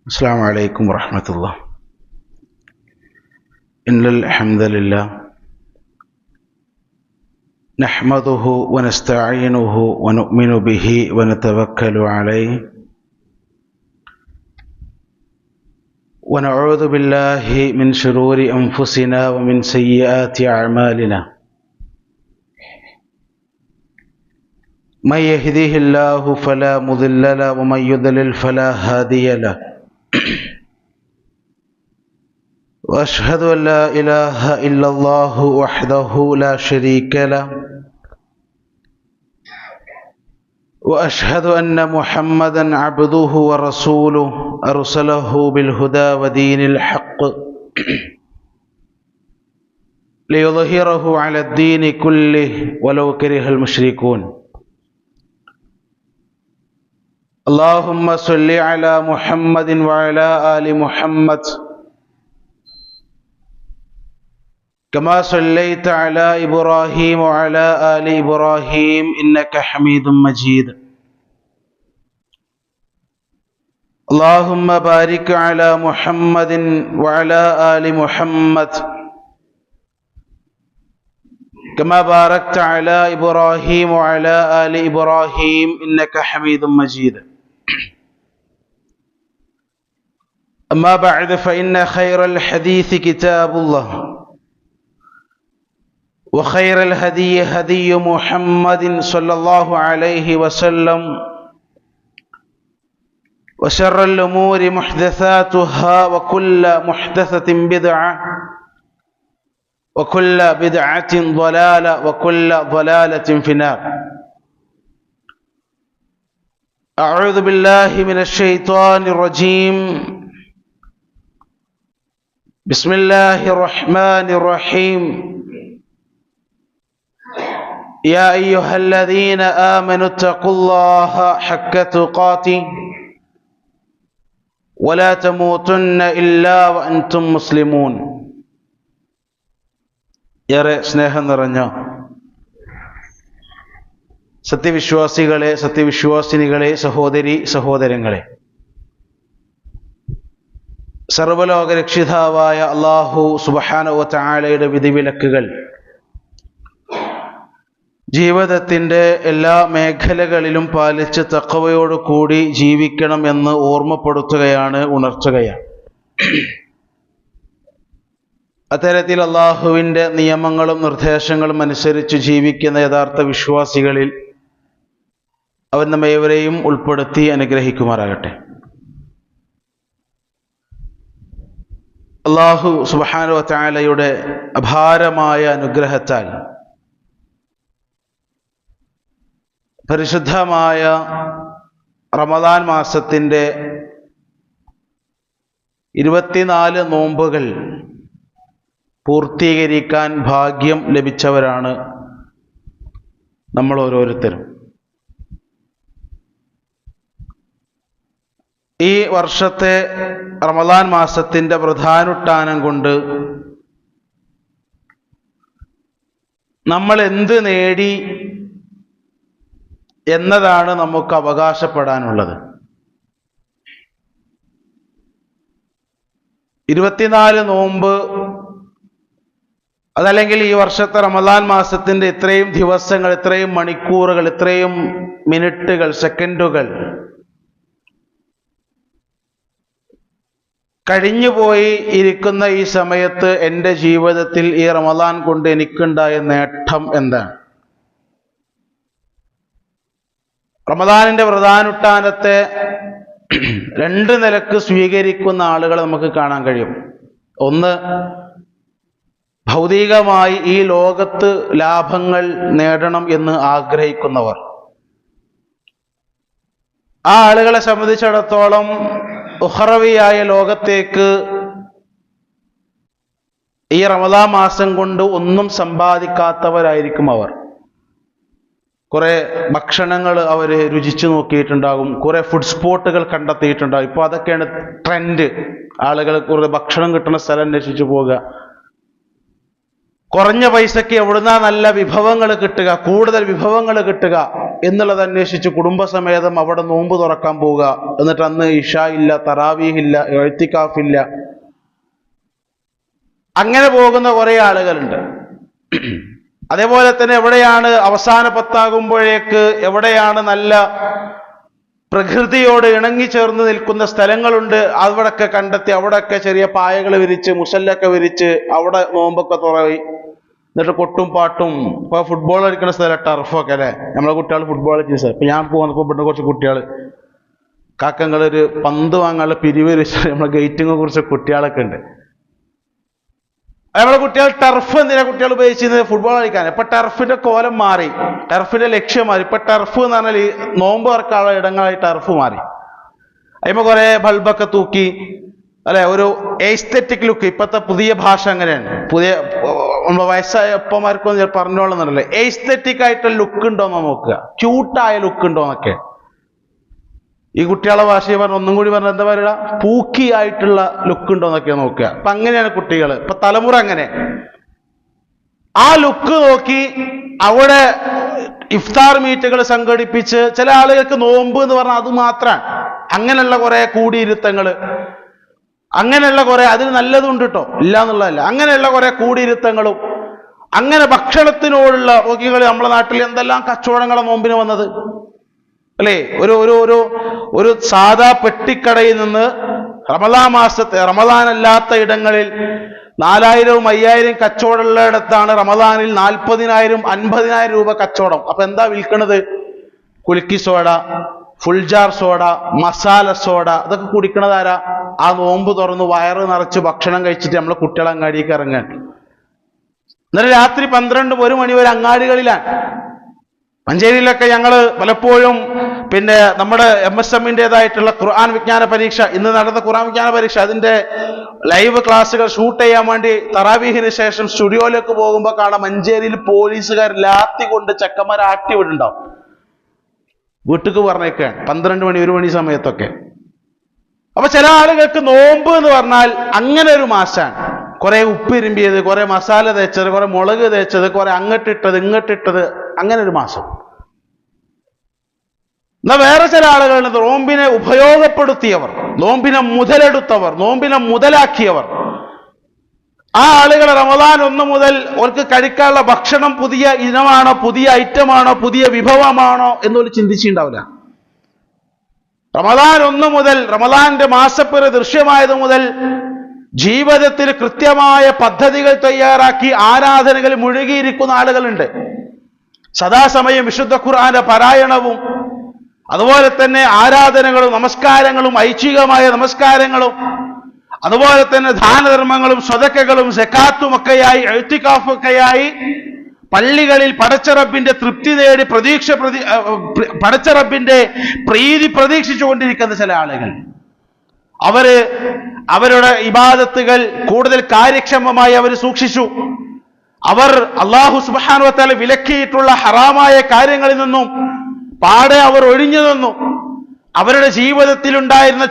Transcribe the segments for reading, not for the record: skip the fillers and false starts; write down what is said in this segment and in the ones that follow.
السلام عليكم ورحمة الله. إن الحمد لله نحمده ونستعينه ونؤمن به ونتوكل عليه ونعوذ بالله من شرور أنفسنا ومن سيئات أعمالنا. من يهده الله فلا مضل له ومن يضلل فلا هادي له. وأشهد أن لا إله إلا الله وحده لا شريك له وأشهد أن محمدا عبده ورسوله أرسله بالهدى ودين الحق ليظهره على الدين كله ولو كره المشركون. اللهم صل على محمد وعلى آل محمد كما صليت على إبراهيم وعلى آل إبراهيم إنك حميد مجيد. اللهم بارك على محمد وعلى آل محمد كما باركت على إبراهيم وعلى آل إبراهيم إنك حميد مجيد. أما بعد فإن خير الحديث كتاب الله وخير الهدي هدي محمد صلى الله عليه وسلم وشر الأمور محدثاتها وكل محدثة بدعة وكل بدعة ضلالة وكل ضلالة في النار. أعوذ بالله من الشيطان الرجيم. بسم الله الرحمن الرحيم. يا أيها الذين آمنوا اتقوا الله حق تقاته ولا تموتن إلا وأنتم مسلمون. ഏറെ സ്നേഹം നിറഞ്ഞ സത്യവിശ്വാസികളെ, സത്യവിശ്വാസിനികളെ, സഹോദരി സഹോദരങ്ങളെ, സർവ്വലോക രക്ഷിതാവായ അല്ലാഹു സുബ്ഹാനഹു വ തആലയുടെ വിധിവിലക്കുകൾ ജീവിതത്തിൻ്റെ എല്ലാ മേഖലകളിലും പാലിച്ച് തഖ്വയോട് കൂടി ജീവിക്കണം എന്ന് ഓർമ്മപ്പെടുത്തുകയാണ്, ഉണർത്തുകയാണ്. അത്തരത്തിൽ അള്ളാഹുവിൻ്റെ നിയമങ്ങളും നിർദ്ദേശങ്ങളും അനുസരിച്ച് ജീവിക്കുന്ന യഥാർത്ഥ വിശ്വാസികളിൽ അവൻ നമ്മേവരെയും ഉൾപ്പെടുത്തി അനുഗ്രഹിക്കുമാറാകട്ടെ. അല്ലാഹു സുബ്ഹാനഹു വ തആലയുടെ അപാരമായ അനുഗ്രഹത്താൽ പരിശുദ്ധമായ റമദാൻ മാസത്തിൻ്റെ 24 നോമ്പുകൾ പൂർത്തീകരിക്കാൻ ഭാഗ്യം ലഭിച്ചവരാണ് നമ്മൾ ഓരോരുത്തരും. ഈ വർഷത്തെ റമദാൻ മാസത്തിൻ്റെ പ്രധാനുഷ്ഠാനം കൊണ്ട് നമ്മൾ എന്ത് നേടി എന്നതാണ് നമുക്ക് അവകാശപ്പെടാനുള്ളത്. 24 നോമ്പ്, അതല്ലെങ്കിൽ ഈ വർഷത്തെ റമദാൻ മാസത്തിൻ്റെ ഇത്രയും ദിവസങ്ങൾ, ഇത്രയും മണിക്കൂറുകൾ, ഇത്രയും മിനിറ്റുകൾ, സെക്കൻഡുകൾ കഴിഞ്ഞുപോയി ഇരിക്കുന്ന ഈ സമയത്ത് എൻ്റെ ജീവിതത്തിൽ ഈ റമദാൻ കൊണ്ട് എനിക്കുണ്ടായ നേട്ടം എന്താണ്? റമദാനിൻ്റെ പ്രധാനുഷ്ഠാനത്തെ 2 നിലക്ക് സ്വീകരിക്കുന്ന ആളുകളെ നമുക്ക് കാണാൻ കഴിയും. ഒന്ന്, ഭൗതികമായി ഈ ലോകത്ത് ലാഭങ്ങൾ നേടണം എന്ന് ആഗ്രഹിക്കുന്നവർ. ആ ആളുകളെ സംബന്ധിച്ചിടത്തോളം ഉഖറവിയായ ലോകത്തേക്ക് ഈ റമദാൻ മാസം കൊണ്ട് ഒന്നും സമ്പാദിക്കാത്തവരായിരിക്കും അവർ. കുറെ ഭക്ഷണങ്ങൾ അവർ രുചിച്ചു നോക്കിയിട്ടുണ്ടാകും, കുറെ ഫുഡ് സ്പോട്ടുകൾ കണ്ടെത്തിയിട്ടുണ്ടാകും. ഇപ്പോൾ അതൊക്കെയാണ് ട്രെൻഡ്. ആളുകൾ കുറെ ഭക്ഷണം കിട്ടുന്ന സ്ഥലം അന്വേഷിച്ചു പോവുക, കുറഞ്ഞ പൈസക്ക് എവിടുന്നാ നല്ല വിഭവങ്ങൾ കിട്ടുക, കൂടുതൽ വിഭവങ്ങൾ കിട്ടുക, എന്നുള്ളത് അന്വേഷിച്ച് കുടുംബസമേതം അവിടെ നോമ്പ് തുറക്കാൻ പോവുക. എന്നിട്ട് അന്ന് ഇഷാ ഇല്ല, തറാവീഹില്ല, ഇഅ്തികാഫില്ല. അങ്ങനെ പോകുന്ന കുറെ ആളുകളുണ്ട്. അതേപോലെ തന്നെ എവിടെയാണ് അവസാന പത്താകുമ്പോഴേക്ക് എവിടെയാണ് നല്ല പ്രകൃതിയോട് ഇണങ്ങിച്ചേർന്ന് നിൽക്കുന്ന സ്ഥലങ്ങളുണ്ട്, അവിടൊക്കെ കണ്ടെത്തി അവിടെയൊക്കെ ചെറിയ പായകൾ വിരിച്ച് മുസല്ലൊക്കെ വിരിച്ച് അവിടെ നോമ്പൊക്കെ തുറവി. എന്നിട്ട് കൊട്ടും പാട്ടും. ഇപ്പൊ ഫുട്ബോൾ കളിക്കുന്ന സ്ഥലം ടർഫൊക്കെ അല്ലെ, നമ്മളെ കുട്ടികൾ ഫുട്ബോൾ കളിക്കുന്ന സ്ഥലം. ഇപ്പൊ ഞാൻ പോകുന്നപ്പോ ഇവിടെ കുറച്ച് കുട്ടികൾ കാക്കങ്ങളൊരു പന്ത് വാങ്ങാനുള്ള പിരിവ് നമ്മളെ ഗേറ്റിനെ കുറിച്ച് കുട്ടികളൊക്കെ ഉണ്ട്. നമ്മളെ കുട്ടികൾ ടർഫ് എന്തിനാ കുട്ടികൾ ഉപയോഗിച്ചിരുന്നത്? ഫുട്ബോൾ കളിക്കാൻ. ഇപ്പൊ ടർഫിന്റെ കോലം മാറി, ടർഫിന്റെ ലക്ഷ്യം മാറി. ഇപ്പൊ ടർഫ് എന്ന് പറഞ്ഞാൽ ഈ നോമ്പ് തുറക്കാനുള്ള ഇടങ്ങളായി ടർഫ് മാറി. അതിപ്പോ കുറെ ബൾബൊക്കെ തൂക്കി അല്ലെ, ഒരു എസ്തെറ്റിക് ലുക്ക്. ഇപ്പത്തെ പുതിയ ഭാഷ അങ്ങനെയാണ്. പുതിയ വയസ്സായ ഒപ്പമാർക്കൊന്നും പറഞ്ഞോളന്നുണ്ടല്ലോ, എസ്തെറ്റിക് ആയിട്ടുള്ള ലുക്ക് ഉണ്ടോന്ന് നോക്കുക, ക്യൂട്ടായ ലുക്ക് ഉണ്ടോന്നൊക്കെ. ഈ കുട്ടികളെ ഭാഷയെ പറഞ്ഞ ഒന്നും കൂടി പറഞ്ഞ എന്താ പറയുക, പൂക്കി ആയിട്ടുള്ള ലുക്ക് ഉണ്ടോന്നൊക്കെ നോക്കുക. അപ്പൊ അങ്ങനെയാണ് കുട്ടികൾ, ഇപ്പൊ തലമുറ അങ്ങനെ. ആ ലുക്ക് നോക്കി അവിടെ ഇഫ്താർ മീറ്റുകൾ സംഘടിപ്പിച്ച്, ചില ആളുകൾക്ക് നോമ്പ് എന്ന് പറഞ്ഞാൽ അത് മാത്രമാണ്. അങ്ങനെയുള്ള കുറെ കൂടിയിരുത്തങ്ങള്, അങ്ങനെയുള്ള കുറെ, അതിന് നല്ലതുണ്ട് കേട്ടോ, ഇല്ല എന്നുള്ളതല്ല. അങ്ങനെയുള്ള കുറെ കൂടിയിരുത്തങ്ങളും, അങ്ങനെ ഭക്ഷണത്തിനോടുള്ള നോക്കികൾ. നമ്മുടെ നാട്ടിൽ എന്തെല്ലാം കച്ചവടങ്ങളെ നോമ്പിന് വന്നത് അല്ലേ. ഒരു സാധാ പെട്ടിക്കടയിൽ നിന്ന് റമദാൻ മാസത്തെ, റമദാൻ അല്ലാത്ത ഇടങ്ങളിൽ 4000-ഉം 5000 കച്ചവടമുള്ള ഇടത്താണ് റമദാനിൽ 40,000 50,000 രൂപ കച്ചവടം. അപ്പൊ എന്താ വിൽക്കണത്? കുലുക്കി soda, fuljar soda, masala soda. ഇതൊക്കെ കുടിക്കണത് ആരാ? ആ നോമ്പ് തുറന്ന് വയറ് നിറച്ച് ഭക്ഷണം കഴിച്ചിട്ട് നമ്മളെ കുട്ടികളെ അങ്ങാടിക്ക് ഇറങ്ങാൻ. ഇന്നലെ രാത്രി 12-1 മണി വരെ അങ്ങാടികളിലാണ്. മഞ്ചേരിയിലൊക്കെ ഞങ്ങൾ പലപ്പോഴും പിന്നെ നമ്മുടെ MSMന്റേതായിട്ടുള്ള ഖുർആൻ വിജ്ഞാന പരീക്ഷ, ഇന്ന് നടന്ന ഖുർആൻ വിജ്ഞാന പരീക്ഷ, അതിന്റെ ലൈവ് ക്ലാസ്സുകൾ ഷൂട്ട് ചെയ്യാൻ വേണ്ടി തറാവീഹിന് ശേഷം സ്റ്റുഡിയോയിലേക്ക് പോകുമ്പോൾ കാണാം മഞ്ചേരിയിൽ പോലീസുകാർ ലാത്തി കൊണ്ട് ചെക്കന്മാരെ ആട്ടി വിടുണ്ടാവും. വീട്ടിക്ക് പറഞ്ഞേക്കാണ് 12 മണി 1 മണി സമയത്തൊക്കെ. അപ്പൊ ചില ആളുകൾക്ക് നോമ്പ് എന്ന് പറഞ്ഞാൽ അങ്ങനെ ഒരു മാസാണ്. കുറെ ഉപ്പിരുമ്പിയത്, കുറെ മസാല തേച്ചത്, കുറെ മുളക് തേച്ചത്, കുറെ അങ്ങട്ടിട്ടത് ഇങ്ങട്ടിട്ടത്, അങ്ങനെ ഒരു മാസം. എന്നാ വേറെ ചില ആളുകളുണ്ട് നോമ്പിനെ ഉപയോഗപ്പെടുത്തിയവർ, നോമ്പിനെ മുതലെടുത്തവർ, നോമ്പിനെ മുതലാക്കിയവർ. ആ ആളുകൾ റമദാൻ 1 മുതൽ അവർക്ക് കഴിക്കാനുള്ള ഭക്ഷണം പുതിയ ഇനമാണോ, പുതിയ ഐറ്റമാണോ, പുതിയ വിഭവമാണോ എന്നൊരു ചിന്തിച്ചിട്ടുണ്ടാവില്ല. റമദാൻ 1 മുതൽ, റമദാന്റെ മാസപ്പിറ ദൃശ്യമായത് മുതൽ ജീവിതത്തിൽ കൃത്യമായ പദ്ധതികൾ തയ്യാറാക്കി ആരാധനകൾ മുഴുകിയിരിക്കുന്ന ആളുകളുണ്ട്. സദാസമയം വിശുദ്ധ ഖുർആന്റെ പാരായണവും അതുപോലെ തന്നെ ആരാധനകളും നമസ്കാരങ്ങളും ഐച്ഛികമായ നമസ്കാരങ്ങളും അതുപോലെ തന്നെ ദാനധർമ്മങ്ങളും സ്വതക്കകളും സക്കാത്തും ഒക്കെയായി ഇഅ്തികാഫൊക്കെയായി പള്ളികളിൽ പടച്ചറബിന്റെ തൃപ്തി നേടി പടച്ചറബിന്റെ പ്രീതി പ്രതീക്ഷിച്ചുകൊണ്ടിരിക്കുന്ന ചില ആളുകൾ, അവരുടെ ഇബാദത്തുകൾ കൂടുതൽ കാര്യക്ഷമമായി അവർ സൂക്ഷിച്ചു. അവർ അല്ലാഹു സുബ്ഹാനഹു വ തആല വിലക്കിയിട്ടുള്ള ഹറാമായ കാര്യങ്ങളിൽ നിന്നും പാടെ അവർ ഒഴിഞ്ഞു നിന്നു. അവരുടെ ജീവിതത്തിൽ ഉണ്ടായിരുന്ന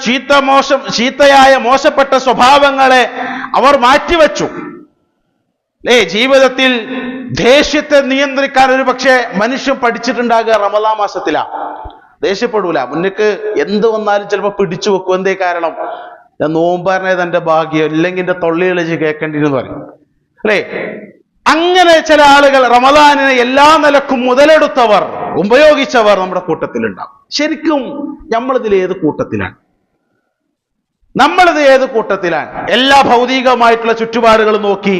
ചീത്തയായ മോശപ്പെട്ട സ്വഭാവങ്ങളെ അവർ മാറ്റിവെച്ചു. ജീവിതത്തിൽ ദേഷ്യത്തെ നിയന്ത്രിക്കാൻ ഒരു പക്ഷേ മനുഷ്യൻ പഠിച്ചിട്ടുണ്ടാകുക റമദാൻ മാസത്തിലാണ്. ദേഷ്യപ്പെടൂല, മുന്നിക്ക് എന്ത് വന്നാലും ചിലപ്പോൾ പിടിച്ചു വെക്കും. എന്തേ കാരണം? ഞാൻ നോമ്പറഞ്ഞത് എന്റെ ഭാഗ്യം, ഇല്ലെങ്കിൽ എന്റെ തൊള്ളികളിച്ച് കേൾക്കേണ്ടിന്ന് പറയും അല്ലേ. അങ്ങനെ ചില ആളുകൾ റമദാനിനെ എല്ലാ നിലക്കും മുതലെടുത്തവർ, ഉപയോഗിച്ചവർ നമ്മുടെ കൂട്ടത്തിലുണ്ടാവും. ശരിക്കും നമ്മളിതിൽ ഏത് കൂട്ടത്തിലാണ്? എല്ലാ ഭൗതികമായിട്ടുള്ള ചുറ്റുപാടുകളും നോക്കി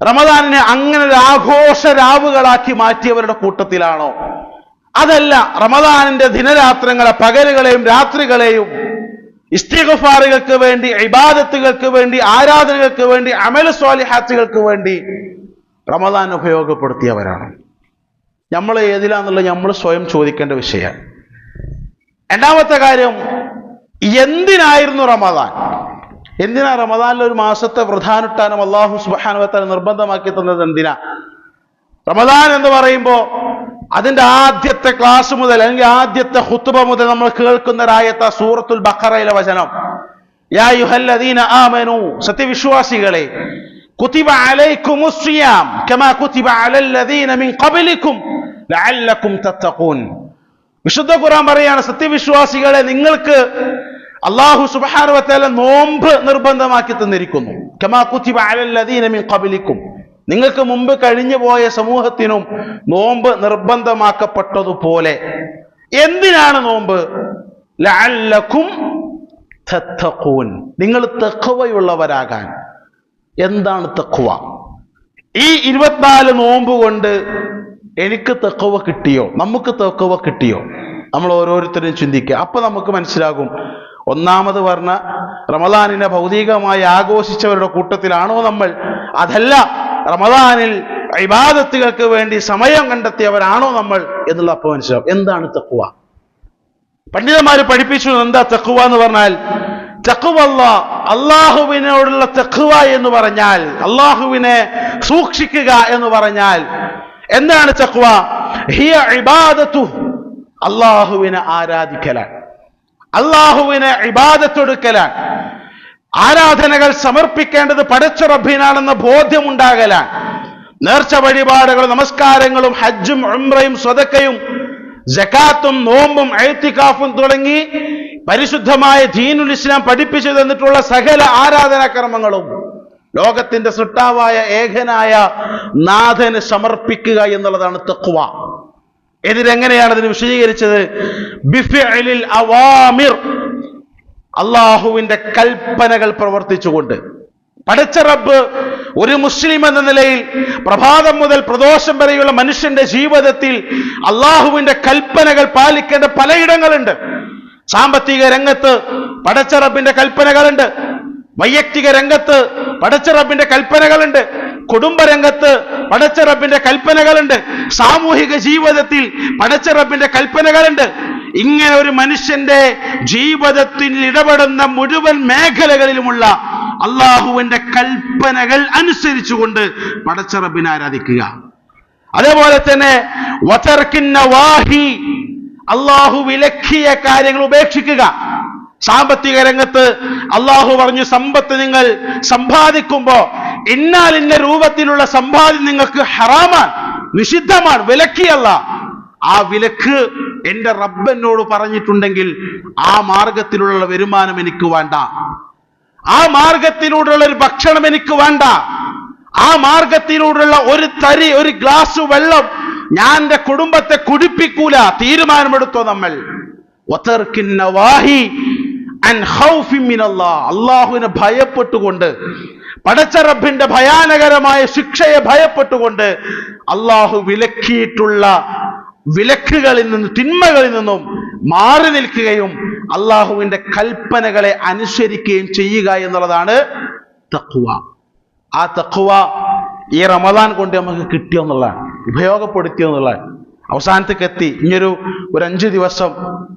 റമദാനിനെ അങ്ങനെ ഒരു ആഘോഷ രാവുകളാക്കി മാറ്റിയവരുടെ കൂട്ടത്തിലാണോ? അതല്ല, റമദാനിന്റെ ദിനരാത്രങ്ങളെ, പകലുകളെയും രാത്രികളെയും ഇസ്തിഗ്ഫാറുകൾക്ക് വേണ്ടി, ഇബാദത്തുകൾക്ക് വേണ്ടി, ആരാധനകൾക്ക് വേണ്ടി, അമൽ സ്വാലിഹാത്തുകൾക്ക് വേണ്ടി റമദാൻ ഉപയോഗപ്പെടുത്തിയവരാണ്. നമ്മൾ ഏതിലാന്നുള്ളത് നമ്മൾ സ്വയം ചോദിക്കേണ്ട വിഷയമാണ്. രണ്ടാമത്തെ കാര്യം, എന്തിനായിരുന്നു റമദാൻ? എന്തിനാ റമദാനിലെ ഒരു മാസത്തെ പ്രധാനട്ടാനം അല്ലാഹു സുബ്ഹാനഹു വ തആല നിർബന്ധമാക്കി തന്നത്? എന്തിനാ? റമദാൻ എന്ന് പറയുമ്പോൾ അതിന്റെ ആദ്യത്തെ ക്ലാസ് മുതൽ, അല്ലെങ്കിൽ ആദ്യത്തെ ഖുത്ബ മുതൽ നമ്മൾ കേൾക്കുന്ന ഒരായത്ത സൂറത്തുൽ ബഖറയിലെ വചനം, യാ അയ്യുഹല്ലദീന ആമനൂ, സത്യവിശ്വാസികളെ, കുതിബ അലൈക്കുമുസ് സിയാം കമാ കുതിബ അലല്ലദീന മിൻ ഖബ്ലിക്കും ലഅല്ലകും തത്തഖൂൻ. വിശുദ്ധ ഖുർആൻ പറയാണ്, സത്യവിശ്വാസികളെ, നിങ്ങൾക്ക് അല്ലാഹു സുബ്ഹാനഹു വ തആല നോമ്പ് നിർബന്ധമാക്കി തന്നിരിക്കുന്നു. കമാ കുതിബ അലൽ ലദീന മിൻ ഖബ്ലിക്കും, നിങ്ങൾക്ക് മുമ്പ് കഴിഞ്ഞു പോയ സമൂഹത്തിനും നോമ്പ് നിർബന്ധമാക്കപ്പെട്ടതുപോലെ. എന്തിനാണ് നോമ്പ്? ലഅല്ലകും തത്തഖൂൻ, നിങ്ങൾ തഖ്വയുള്ളവരാകാൻ. എന്താണ് തഖ്വ? ഈ 24 നോമ്പ് കൊണ്ട് എനിക്ക് തഖ്വ കിട്ടിയോ, നമുക്ക് തഖ്വ കിട്ടിയോ? നമ്മൾ ഓരോരുത്തരും ചിന്തിക്കുക. അപ്പൊ നമുക്ക് മനസ്സിലാകും, ഒന്നാമത് പറഞ്ഞ റമദാനിനെ ഭൗതികമായി ആഘോഷിച്ചവരുടെ കൂട്ടത്തിലാണോ നമ്മൾ, അതല്ല റമദാനിൽ ഇബാദത്തുകൾക്ക് വേണ്ടി സമയം കണ്ടെത്തിയവരാണോ നമ്മൾ എന്നുള്ള അപ്പൊ മനസ്സിലാവും. എന്താണ് തഖ്വ? പണ്ഡിതന്മാര് പഠിപ്പിച്ചു, എന്താ തഖ്വ എന്ന് പറഞ്ഞാൽ, തഖ്വ അള്ളാഹുവിനോടുള്ള തഖ്വ എന്ന് പറഞ്ഞാൽ, അള്ളാഹുവിനെ സൂക്ഷിക്കുക എന്ന് പറഞ്ഞാൽ എന്താണ് തഖ്വ? ഹിയ ഇബാദത്തു, അള്ളാഹുവിനെ ആരാധിക്കലാണ്, അള്ളാഹുവിനെ ഇബാദത്തൊടുക്കലാണ്. ആരാധനകൾ സമർപ്പിക്കേണ്ടത് പടച്ച റബ്ബിനാണെന്ന ബോധ്യമുണ്ടാകലാണ്. നേർച്ച വഴിപാടുകളും നമസ്കാരങ്ങളും ഹജ്ജും ഉംറയും സ്വതക്കയും സകാത്തും നോമ്പും ഇഅ്തികാഫും തുടങ്ങി പരിശുദ്ധമായ ദീനുൽ ഇസ്ലാം പഠിപ്പിച്ചു തന്നിട്ടുള്ള സകല ആരാധനാക്രമങ്ങളും ലോകത്തിന്റെ സൃഷ്ടാവായ ഏകനായ നാഥന് സമർപ്പിക്കുക എന്നുള്ളതാണ് തഖ്വ. ഇതിലെങ്ങനെയാണ് അതിന് വിശദീകരിച്ചത്? ബിഫിഅലിൽ അവാമിർ, അള്ളാഹുവിന്റെ കൽപ്പനകൾ പ്രവർത്തിച്ചുകൊണ്ട്. പടച്ച റബ്ബ് ഒരു മുസ്ലിം എന്ന നിലയിൽ പ്രഭാതം മുതൽ പ്രദോഷം വരെയുള്ള മനുഷ്യന്റെ ജീവിതത്തിൽ അള്ളാഹുവിന്റെ കൽപ്പനകൾ പാലിക്കേണ്ട പലയിടങ്ങളുണ്ട്. സാമ്പത്തിക രംഗത്ത് പടച്ച റബ്ബിന്റെ കൽപ്പനകളുണ്ട്, വൈയക്തിക രംഗത്ത് പടച്ച റബ്ബിന്റെ കൽപ്പനകളുണ്ട്, കുടുംബ രംഗത്ത് പടച്ച റബ്ബിന്റെ കൽപ്പനകളുണ്ട്, സാമൂഹിക ജീവിതത്തിൽ പടച്ച റബ്ബിന്റെ കൽപ്പനകളുണ്ട്. ഇങ്ങനെ ഒരു മനുഷ്യന്റെ ജീവിതത്തിൽ ഇടപെടുന്ന മുഴുവൻ മേഖലകളിലുമുള്ള അള്ളാഹുവിന്റെ കൽപ്പനകൾ അനുസരിച്ചുകൊണ്ട് പടച്ച റബ്ബിനെ ആരാധിക്കുക. അതേപോലെ തന്നെ വതർക്കിൻ നവാഹി, അള്ളാഹു വിലക്കിയ കാര്യങ്ങൾ ഉപേക്ഷിക്കുക. സാമ്പത്തിക രംഗത്ത് അള്ളാഹു പറഞ്ഞു, സമ്പത്ത് നിങ്ങൾ സമ്പാദിക്കുമ്പോ ഇന്ന രൂപത്തിലുള്ള സമ്പാദ്യം നിങ്ങൾക്ക് ഹറാമാണ്, നിഷിദ്ധമാണ്, വിലക്കിയല്ല. ആ വിലക്ക് എന്റെ റബ്ബനോട് പറഞ്ഞിട്ടുണ്ടെങ്കിൽ ആ മാർഗത്തിലുള്ള വരുമാനം എനിക്ക് വേണ്ട, ആ മാർഗത്തിലൂടെയുള്ള ഒരു ഭക്ഷണം എനിക്ക് വേണ്ട, ആ മാർഗത്തിലൂടെയുള്ള ഒരു ഗ്ലാസ് വെള്ളം ഞാൻ എന്റെ കുടുംബത്തെ കുടിപ്പിക്കൂല. തീരുമാനമെടുത്തോ നമ്മൾ. അള്ളാഹുവിനെ ഭയപ്പെട്ടുകൊണ്ട്, പടച്ച റബ്ബിന്റെ ഭയാനകരമായ ശിക്ഷയെ ഭയപ്പെട്ടുകൊണ്ട് അള്ളാഹു വിലക്കിയിട്ടുള്ള വിലക്കുകളിൽ നിന്നും തിന്മകളിൽ നിന്നും മാറി നിൽക്കുകയും അള്ളാഹുവിന്റെ കൽപ്പനകളെ അനുസരിക്കുകയും ചെയ്യുക എന്നുള്ളതാണ് തഖ്വ. ആ തഖ്വ ഈ റമദാൻ കൊണ്ട് നമുക്ക് കിട്ടിയെന്നുള്ളതാണ്, ഉപയോഗപ്പെടുത്തിയെന്നുള്ളതാണ്. അവസാനത്തേക്ക് എത്തി. ഇനിയൊരു 5 ദിവസം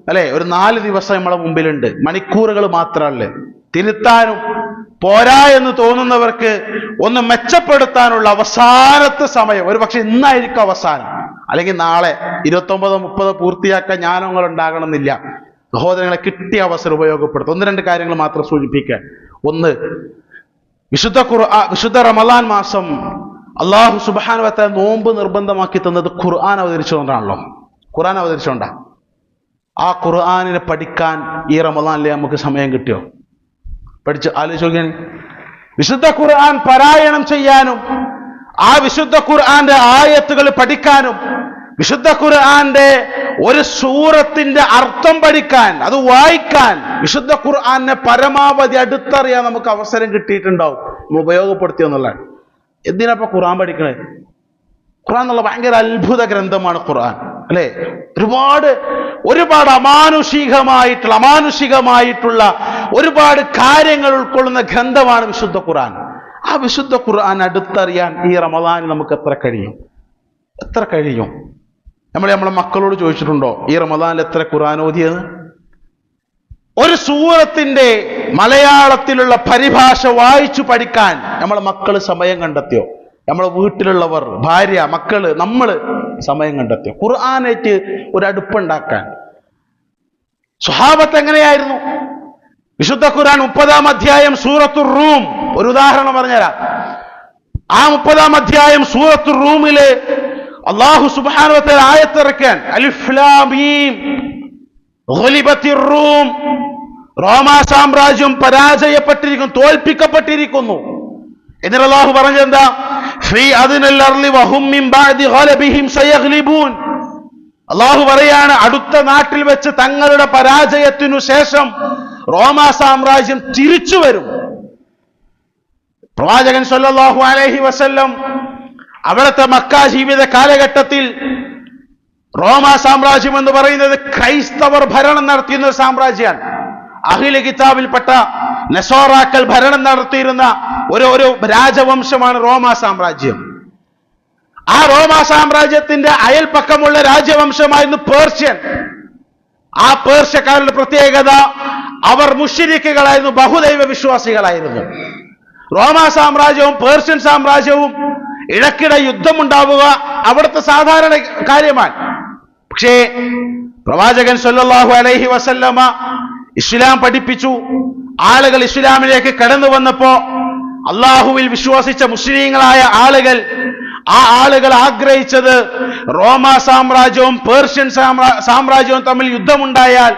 അല്ലെ, ഒരു 4 ദിവസം നമ്മളെ മുമ്പിലുണ്ട്. മണിക്കൂറുകൾ മാത്രമല്ലേ. തിരുത്താനും പോരാ എന്ന് തോന്നുന്നവർക്ക് ഒന്ന് മെച്ചപ്പെടുത്താനുള്ള അവസാനത്തെ സമയം ഒരു പക്ഷെ ഇന്നായിരിക്കും അവസാനം, അല്ലെങ്കിൽ നാളെ 29, 30 പൂർത്തിയാക്കാൻ ജ്ഞാനങ്ങൾ ഉണ്ടാകണമെന്നില്ല. സഹോദരങ്ങളെ, കിട്ടിയ അവസരം ഉപയോഗപ്പെടുത്തും. 1-2 കാര്യങ്ങൾ മാത്രം സൂചിപ്പിക്കാൻ. ഒന്ന്, വിശുദ്ധ റമദാൻ മാസം അള്ളാഹു സുബ്ഹാനഹു വ തആല നോമ്പ് നിർബന്ധമാക്കി തന്നത് ഖുർആൻ അവതരിച്ചുകൊണ്ടാണല്ലോ. ഖുർആൻ അവതരിച്ചുകൊണ്ടാ. ആ ഖുർആനിനെ പഠിക്കാൻ ഈ റമദാനിലെ നമുക്ക് സമയം കിട്ടിയോ? പഠിച്ച് ആലോചിച്ച് നോക്കിയാൽ വിശുദ്ധ ഖുർആൻ പാരായണം ചെയ്യാനും ആ വിശുദ്ധ ഖുർആന്റെ ആയത്തുകൾ പഠിക്കാനും വിശുദ്ധ ഖുർആന്റെ ഒരു സൂറത്തിന്റെ അർത്ഥം പഠിക്കാൻ, അത് വായിക്കാൻ, വിശുദ്ധ ഖുർആനെ പരമാവധി അടുത്തറിയാൻ നമുക്ക് അവസരം കിട്ടിയിട്ടുണ്ടാവും. ഉപയോഗപ്പെടുത്തിയെന്നുള്ളതാണ്. എന്തിനാ ഖുർആൻ പഠിക്കണേ? ഖുർആൻ എന്നുള്ള ഭയങ്കര അത്ഭുത ഗ്രന്ഥമാണ് ഖുർആൻ, അല്ലെ? ഒരുപാട് അമാനുഷികമായിട്ടുള്ള ഒരുപാട് കാര്യങ്ങൾ ഉൾക്കൊള്ളുന്ന ഗ്രന്ഥമാണ് വിശുദ്ധ ഖുർആൻ. ആ വിശുദ്ധ ഖുർആൻ അടുത്തറിയാൻ ഈ റമദാനിൽ നമുക്ക് എത്ര കഴിയും? നമ്മളെ മക്കളോട് ചോദിച്ചിട്ടുണ്ടോ ഈ റമദാനിൽ എത്ര ഖുർആൻ ഓതിയെന്ന്? ഒരു സൂറത്തിന്റെ മലയാളത്തിലുള്ള പരിഭാഷ വായിച്ചു പഠിക്കാൻ നമ്മളെ മക്കള് സമയം കണ്ടെത്തിയോ? നമ്മളെ വീട്ടിലുള്ളവർ, ഭാര്യ, മക്കള്, നമ്മള് സമയം കണ്ടെത്തിയോ ഖുർആനായിട്ട് ഒരു അടുപ്പുണ്ടാക്കാൻ? സ്വഹാബത്ത് എങ്ങനെയായിരുന്നു? വിശുദ്ധ ഖുർആൻ 30-ാം അധ്യായം സൂറത്തുർ റൂം, ഒരു ഉദാഹരണം പറഞ്ഞുതരാം. ആ 30-ാം അധ്യായം സൂറത്തുർ റൂമില് അല്ലാഹു സുബ്ഹാനഹു വ തആല ആയത്തിറക്കാൻ അലിഫ് ലാം മീം ഗുലിബത്തിർ റൂം, റോമാ സാമ്രാജ്യം പരാജയപ്പെട്ടിരിക്കുന്നു, തോൽപ്പിക്കപ്പെട്ടിരിക്കുന്നു. എന്നിട്ട് അല്ലാഹു പറഞ്ഞെന്താ? ഫീ അദ്നൽ അർളി വഹും മിൻ ബഅദി ഗലബിഹിം സയഗ്ലിബൂൻ. അല്ലാഹു പറയാണ്, അടുത്ത നാട്ടിൽ വെച്ച് തങ്ങളുടെ പരാജയത്തിനു ശേഷം റോമാ സാമ്രാജ്യം തിരിച്ചു വരും. പ്രവാചകൻ സല്ലല്ലാഹു അലൈഹി വസല്ലം അവിടുത്തെ മക്ക ജീവിത കാലഘട്ടത്തിൽ റോമാ സാമ്രാജ്യം എന്ന് പറയുന്നത് ക്രൈസ്തവർ ഭരണം നടത്തിയിരുന്ന ഒരു സാമ്രാജ്യമാണ്. അഹ്ലു കിതാബിൽപ്പെട്ട നസോറാക്കൾ ഭരണം നടത്തിയിരുന്ന ഒരു രാജവംശമാണ് റോമാ സാമ്രാജ്യം. ആ റോമാ സാമ്രാജ്യത്തിന്റെ അയൽപക്കമുള്ള രാജവംശമായിരുന്നു പേർഷ്യൻ. ആ പേർഷ്യക്കാരുടെ പ്രത്യേകത, അവർ മുശ്രിക്കുകളായിരുന്നു, ബഹുദൈവ വിശ്വാസികളായിരുന്നു. റോമാ സാമ്രാജ്യവും പേർഷ്യൻ സാമ്രാജ്യവും ഇടയ്ക്കിടെ യുദ്ധമുണ്ടാവുക അവിടുത്തെ സാധാരണ കാര്യമാണ്. പക്ഷേ പ്രവാചകൻ സല്ലല്ലാഹു അലൈഹി വസല്ലമ ഇസ്ലാം പഠിപ്പിച്ചു. ആളുകൾ ഇസ്ലാമിലേക്ക് കടന്നു വന്നപ്പോ അള്ളാഹുവിൽ വിശ്വസിച്ച മുസ്ലിങ്ങളായ ആളുകൾ, ആ ആളുകൾ ആഗ്രഹിച്ചത് റോമാ സാമ്രാജ്യവും പേർഷ്യൻ സാമ്രാജ്യവും തമ്മിൽ യുദ്ധമുണ്ടായാൽ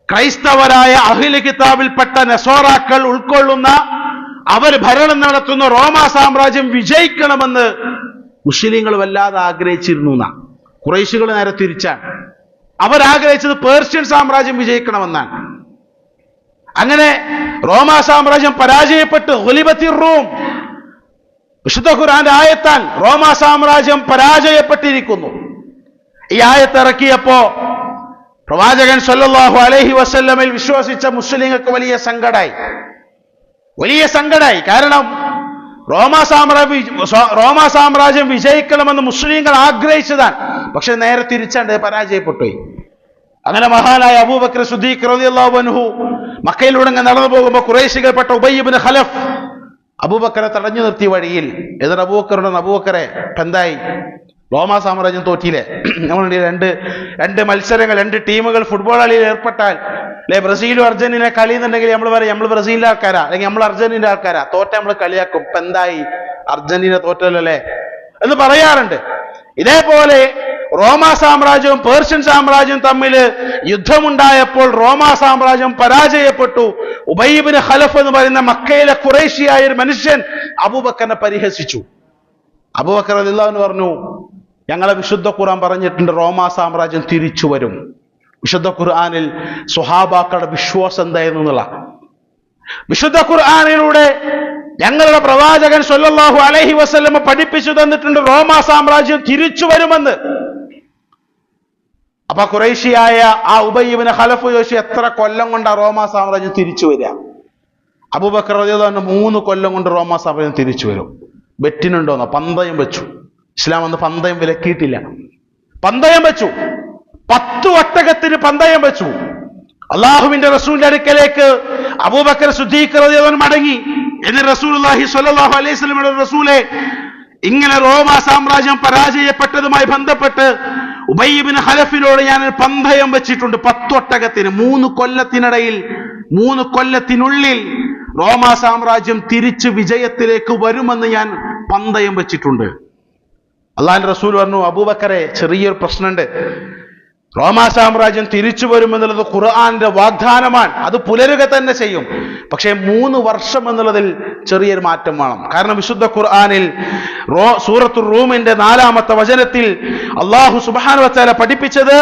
ക്രൈസ്തവരായ അഹ്ലു കിതാബിൽപ്പെട്ട നസോറാക്കൾ ഉൾക്കൊള്ളുന്ന, അവർ ഭരണം നടത്തുന്ന റോമാ സാമ്രാജ്യം വിജയിക്കണമെന്ന് മുസ്ലിങ്ങൾ വല്ലാതെ ആഗ്രഹിച്ചിരുന്നു. ഖുറൈശികൾ നേരെ തിരിച്ചാണ്. അവരാഗ്രഹിച്ചത് പേർഷ്യൻ സാമ്രാജ്യം വിജയിക്കണമെന്നാണ്. അങ്ങനെ റോമാ സാമ്രാജ്യം പരാജയപ്പെട്ട് ഗുലിബത്തിർ റൂം, വിശുദ്ധ ഖുർആന്റെ ആയത്താൽ റോമാ സാമ്രാജ്യം പരാജയപ്പെട്ടിരിക്കുന്നു. ഈ ആയത്ത് ഇറക്കിയപ്പോ പ്രവാചകൻ സല്ലല്ലാഹു അലൈഹി വസല്ലമയിൽ വിശ്വസിച്ച മുസ്ലിങ്ങൾക്ക് വലിയ സങ്കടായി. കാരണം റോമാ സാമ്രാജ്യം വിജയിക്കണമെന്ന് മുസ്ലിങ്ങൾ ആഗ്രഹിച്ചതാണ്. പക്ഷെ നേരെ തിരിച്ചാണ്ട് പരാജയപ്പെട്ടു. അങ്ങനെ മഹാനായ അബൂബക്കർ സിദ്ദീഖ് റളിയല്ലാഹു അൻഹു മക്കയിലൂടെ നടന്നു പോകുമ്പോൾ ഖുറൈശികൾപ്പെട്ട ഉബയ്യ് ഇബ്നു ഖലഫ് അബൂബക്കറെ തടഞ്ഞു നിർത്തി വഴിയിൽ. എന്നിട്ട് അബൂബക്കറെ എന്തായി? റോമാ സാമ്രാജ്യം തോറ്റില്ലേ? നമ്മൾ രണ്ട് മത്സരങ്ങൾ, രണ്ട് ടീമുകൾ ഫുട്ബോൾ കളിയിൽ ഏർപ്പെട്ടാൽ, അല്ലെ, ബ്രസീലും അർജന്റീന കളി എന്നുണ്ടെങ്കിൽ നമ്മൾ പറയും നമ്മൾ ബ്രസീലിന്റെ ആൾക്കാരാ, അല്ലെങ്കിൽ നമ്മൾ അർജന്റീന ആൾക്കാരാ, തോറ്റ നമ്മൾ കളിയാക്കും. ഇപ്പൊ എന്തായി? അർജന്റീന തോറ്റല്ലേ എന്ന് പറയാറുണ്ട്. ഇതേപോലെ റോമാ സാമ്രാജ്യവും പേർഷ്യൻ സാമ്രാജ്യവും തമ്മിൽ യുദ്ധമുണ്ടായപ്പോൾ റോമാ സാമ്രാജ്യം പരാജയപ്പെട്ടു. ഉബയ്യ് ഇബ്നു ഖലഫ് എന്ന് പറയുന്ന മക്കയിലെ ഖുറൈശിയായ ഒരു മനുഷ്യൻ അബൂബക്കറിനെ പരിഹസിച്ചു. അബൂബക്കർ റളിയല്ലാഹു അൻഹു പറഞ്ഞു, ഞങ്ങളെ വിശുദ്ധ ഖുർആൻ പറഞ്ഞിട്ടുണ്ട് റോമാ സാമ്രാജ്യം തിരിച്ചു വരും. വിശുദ്ധ ഖുർആനിൽ സ്വഹാബാക്കളുടെ വിശ്വാസം എന്തായിരുന്നു എന്നുള്ള വിശുദ്ധ ഖുർആനിലൂടെ ഞങ്ങളുടെ പ്രവാചകൻ സല്ലല്ലാഹു അലൈഹി വസല്ലം പഠിപ്പിച്ചു തന്നിട്ടുണ്ട് റോമാ സാമ്രാജ്യം തിരിച്ചു വരുമെന്ന്. അപ്പൊ ഖുറൈശിയായ ആ ഉബയ്യ് ഇബ്നു ഖലഫ് ചോദിച്ചു, എത്ര കൊല്ലം കൊണ്ടാ റോമാ സാമ്രാജ്യം തിരിച്ചു വരിക? അബൂബക്കർ റളിയല്ലാഹു അൻഹു 3 കൊല്ലം കൊണ്ട് റോമാ സാമ്രാജ്യം തിരിച്ചു വരും. ബെറ്റിനുണ്ടോന്നോ? പന്തയം വെച്ചു. ഇസ്ലാം അന്ന് പന്തയം വിലക്കിയിട്ടില്ല. പന്തയം വെച്ചു. 10 ഒട്ടകത്തിന് പന്തയം വെച്ചു. അള്ളാഹുവിന്റെ റസൂലിന്റെ അടുക്കലേക്ക് അബൂബക്കർ സിദ്ദീഖ് റളിയല്ലാഹു അൻഹു മടങ്ങി. എന്നിട്ട് റസൂലുള്ളാഹി സ്വല്ലല്ലാഹു അലൈഹി വസല്ലമയുടെ റസൂലേ, ഇങ്ങനെ റോമാ സാമ്രാജ്യം പരാജയപ്പെട്ടതുമായി ബന്ധപ്പെട്ട് ഉബയ്യ് ഇബ്നു ഖലഫിനോട് ഞാൻ പന്തയം വെച്ചിട്ടുണ്ട് 10 ഒട്ടകത്തിന്. 3 കൊല്ലത്തിനിടയിൽ, 3 കൊല്ലത്തിനുള്ളിൽ റോമാ സാമ്രാജ്യം തിരിച്ച് വിജയത്തിലേക്ക് വരുമെന്ന് ഞാൻ പന്തയം വെച്ചിട്ടുണ്ട്. അള്ളാഹുവിന്റെ റസൂൽ പറഞ്ഞു, അബൂബക്കറെ, ചെറിയൊരു പ്രശ്നമുണ്ട്. റോമാ സാമ്രാജ്യം തിരിച്ചു വരുമെന്നുള്ളത് ഖുർആന്റെ വാഗ്ദാനമാണ്, അത് പുലരുക തന്നെ ചെയ്യും. പക്ഷേ 3 വർഷം എന്നുള്ളതിൽ ചെറിയൊരു മാറ്റം വേണം. കാരണം വിശുദ്ധ ഖുർആനിൽ സൂറത്തുർ റൂമിന്റെ 4-ാമത്തെ വചനത്തിൽ അല്ലാഹു സുബ്ഹാനഹു വ തആല പഠിപ്പിച്ചത്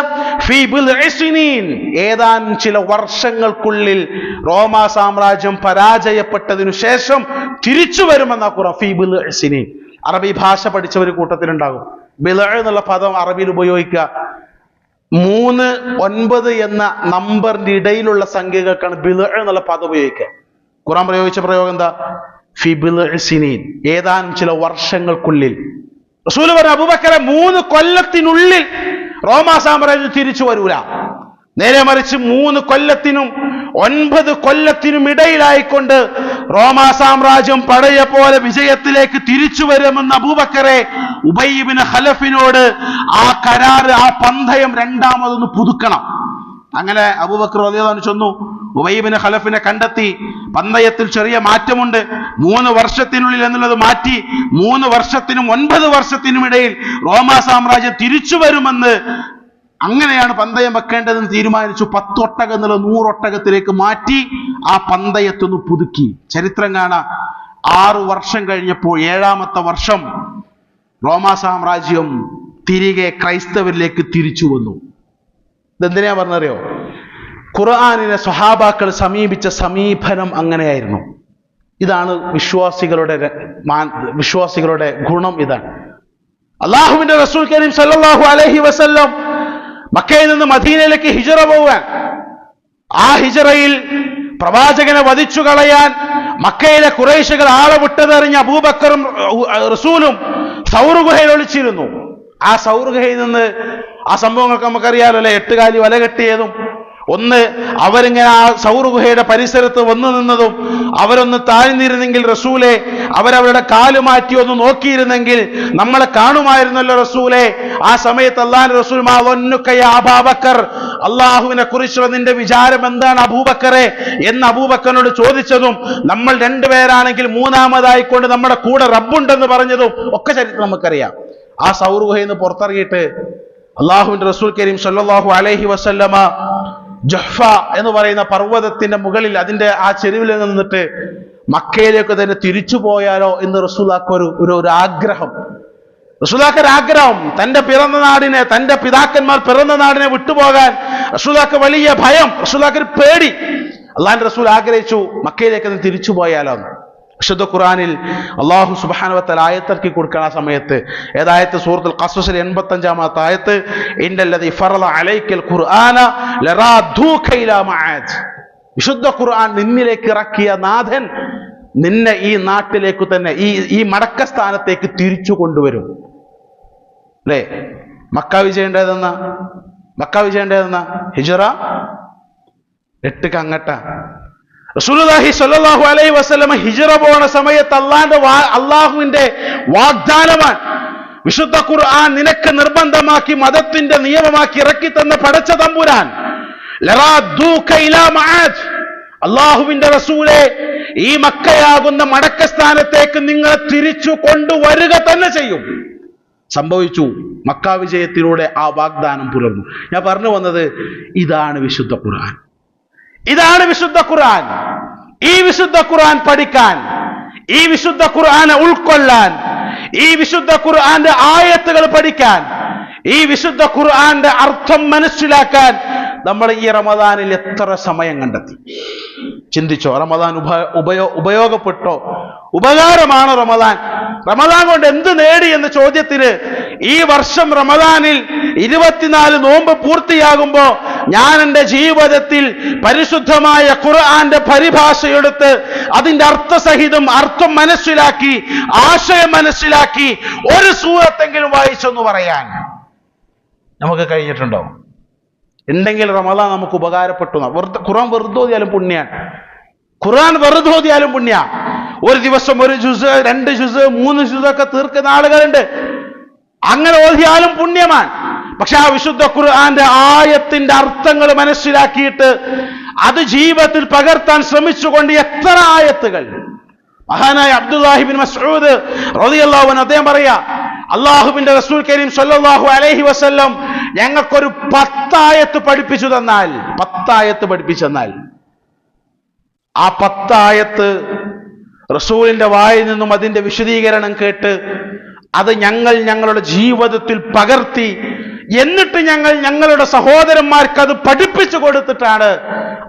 ഫീ ബിൽഇ സിനീൻ, ഏതാനും ചില വർഷങ്ങൾക്കുള്ളിൽ റോമാ സാമ്രാജ്യം പരാജയപ്പെട്ടതിനു ശേഷം തിരിച്ചു വരുമെന്ന ഖുർആൻ. ഫീ ബിൽഇ സിനീൻ, അറബി ഭാഷ പഠിച്ച ഒരു കൂട്ടത്തിലുണ്ടാകും. ബിൽഇ എന്നുള്ള പദം അറബിയിൽ ഉപയോഗിക്കുക 3, 9 എന്ന നമ്പറിന്റെ ഇടയിലുള്ള സംഖ്യകൾക്കാണ് ബിൽഇ എന്നുള്ള പദം ഉപയോഗിക്കുക. ഖുർആൻ പ്രയോഗിച്ച പ്രയോഗം എന്താ? ഫി ബിൽഇ സിനീൻ, ഏതാനും ചില വർഷങ്ങൾക്കുള്ളിൽ. റസൂൽ പറഞ്ഞു, അബൂബക്കറെ, 3 കൊല്ലത്തിനുള്ളിൽ റോമാ സാമ്രാജ്യം തിരിച്ചു വരൂല. നേരെ മറിച്ച് 3 കൊല്ലത്തിനും 9 കൊല്ലത്തിനും ഇടയിലായിക്കൊണ്ട് റോമാ സാമ്രാജ്യം പഴയ പോലെ വിജയത്തിലേക്ക് തിരിച്ചു വരുമെന്ന് അബൂബക്കറെ ഉബയ്യ് ഇബ്നു ഖലഫിനോട് ആ കരാറ്, ആ പന്തയം രണ്ടാമതൊന്ന് പുതുക്കണം. അങ്ങനെ അബൂബക്കർ റളിയല്ലാഹു അൻഹു ചെന്നു ഉബയ്യ് ഇബ്നു ഖലഫിനെ കണ്ടെത്തി. പന്തയത്തിൽ ചെറിയ മാറ്റമുണ്ട്, 3 വർഷത്തിനുള്ളിൽ എന്നുള്ളത് മാറ്റി 3 വർഷത്തിനും 9 വർഷത്തിനും ഇടയിൽ റോമാ സാമ്രാജ്യം തിരിച്ചു വരുമെന്ന്, അങ്ങനെയാണ് പന്തയം വെക്കേണ്ടതെന്ന് തീരുമാനിച്ചു. 10 ഒട്ടകം എന്നുള്ളത് 100 ഒട്ടകത്തിലേക്ക് മാറ്റി ആ പന്തയത്തൊന്ന് പുതുക്കി. ചരിത്രം കാണാം, 6 വർഷം കഴിഞ്ഞപ്പോൾ 7ാമത്തെ വർഷം റോമാ സാമ്രാജ്യം തിരികെ ക്രൈസ്തവരിലേക്ക് തിരിച്ചു വന്നു. ഇതെന്തിനാ പറഞ്ഞറിയോ? ഖുർആനിനെ സ്വഹാബാക്കൾ സമീപിച്ച സമീപനം അങ്ങനെയായിരുന്നു. ഇതാണ് വിശ്വാസികളുടെ ഗുണം. ഇതാണ് അള്ളാഹുവിന്റെ റസൂൽ കരീം സല്ലല്ലാഹു അലൈഹി വസല്ലം മക്കയിൽ നിന്ന് മദീനയിലേക്ക് ഹിജറ പോവാൻ, ആ ഹിജറയിൽ പ്രവാചകനെ വധിച്ചു കളയാൻ മക്കയിലെ ഖുറൈശികൾ ആളെ വിട്ടതെറിഞ്ഞ അബൂബക്കറും റസൂലും സൗർ ഗുഹയിൽ ഒളിച്ചിരുന്നു. ആ സൗർ ഗുഹയിൽ നിന്ന് ആ സംഭവങ്ങൾക്ക് നമുക്കറിയാലോ അല്ലെ, 8 കാലി വല കെട്ടിയതും, ഒന്ന് അവരിങ്ങനെ ആ സൗർ ഗുഹയുടെ പരിസരത്ത് വന്നു നിന്നതും, അവരൊന്ന് താഴ്ന്നിരുന്നെങ്കിൽ റസൂലെ, അവരവരുടെ കാല് മാറ്റി ഒന്ന് നോക്കിയിരുന്നെങ്കിൽ നമ്മളെ കാണുമായിരുന്നല്ലോ റസൂലെ. ആ സമയത്ത് അല്ലാഹുവിന്റെ റസൂൽ മാ വന്നുക യാ അബൂബക്കർ, അള്ളാഹുവിനെ കുറിച്ചുള്ള നിന്റെ വിചാരം എന്താണ് അബൂബക്കറെ എന്ന് അബൂബക്കറിനോട് ചോദിച്ചതും, നമ്മൾ 2 പേരാണെങ്കിൽ 3ാമതായിക്കൊണ്ട് നമ്മുടെ കൂടെ റബ്ബുണ്ടെന്ന് പറഞ്ഞതും ഒക്കെ ചരിത്രം നമുക്കറിയാം. ആ സൗർ ഗുഹയിൽ നിന്ന് പുറത്തിറങ്ങിയിട്ട് അള്ളാഹുവിന്റെ റസൂൽ കരീം സല്ലല്ലാഹു അലൈഹി വസല്ലമ ജഹ്ഫ എന്ന് പറയുന്ന പർവ്വതത്തിന്റെ മുകളിൽ അതിന്റെ ആ ചെരുവിൽ നിന്നിട്ട് മക്കയിലേക്ക് തന്നെ തിരിച്ചു പോയാലോ എന്ന് റസൂലുള്ളാഹിക്ക് ഒരു ആഗ്രഹം. റസൂലുള്ളാഹിക്ക് ഒരു ആഗ്രഹം, തന്റെ പിറന്ന നാടിനെ, തന്റെ പിതാക്കന്മാർ പിറന്ന നാടിനെ വിട്ടുപോകാൻ റസൂലുള്ളാഹിക്ക് വലിയ ഭയം, റസൂലുള്ളാഹിക്ക് ഒരു പേടി. അള്ളാഹുവിന്റെ റസൂൽ ആഗ്രഹിച്ചു മക്കയിലേക്ക് തിരിച്ചു പോയാലോ. വിശുദ്ധ ഖുർആനിൽ അല്ലാഹു സുബ്ഹാനഹു വ തആല ആയത്തിറക്കി കൊടുക്കുന്ന ആ സമയത്ത്, ഏതായത്ത് സൂറത്തുൽ ഖസസിലെ 85ാമത്തെ ആയത്ത്, ഇന്നല്ലദീ ഫറള അലൈക്കൽ ഖുർആന ലറാദൂക ഇലാ മആദ്. വിശുദ്ധ ഖുർആൻ നിന്നിലേക്ക് ഇറക്കിയ നാഥൻ നിന്നെ ഈ നാട്ടിലേക്ക് തന്നെ, ഈ മടക്ക സ്ഥാനത്തേക്ക് തിരിച്ചു കൊണ്ടുവരും. അല്ലേ? മക്ക വിജയേണ്ടതെന്ന ഹിജറ 8 കങ്ങട്ട. റസൂലുള്ളാഹി സ്വല്ലല്ലാഹു അലൈഹി വസല്ലം ഹിജ്റ പോണ സമയത്ത് അള്ളാഹുവിന്റെ വാഗ്ദാനമാണ്. വിശുദ്ധ ഖുർആൻ നിനക്ക് നിർബന്ധമാക്കി മതത്തിന്റെ നിയമമാക്കി ഇറക്കി തന്ന പടച്ച തമ്പുരാൻ, ലറാദൂക ഇലാ മആദ്, അള്ളാഹുവിന്റെ റസൂലെ, ഈ മക്കയാകുന്ന മടക്കസ്ഥാനത്തേക്ക് നിങ്ങളെ തിരിച്ചു കൊണ്ടുവരിക തന്നെ ചെയ്യും. സംഭവിച്ചു. മക്ക വിജയത്തിലൂടെ ആ വാഗ്ദാനം പുലർന്നു. ഞാൻ പറഞ്ഞു വന്നത് ഇതാണ് വിശുദ്ധ ഖുർആൻ. ഇതാണ് വിശുദ്ധ ഖുർആൻ. ഈ വിശുദ്ധ ഖുർആൻ പഠിക്കാൻ, ഈ വിശുദ്ധ ഖുർആനെ ഉൾക്കൊള്ളാൻ, ഈ വിശുദ്ധ ഖുർആന്റെ ആയത്തുകൾ പഠിക്കാൻ, ഈ വിശുദ്ധ ഖുർആന്റെ അർത്ഥം മനസ്സിലാക്കാൻ നമ്മൾ ഈ റമദാനിൽ എത്ര സമയം കണ്ടെത്തി? ചിന്തിച്ചോ? റമദാൻ ഉപയോഗപ്പെട്ടോ? ഉപകാരമാണോ റമദാൻ? റമദാൻ കൊണ്ട് എന്ത് നേടി എന്ന ചോദ്യത്തിന് ഈ വർഷം റമദാനിൽ 24 നോമ്പ് പൂർത്തിയാകുമ്പോ ഞാൻ എൻ്റെ ജീവിതത്തിൽ പരിശുദ്ധമായ ഖുർആന്റെ പരിഭാഷയെടുത്ത് അതിന്റെ അർത്ഥസഹിതം അർത്ഥം മനസ്സിലാക്കി, ആശയം മനസ്സിലാക്കി ഒരു സൂറത്തെങ്കിലും വായിച്ചെന്ന് പറയാൻ നമുക്ക് കഴിഞ്ഞിട്ടുണ്ടോ? ഉണ്ടെങ്കിൽ റമദാൻ നമുക്ക് ഉപകാരപ്പെട്ടു. ഖുർആൻ വെറുതെ ഓതിയാലും പുണ്യാണ്. ഖുർആൻ വെറുതെ ഓതിയാലും പുണ്യ. ഒരു ദിവസം 1 ജുസ്, 2 ജുസ്, 3 ജുസ് ഒക്കെ തീർക്കുന്ന ആളുകളുണ്ട്. അങ്ങനെ ഓതിയാലും പുണ്യമാണ്. പക്ഷെ ആ വിശുദ്ധ ഖുർആന്റെ ആയത്തിന്റെ അർത്ഥങ്ങൾ മനസ്സിലാക്കിയിട്ട് അത് ജീവിതത്തിൽ പകർത്താൻ ശ്രമിച്ചുകൊണ്ട് എത്ര ആയത്തുകൾ. മഹാനായ അബ്ദുല്ലാഹി ഇബ്നു മസ്ഊദ് റളിയല്ലാഹു അൻഹു അദ്ദേഹം പറയാ, അള്ളാഹുവിന്റെ റസൂൽ കരീം സല്ലല്ലാഹു അലൈഹി വസല്ലം ഞങ്ങൾക്കൊരു 10 ആയത്ത് പഠിപ്പിച്ചു തന്നാൽ, 10 ആയത്ത് പഠിപ്പിച്ചു തന്നാൽ, ആ 10 ആയത്ത് റസൂലിന്റെ വായിൽ നിന്നും അതിന്റെ വിശദീകരണം കേട്ട് അത് ഞങ്ങളുടെ ജീവിതത്തിൽ പകർത്തി, എന്നിട്ട് ഞങ്ങളുടെ സഹോദരന്മാർക്ക് അത് പഠിപ്പിച്ചു കൊടുത്തിട്ടാണ്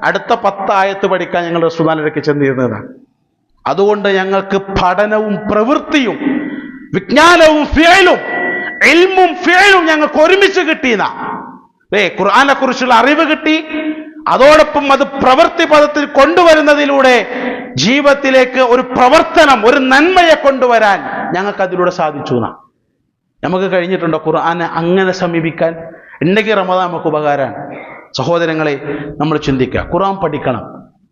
അടുത്ത 10 ആയത്ത് പഠിക്കാൻ ഞങ്ങൾ റസൂലിലേക്ക് ചെന്നിരുന്നത്. അതുകൊണ്ട് ഞങ്ങൾക്ക് പഠനവും പ്രവൃത്തിയും വിജ്ഞാനവും ഫിഅലും, ഇൽമും ഫിഅലും ഞങ്ങൾക്ക് ഒരുമിച്ച് കിട്ടിയെന്ന ഖുർആനെ കുറിച്ചുള്ള അറിവ് കിട്ടി. അതോടൊപ്പം അത് പ്രവൃത്തി പദത്തിൽ കൊണ്ടുവരുന്നതിലൂടെ ജീവിതത്തിലേക്ക് ഒരു പ്രവർത്തനം, ഒരു നന്മയെ കൊണ്ടുവരാൻ ഞങ്ങൾക്ക് അതിലൂടെ സാധിച്ചു. നമുക്ക് കഴിഞ്ഞിട്ടുണ്ടോ ഖുർആനെ അങ്ങനെ സമീപിക്കാൻ? ഉണ്ടെങ്കിൽ റമദാൻ നമുക്ക് ഉപകാരമാണ്. സഹോദരങ്ങളെ, നമ്മൾ ചിന്തിക്കുക, ഖുർആൻ പഠിക്കണം.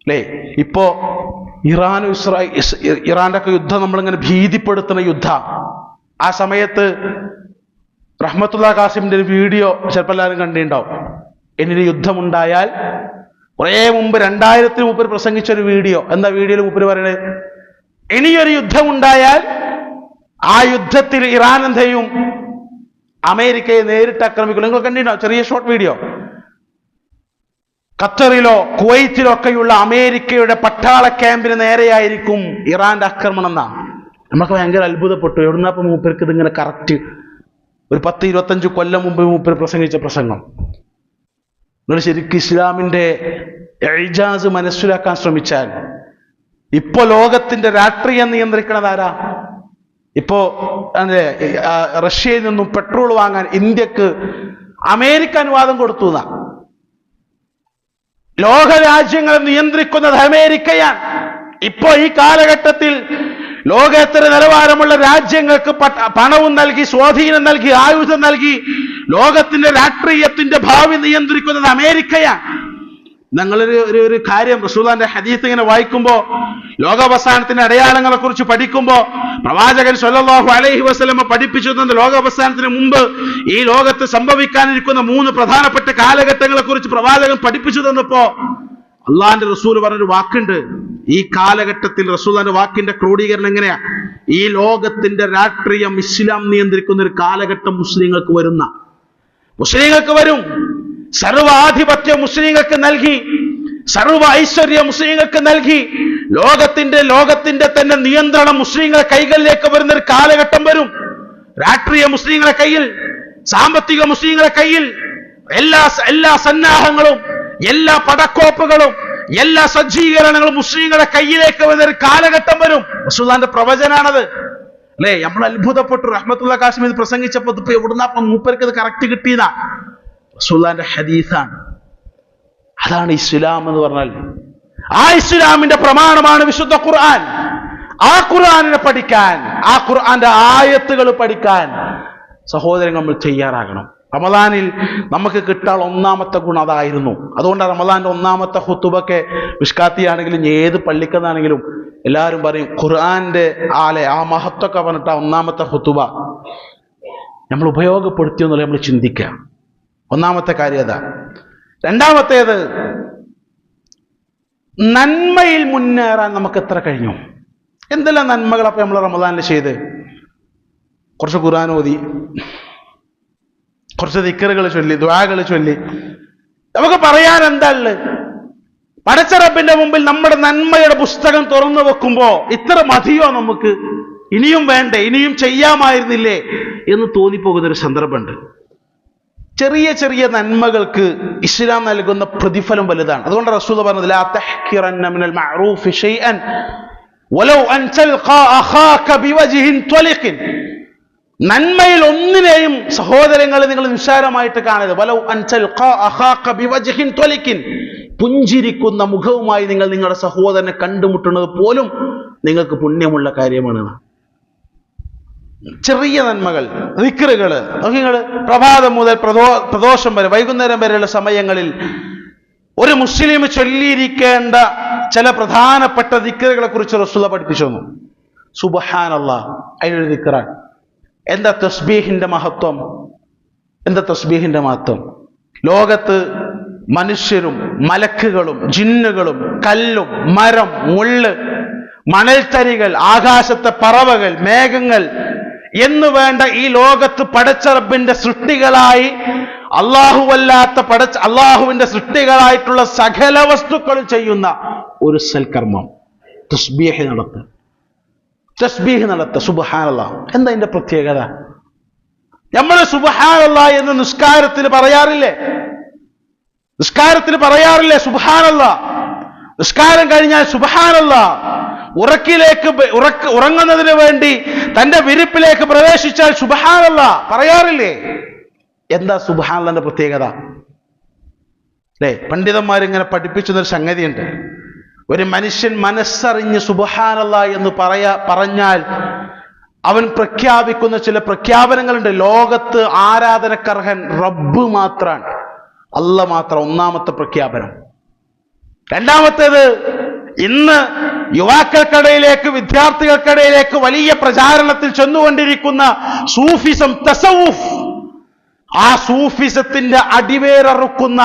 അല്ലേ? ഇപ്പോ ഇറാന്റെ ഒക്കെ യുദ്ധം നമ്മളിങ്ങനെ ഭീതിപ്പെടുത്തുന്ന യുദ്ധം. ആ സമയത്ത് റഹ്മത്തുള്ളാഹി ഖാസിമിന്റെ ഒരു വീഡിയോ ചിലപ്പോൾ എല്ലാവരും കണ്ടിട്ടുണ്ടാവും. എന്നിട്ട് യുദ്ധമുണ്ടായാൽ കുറേ മുമ്പ് 2000 മൂപ്പർ പ്രസംഗിച്ചൊരു വീഡിയോ. എന്താ വീഡിയോയിൽ മൂപ്പർ പറയുന്നത്? ഇനിയൊരു യുദ്ധമുണ്ടായാൽ ആ യുദ്ധത്തിൽ ഇറാൻ എന്ത് ചെയ്യും? അമേരിക്കയെ നേരിട്ട് ആക്രമിക്കും. നിങ്ങൾ കണ്ടിട്ടോ ചെറിയ ഷോർട്ട് വീഡിയോ? ഖത്തറിലോ കുവൈത്തിലോ ഒക്കെയുള്ള അമേരിക്കയുടെ പട്ടാള ക്യാമ്പിന് നേരെയായിരിക്കും ഇറാന്റെ ആക്രമണം എന്നാ. നമുക്ക് ഭയങ്കര അത്ഭുതപ്പെട്ടു. എവിടുന്നപ്പോ മൂപ്പർക്ക് ഇതിങ്ങനെ കറക്റ്റ്? ഒരു 10-25 കൊല്ലം മുമ്പ് മൂപ്പർ പ്രസംഗിച്ച പ്രസംഗം. നിങ്ങൾ ശരിക്കും ഇസ്ലാമിന്റെ ഇജാസ് മനസ്സിലാക്കാൻ ശ്രമിച്ചാൽ ഇപ്പോ ലോകത്തിന്റെ രാഷ്ട്രീയം നിയന്ത്രിക്കണത് ആരാ? ഇപ്പോ റഷ്യയിൽ നിന്നും പെട്രോൾ വാങ്ങാൻ ഇന്ത്യക്ക് അമേരിക്ക അനുവാദം കൊടുത്തു എന്നാ. ലോക രാജ്യങ്ങളെ നിയന്ത്രിക്കുന്നത് അമേരിക്കയാണ്. ഇപ്പോ ഈ കാലഘട്ടത്തിൽ ലോകോത്തര നിലവാരമുള്ള രാജ്യങ്ങൾക്ക് പണവും നൽകി, സ്വാധീനം നൽകി, ആയുധം നൽകി ലോകത്തിന്റെ രാഷ്ട്രീയത്തിന്റെ ഭാവി നിയന്ത്രിക്കുന്നത് അമേരിക്കയാണ്. ഞങ്ങളൊരു കാര്യം റസൂലുള്ളാഹിന്റെ ഹദീസ് ഇങ്ങനെ വായിക്കുമ്പോ, ലോകാവസാനത്തിന്റെ അടയാളങ്ങളെ കുറിച്ച് പഠിക്കുമ്പോ പ്രവാചകൻ സ്വല്ലല്ലാഹു അലൈഹി വസല്ലമ പഠിപ്പിച്ചു തന്ന ലോകാവസാനത്തിന് മുമ്പ് ഈ ലോകത്ത് സംഭവിക്കാനിരിക്കുന്ന 3 പ്രധാനപ്പെട്ട കാലഘട്ടങ്ങളെ കുറിച്ച് പ്രവാചകൻ പഠിപ്പിച്ചു തന്നപ്പോ അള്ളാഹിന്റെ റസൂൽ പറഞ്ഞൊരു വാക്കുണ്ട്. ഈ കാലഘട്ടത്തിൽ റസൂലുള്ളാഹിന്റെ വാക്കിന്റെ ക്രോഡീകരണം എങ്ങനെയാ? ഈ ലോകത്തിന്റെ രാഷ്ട്രീയം ഇസ്ലാം നിയന്ത്രിക്കുന്ന ഒരു കാലഘട്ടം മുസ്ലിങ്ങൾക്ക് വരും. സർവാധിപത്യം മുസ്ലിങ്ങൾക്ക് നൽകി, സർവ ഐശ്വര്യം മുസ്ലിങ്ങൾക്ക് നൽകി, ലോകത്തിന്റെ തന്നെ നിയന്ത്രണം മുസ്ലിങ്ങളുടെ കൈകളിലേക്ക് വരുന്ന ഒരു കാലഘട്ടം വരും. രാഷ്ട്രീയ മുസ്ലിങ്ങളുടെ കയ്യിൽ, സാമ്പത്തിക മുസ്ലിങ്ങളുടെ കയ്യിൽ, എല്ലാ സന്നാഹങ്ങളും, എല്ലാ പടക്കോപ്പുകളും, എല്ലാ സജ്ജീകരണങ്ങളും മുസ്ലിങ്ങളുടെ കയ്യിലേക്ക് വരുന്ന ഒരു കാലഘട്ടം വരും. റസൂലുള്ളാഹിന്റെ പ്രവചനാണത് അല്ലേ? നമ്മൾ അത്ഭുതപ്പെട്ടു. റഹ്മത്തുള്ളാഹി കാസിമി ഇത് പ്രസംഗിച്ചപ്പോ ഇപ്പൊ എവിടുന്നപ്പോ മൂപ്പർക്ക് ഇത് കറക്റ്റ് കിട്ടിയതാ? റസൂലുള്ളാഹിന്റെ ഹദീസാണ്. അതാണ് ഇസ്ലാം എന്ന് പറഞ്ഞാൽ. ആ ഇസ്ലാമിന്റെ പ്രമാണമാണ് വിശുദ്ധ ഖുർആൻ. ആ ഖുർആനിനെ പഠിക്കാൻ, ആ ഖുർആന്റെ ആയത്തുകൾ പഠിക്കാൻ സഹോദരങ്ങൾ നമ്മൾ തയ്യാറാകണം. റമദാനിൽ നമുക്ക് കിട്ടാൻ ഒന്നാമത്തെ ഗുണം അതായിരുന്നു. അതുകൊണ്ടാണ് റമദാന്റെ ഒന്നാമത്തെ ഖുതുബൊക്കെ മിഷ്കാത്തിയാണെങ്കിലും ഏത് പള്ളിക്കെന്നാണെങ്കിലും എല്ലാവരും പറയും ഖുർആന്റെ ആ മഹത്വമൊക്കെ പറഞ്ഞിട്ട് ആ ഒന്നാമത്തെ ഖുതുബ നമ്മൾ ഉപയോഗപ്പെടുത്തിയെന്നുള്ള നമ്മൾ ചിന്തിക്കുക. ഒന്നാമത്തെ കാര്യം അതാ. രണ്ടാമത്തേത്, നന്മയിൽ മുന്നേറാൻ നമുക്ക് എത്ര കഴിഞ്ഞു? എന്തെല്ലാം നന്മകളപ്പോ നമ്മൾ റമദാനിൽ ചെയ്ത്? കുറച്ച് ഖുർആൻ ഓതി, കുറച്ച് ദിക്റുകൾ ചൊല്ലി, ദുആകൾ ചൊല്ലി. നമുക്ക് പറയാൻ എന്താ ഉള്ളത്? പടച്ച റബ്ബിന്റെ മുമ്പിൽ നമ്മുടെ നന്മയുടെ പുസ്തകം തുറന്നു വെക്കുമ്പോ ഇത്ര മതിയോ നമുക്ക്? ഇനിയും വേണ്ടേ? ഇനിയും ചെയ്യാമായിരുന്നില്ലേ എന്ന് തോന്നിപ്പോകുന്നൊരു സന്ദർഭമുണ്ട്. ചെറിയ ചെറിയ നന്മകൾക്ക് ഇസ്ലാം നൽകുന്ന പ്രതിഫലം വലുതാണ്. അതുകൊണ്ട് റസൂൽ പറഞ്ഞത് ലാ തഹ്കിറന്ന മിനൽ മഅറൂഫി ശൈഅൻ വലൗ അൻ തൽഖാ അഖാക ബിവജ്ഹിൻ ത്വലിഖിൻ. നന്മയിൽ ഒന്നിനെയും സഹോദരങ്ങളെ നിങ്ങൾ നിസ്സാരമായിട്ട് കാണരുത്. വലൗ അൻ തൽഖാ അഖാക ബിവജ്ഹിൻ ത്വലിഖിൻ. പുഞ്ചിരിക്കുന്ന മുഖവുമായി നിങ്ങൾ നിങ്ങളുടെ സഹോദരനെ കണ്ടുമുട്ടുന്നത് പോലും നിങ്ങൾക്ക് പുണ്യമുള്ള കാര്യമാണ്. ചെറിയ നന്മകൾ, ദിക്റുകള്, നിങ്ങൾ പ്രഭാതം മുതൽ പ്രദോഷം വരെ, വൈകുന്നേരം വരെയുള്ള സമയങ്ങളിൽ ഒരു മുസ്ലിം ചൊല്ലിയിരിക്കേണ്ട ചില പ്രധാനപ്പെട്ട ദിക്റുകളെ കുറിച്ച് റസൂൽ പഠിപ്പിച്ചു തന്നു. സുബ്ഹാനല്ലാഹ് അതിലൊരു ദിക്റാണ്. എന്താ തസ്ബീഹിന്റെ മഹത്വം? ലോകത്ത് മനുഷ്യരും മലക്കുകളും ജിന്നുകളും കല്ലും മരം മുള്ള് മണൽത്തരികൾ ആകാശത്തെ പറവകൾ മേഘങ്ങൾ എന്ന് വേണ്ട ഈ ലോകത്ത് പടച്ച റബ്ബിന്റെ സൃഷ്ടികളായി അള്ളാഹുവിന്റെ സൃഷ്ടികളായിട്ടുള്ള സകല വസ്തുക്കളും ചെയ്യുന്ന ഒരു സൽക്കർമ്മം തസ്ബീഹ് നടത്തുക. സുബ്ഹാനല്ലാഹ്. എന്താ അതിന്റെ പ്രത്യേകത? നമ്മൾ സുബ്ഹാനല്ലാഹ് എന്ന് നിസ്കാരത്തിൽ പറയാറില്ലേ സുബ്ഹാനല്ലാഹ്? നിസ്കാരം കഴിഞ്ഞാൽ സുബ്ഹാനല്ലാഹ്. ഉറങ്ങുന്നതിന് വേണ്ടി തന്റെ വിരിപ്പിലേക്ക് പ്രവേശിച്ചാൽ സുബ്ഹാനല്ലാഹ് പറയാറില്ലേ? എന്താ സുബ്ഹാനല്ലാഹിന്റെ പ്രത്യേകത? അല്ലേ? പണ്ഡിതന്മാരിങ്ങനെ പഠിപ്പിച്ചൊരു സംഗതിയുണ്ട്. ഒരു മനുഷ്യൻ മനസ്സറിഞ്ഞ് സുബ്ഹാനല്ലാഹ് എന്ന് പറഞ്ഞാൽ അവൻ പ്രഖ്യാപിക്കുന്ന ചില പ്രഖ്യാപനങ്ങളുണ്ട്. ലോകത്ത് ആരാധനക്കർഹൻ റബ്ബ് മാത്രാണ്, അല്ല മാത്രം. ഒന്നാമത്തെ പ്രഖ്യാപനം. രണ്ടാമത്തേത്, ഇന്ന് യുവാക്കൾക്കിടയിലേക്ക്, വിദ്യാർത്ഥികൾക്കിടയിലേക്ക് വലിയ പ്രചാരണത്തിൽ ചെന്നുകൊണ്ടിരിക്കുന്ന സൂഫിസം, തസവുഫ്, ആ സൂഫിസത്തിന്റെ അടിവേരറുക്കുന്ന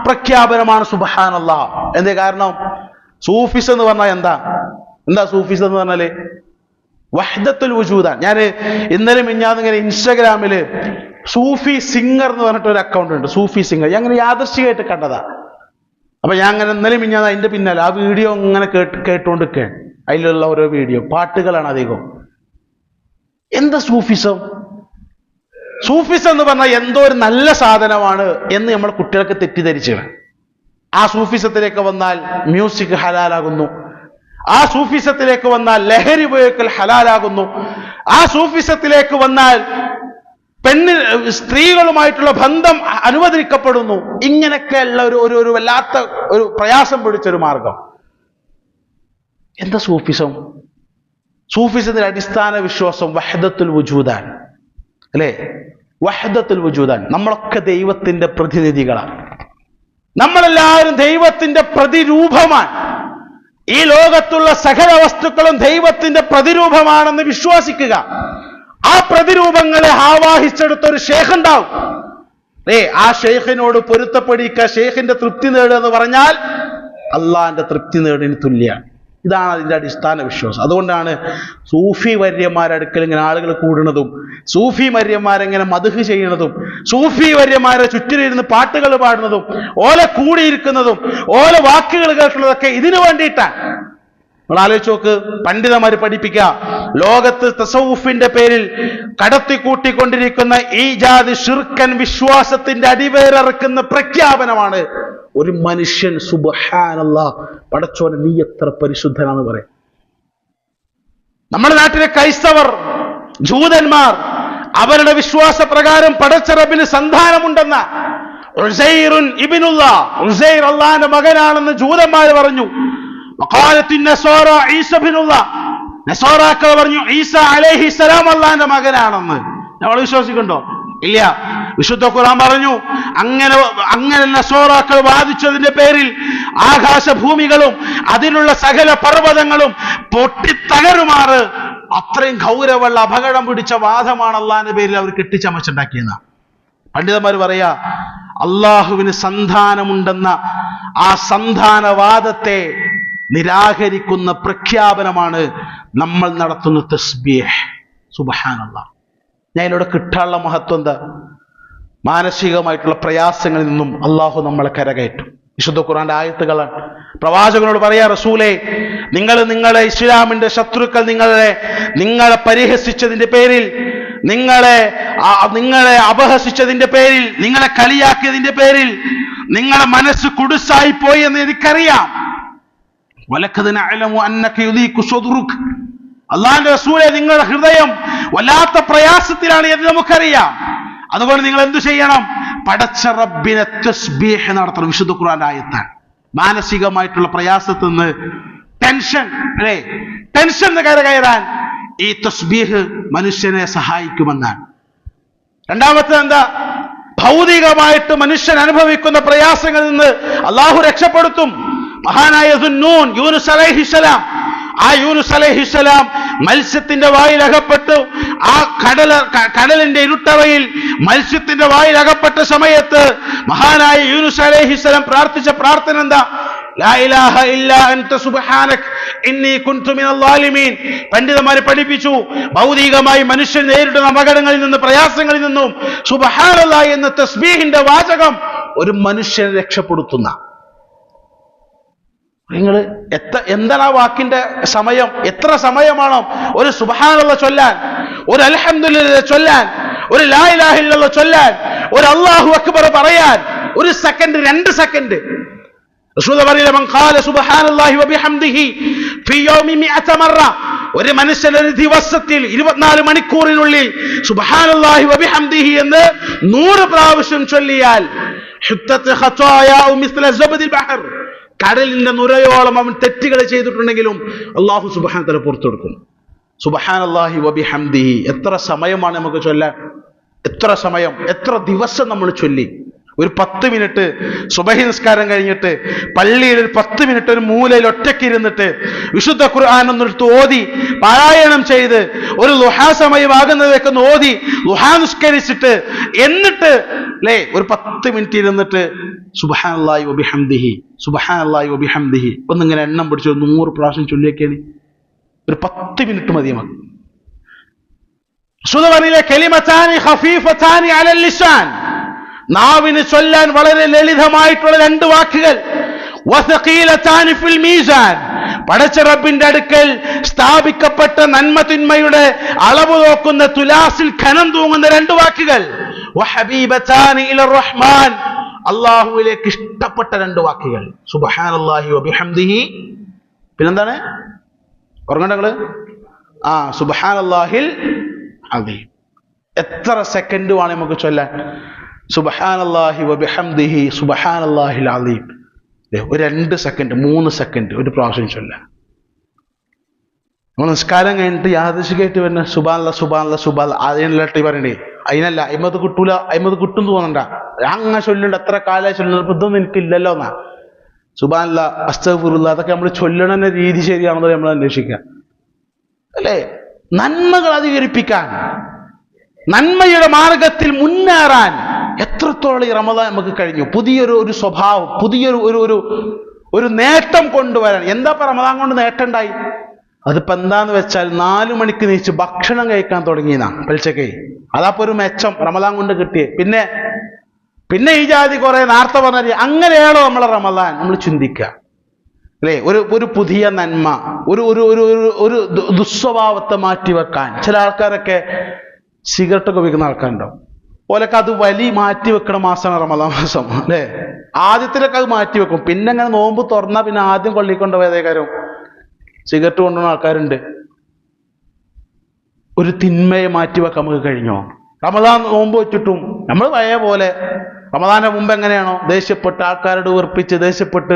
പ്രഖ്യാപനമാണ് സുബ്ഹാനല്ലാഹ്. എന്തേ കാരണം? സൂഫിസം എന്ന് പറഞ്ഞാൽ എന്താ സൂഫിസം എന്ന് പറഞ്ഞാല് വഹ്ദത്തുൽ വുജൂദാണ്. ഞാൻ ഇന്നലെ മിഞ്ഞാന്ന് ഇങ്ങനെ ഇൻസ്റ്റാഗ്രാമില് സൂഫി സിംഗർ എന്ന് പറഞ്ഞിട്ട് ഒരു അക്കൗണ്ട് ഉണ്ട്, സൂഫി സിംഗർ. ഞാൻ അങ്ങനെ യാദൃശ്ചികമായിട്ട് കണ്ടതാ. അപ്പൊ ഞാൻ അങ്ങനെ ഇന്നലെ മിഞ്ഞാന്ന് അതിന്റെ പിന്നാലെ ആ വീഡിയോ ഇങ്ങനെ കേട്ടുകൊണ്ടിരിക്കുകയാണ്. അതിലുള്ള ഓരോ വീഡിയോ പാട്ടുകളാണ് അധികം. എന്താ സൂഫിസം? സൂഫിസം എന്ന് പറഞ്ഞാൽ എന്തോ ഒരു നല്ല സാധനമാണ് എന്ന് നമ്മൾ കുട്ടികൾക്ക് തെറ്റിദ്ധരിച്ചാണ്. ആ സൂഫിസത്തിലേക്ക് വന്നാൽ മ്യൂസിക് ഹലാലാകുന്നു, ആ സൂഫിസത്തിലേക്ക് വന്നാൽ ലഹരി ഉപയോഗിക്കൽ ഹലാലാകുന്നു, ആ സൂഫിസത്തിലേക്ക് വന്നാൽ സ്ത്രീകളുമായിട്ടുള്ള ബന്ധം അനുവദിക്കപ്പെടുന്നു. ഇങ്ങനെയൊക്കെയുള്ള ഒരു വല്ലാത്ത ഒരു പ്രയാസം പിടിച്ചൊരു മാർഗം. എന്താ സൂഫിസം? സൂഫിസത്തിന്റെ അടിസ്ഥാന വിശ്വാസം വഹ്ദത്തുൽ വുജൂദാണ്, അല്ലേ? വഹ്ദത്തുൽ വുജൂദാണ്. നമ്മളൊക്കെ ദൈവത്തിന്റെ പ്രതിനിധികളാണ്, നമ്മളെല്ലാവരും ദൈവത്തിന്റെ പ്രതിരൂപമാണ്. ഈ ലോകത്തുള്ള സകല വസ്തുക്കളും ദൈവത്തിന്റെ പ്രതിരൂപമാണെന്ന് വിശ്വസിക്കുക. ആ പ്രതിരൂപങ്ങളെ ആവാഹിച്ചെടുത്ത ഒരു ഷേഖ് ഉണ്ടാവും. ആ ഷേഖിനോട് പൊരുത്തപ്പെടിക്കുക, ഷേഖിന്റെ തൃപ്തി നേടുക എന്ന് പറഞ്ഞാൽ അള്ളാഹിന്റെ തൃപ്തി നേടിന് തുല്യമാണ്. ഇതാണ് അതിന്റെ അടിസ്ഥാന വിശ്വാസം. അതുകൊണ്ടാണ് സൂഫി വര്യന്മാരടുക്കൽ ഇങ്ങനെ ആളുകൾ കൂടുന്നതും, സൂഫി വര്യന്മാരെങ്ങനെ മദ്ഹ് ചെയ്യുന്നതും, സൂഫി വര്യന്മാരെ ചുറ്റിലിരുന്ന് പാട്ടുകൾ പാടുന്നതും, ഓല കൂടിയിരിക്കുന്നതും, ഓല വാക്കുകൾ കേൾക്കുന്നതൊക്കെ ഇതിനു വേണ്ടിയിട്ടാണ്. നമ്മൾ ആലോചിച്ച് നോക്ക്, പണ്ഡിതന്മാർ പഠിപ്പിക്കുക, ലോകത്ത് തസവുഫിന്റെ പേരിൽ കടത്തിക്കൂട്ടിക്കൊണ്ടിരിക്കുന്ന ഈ ജാതി ശിർക്കൻ വിശ്വാസത്തിന്റെ അടിവേരറുക്കുന്ന പ്രഖ്യാപനമാണ് ഒരു മനുഷ്യൻ സുബ്ഹാനല്ലാഹ് പടച്ചോനെ നീ എത്ര പരിശുദ്ധനാന്ന് പറയാം. നമ്മുടെ നാട്ടിലെ ക്രൈസ്തവർ, ജൂതന്മാർ അവരുടെ വിശ്വാസ പ്രകാരം പടച്ച റബ്ബിന് സന്താനമുണ്ടെന്ന ഉസൈറുൻ ഇബ്നുല്ലാഹ്, ഉസൈർ അല്ലാഹുവിന്റെ മകനാണെന്ന് ജൂതന്മാർ പറഞ്ഞു. നസ്വാറാക്കൾ പറഞ്ഞു ഈസ അലൈഹിസ്സലാം അല്ലാഹുവിന്റെ മകനാണെന്ന്. നമ്മൾ വിശ്വസിക്കുന്നുണ്ടോ? ഇല്ല. വിശുദ്ധ ഖുർആൻ പറഞ്ഞു അങ്ങനെ നസ്വാറാക്കൾ വാദിച്ചതിന്റെ പേരിൽ ആകാശഭൂമികളും അതിനുള്ള സകല പർവ്വതങ്ങളും പൊട്ടിത്തകരുമാറ് അത്രയും ഗൗരവമുള്ള അപകടം പിടിച്ച വാദമാണ് അള്ളാഹിന്റെ പേരിൽ അവർ കെട്ടിച്ചമച്ചുണ്ടാക്കിയെന്ന. പണ്ഡിതന്മാർ പറയാ, അള്ളാഹുവിന് സന്താനമുണ്ടെന്ന ആ സന്താനവാദത്തെ നിരാകരിക്കുന്ന പ്രഖ്യാപനമാണ് നമ്മൾ നടത്തുന്ന തസ്ബീഹ്. സുബ്ഹാനല്ലാഹ്. ഞാൻ ഇതിലൂടെ കിട്ടാനുള്ള മഹത്വം എന്താ? മാനസികമായിട്ടുള്ള പ്രയാസങ്ങളിൽ നിന്നും അള്ളാഹു നമ്മളെ കരകയറ്റും. വിശുദ്ധ ഖുർആന്റെ ആയത്തുകളാണ്. പ്രവാചകനോട് പറയാ, റസൂലേ, നിങ്ങളെ ഇസ്ലാമിന്റെ ശത്രുക്കൾ നിങ്ങളെ പരിഹസിച്ചതിന്റെ പേരിൽ, നിങ്ങളെ അപഹസിച്ചതിന്റെ പേരിൽ, നിങ്ങളെ കളിയാക്കിയതിന്റെ പേരിൽ നിങ്ങളെ മനസ്സ് കുടുസായി പോയി എന്ന് എനിക്കറിയാം. വലഖദ് നഅലമു അന്നക യുദീഖു സദ്റുക, അല്ലാഹുവിന്റെ റസൂലേ, നിങ്ങളുടെ ഹൃദയം വല്ലാത്ത പ്രയാസത്തിലാണ് എന്ന് നമുക്കറിയാം. അതുകൊണ്ട് നിങ്ങൾ എന്തു ചെയ്യണം? പടച്ച റബ്ബിനെ തസ്ബീഹ് നടത്തണം. വിശുദ്ധ ഖുർആന്റെ ആയത്താണ്. മാനസികമായിട്ടുള്ള പ്രയാസത്തിൽ നിന്ന് ടെൻഷൻ കയറാൻ ഈ തസ്ബീഹ് മനുഷ്യനെ സഹായിക്കുമെന്നാണ്. രണ്ടാമത്തെ എന്താ? ഭൗതികമായിട്ട് മനുഷ്യൻ അനുഭവിക്കുന്ന പ്രയാസങ്ങളിൽ നിന്ന് അള്ളാഹു രക്ഷപ്പെടുത്തും. മഹാനായ സുന്നൂൻ യൂനുസ് അലൈഹിസ്സലാം, ആ യൂനുസ് അലൈഹിസ്സലാം മത്സ്യത്തിന്റെ വായിൽ അകപ്പെട്ടു. ആ കടലിന്റെ ഇരുട്ടറയിൽ മത്സ്യത്തിന്റെ വായിൽ അകപ്പെട്ട സമയത്ത് മഹാനായ യൂനുസ് അലൈഹിസ്സലാം പ്രാർത്ഥിച്ച പ്രാർത്ഥന എന്താ? ലാ ഇലാഹ ഇല്ലാ അൻത സുബ്ഹാനക ഇന്നി കുൻതു മിനൽ ളാലിമീൻ. പണ്ഡിതന്മാരെ പഠിപ്പിച്ചു, ഭൗതികമായി മനുഷ്യൻ നേരിടുന്ന അപകടങ്ങളിൽ നിന്ന്, പ്രയാസങ്ങളിൽ നിന്നും സുബ്ഹാനല്ലാഹ് എന്ന തസ്ബീഹിന്റെ വാചകം ഒരു മനുഷ്യനെ രക്ഷപ്പെടുത്തുന്ന. നിങ്ങൾ എന്താണ് ആ വാക്കിന്റെ സമയം? എത്ര സമയമാണോ ഒരു സുബ്ഹാനല്ലാഹ് ചൊല്ലാൻ, ഒരു അൽഹംദുലില്ലാഹ് ചൊല്ലാൻ, ഒരു ലാ ഇലാഹ ഇല്ലല്ലാഹ് ചൊല്ലാൻ, ഒരു അല്ലാഹു അക്ബർ പറയാൻ? ഒരു സെക്കൻഡ്, 2 സെക്കൻഡ്. റസൂൽ പറയില്ല, മൻ ഖാല സുബ്ഹാനല്ലാഹി വബിഹംദിഹി ഫീ യൗമി 100 മറ, ഒരു മനുഷ്യൻ ഒരു ദിവസത്തിൽ 24 മണിക്കൂറിനുള്ളിൽ സുബ്ഹാനല്ലാഹി വബിഹംദിഹി എന്ന് 100 പ്രാവശ്യം ചൊല്ലിയാൽ ഹുത്തത് ഖതായാഉ മിസ്ല സബദിൽ ബഹർ, കടലിന്റെ നുരയോളം അവൻ തെറ്റുകൾ ചെയ്തിട്ടുണ്ടെങ്കിലും അല്ലാഹു സുബ്ഹാനഹു വ തആല പുറത്തു കൊടുക്കും. സുബ്ഹാനല്ലാഹി വബിഹംദിഹി. എത്ര സമയമാണ് നമുക്ക് ചൊല്ലാൻ? എത്ര സമയം, എത്ര ദിവസം നമ്മൾ ചൊല്ലി? ഒരു 10 മിനിറ്റ് സുബഹി നിസ്കാരം കഴിഞ്ഞിട്ട് പള്ളിയിൽ ഒരു 10 മിനിറ്റ് ഒരു മൂലയിൽ ഒറ്റയ്ക്ക് ഇരുന്നിട്ട് വിശുദ്ധ ഖുർആൻ ഒന്നെടുത്ത് ഓതി പാരായണം ചെയ്ത് ഒരു ദുഹാ സമയമാകുന്നതൊക്കെ ഒന്ന് ഓതി ദുഹാ നിസ്കരിച്ചിട്ട് എന്നിട്ട് അല്ലേ ഒരു 10 മിനിറ്റ് ഇരുന്നിട്ട് സുബ്ഹാനല്ലാഹി വബിഹംദിഹി സുബ്ഹാനല്ലാഹി വബിഹംദിഹി ഒന്നിങ്ങനെ എണ്ണം പിടിച്ച് 100 പ്രാവശ്യം ചൊല്ലിയൊക്കെയാണ്. ഒരു 10 മിനിറ്റ് മതി നമുക്ക്. റസൂലുള്ളാഹിയിലെ കലിമതാനി ഖഫീഫതാനി അലൽ ലിസാൻ, നാവിന് ചൊല്ലാൻ വളരെ ലളിതമായിട്ടുള്ള 2 വാക്കുകൾ. വസഖീലതാനി ഫിൽ മീസാൻ, പടച്ച റബ്ബിന്റെ അടുക്കൽ സ്ഥാപിക്കപ്പെട്ട നന്മ തിന്മയുടെ അളവ് നോക്കുന്ന തുലാസിൽ ഖനം തൂങ്ങുന്ന 2 വാക്കുകൾ. വഹബീബതാനി ഇലർ റഹ്മാൻ, അല്ലാഹുവിലേക്ക് ഇഷ്ടപ്പെട്ട 2 വാക്കുകൾ. സുബ്ഹാനല്ലാഹി വബിഹംദിഹി, പിന്നെന്താണ് ഓർമ്മ നിങ്ങള്? സുബ്ഹാനല്ലാഹിൽ അദീം. എത്ര സെക്കൻഡ് വേണം നമുക്ക് ചൊല്ലാൻ? സുബ്ഹാനല്ലാഹി വബിഹംദിഹി സുബ്ഹാനല്ലാഹിൽ അദീം. ഒരു 2 സെക്കൻഡ് 3 സെക്കൻഡ് ഒരു പ്രാവശ്യം ചൊല്ലാൻ. നമ്മൾ നിസ്കാരം കഴിഞ്ഞിട്ട് യാദൃശ്ചികമായിട്ട് വരുന്ന സുബ്ഹാനല്ലാഹ് സുബ്ഹാനല്ലാഹ് സുബ്ഹാനല്ലാഹ് അതിനല്ലട്ടി പറയണ്ടേ, അതിനല്ല അയിമത് കിട്ടൂല, അയിമത് കിട്ടും തോന്നണ്ട. അങ്ങനെ ചൊല്ലുണ്ട്, എത്ര കാലമായി ചൊല്ലുന്നത്, ഇതൊന്നും എനിക്കില്ലല്ലോ എന്നാ. സുബ്ഹാനല്ലാഹ് അസ്തഗ്ഫിറുല്ലാഹ് അതൊക്കെ നമ്മൾ ചൊല്ലണ രീതി ശരിയാണെന്ന് നമ്മൾ അന്വേഷിക്കുക അല്ലേ? നന്മകൾ അധികരിപ്പിക്കാൻ, നന്മയുടെ മാർഗത്തിൽ മുന്നേറാൻ എത്രത്തോളം ഈ റമദാൻ നമുക്ക് കഴിഞ്ഞു. പുതിയൊരു സ്വഭാവം, പുതിയൊരു നേട്ടം കൊണ്ടുവരാൻ. എന്താ ഇപ്പൊ റമദാൻ കൊണ്ട് നേട്ടം ഉണ്ടായി? അതിപ്പോ എന്താന്ന് വെച്ചാൽ 4 മണിക്ക് നീച്ച് ഭക്ഷണം കഴിക്കാൻ തുടങ്ങിയതാ പലിച്ചക്കേ. അതാപ്പോ ഒരു മെച്ചം റമദാൻ കൊണ്ട് കിട്ടിയേ. പിന്നെ ഈ ജാതി കുറെ നേരത്തെ പറഞ്ഞ അങ്ങനെയാണോ നമ്മളെ റമദാൻ? നമ്മൾ ചിന്തിക്കുക അല്ലേ? ഒരു പുതിയ നന്മ, ഒരു ദുസ്വഭാവത്തെ മാറ്റിവെക്കാൻ. ചില ആൾക്കാരൊക്കെ സിഗരറ്റൊക്കെ ഉപയോഗിക്കുന്ന ആൾക്കാരുണ്ടാവും. ഓലൊക്കെ അത് മാറ്റി വെക്കണ മാസമാണ് റമദാൻ മാസം അല്ലേ? ആദ്യത്തിലൊക്കെ അത് മാറ്റി വെക്കും, പിന്നെ അങ്ങനെ നോമ്പ് തുറന്നാൽ പിന്നെ ആദ്യം കൊള്ളിക്കൊണ്ടുപോയതേ കാര്യം സിഗരറ്റ് കൊണ്ടുവന്ന ആൾക്കാരുണ്ട്. ഒരു തിന്മയെ മാറ്റിവെക്കാൻ നമുക്ക് കഴിഞ്ഞോ? റമദാൻ നോമ്പ് വെച്ചിട്ടും നമ്മൾ പഴയ പോലെ റമദാന്റെ മുമ്പ് എങ്ങനെയാണോ ദേഷ്യപ്പെട്ട് ആൾക്കാരോട് വെറുപ്പിച്ച് ദേഷ്യപ്പെട്ട്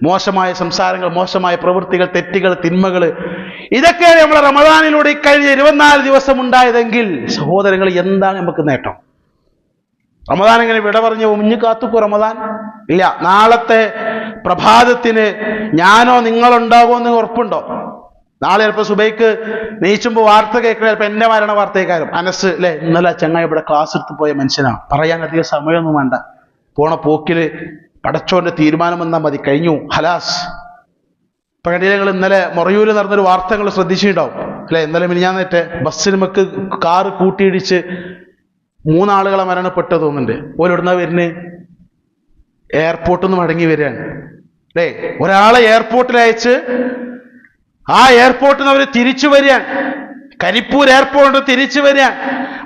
മോശമായ സംസാരങ്ങൾ, മോശമായ പ്രവൃത്തികൾ, തെറ്റുകൾ, തിന്മകൾ, ഇതൊക്കെയാണ് നമ്മളെ റമദാനിലൂടെ കഴിഞ്ഞ 24 ദിവസം ഉണ്ടായതെങ്കിൽ സഹോദരങ്ങൾ എന്താണ് നമുക്ക് നേട്ടം? റമദാൻ എങ്ങനെ വിട പറഞ്ഞ് ഉഞ്ഞു കാത്തുക്കോ റമദാൻ? ഇല്ല. നാളത്തെ പ്രഭാതത്തിന് ഞാനോ നിങ്ങളുണ്ടാകുമെന്ന് ഉറപ്പുണ്ടോ? നാളെ ചിലപ്പോൾ സുബൈക്ക് നീച്ചുമ്പോൾ വാർത്ത കേൾക്കണ ചിലപ്പോൾ എന്നെ മരണ വാർത്തയേക്കാരും. അനസ് അല്ലെ, ഇന്നലെ ചങ്ങായി ഇവിടെ ക്ലാസ് എടുത്ത് പോയ മനുഷ്യനാണ്, പറയാൻ അധികം സമയമൊന്നും വേണ്ട, പോണ പോക്കില് പടച്ചോന്റെ തീരുമാനം വന്നാൽ മതി, കഴിഞ്ഞു, ഹലാസ്. ഇപ്പൊ കണ്ടില്ല ഇന്നലെ മൊറയൂര് നടന്നൊരു വാർത്തകൾ ശ്രദ്ധിച്ചിട്ടുണ്ടാവും അല്ലെ? ഇന്നലെ മിനിഞ്ഞാന്നേറ്റ് ബസ്സിനുമക്ക് കാറ് കൂട്ടിയിടിച്ച് 3 ആളുകളെ മരണപ്പെട്ടു തോന്നുന്നുണ്ട്. ഓലിടുന്ന വരുന്ന് എയർപോർട്ടിൽ നിന്ന് മടങ്ങി വരികയാണ് അല്ലേ? ഒരാളെ എയർപോർട്ടിൽ അയച്ച് ആ എയർപോർട്ടിൽ നിന്ന് അവർ തിരിച്ചു വരികയാണ്. കരിപ്പൂർ എയർപോർട്ട് തിരിച്ചു വരികയാണ്.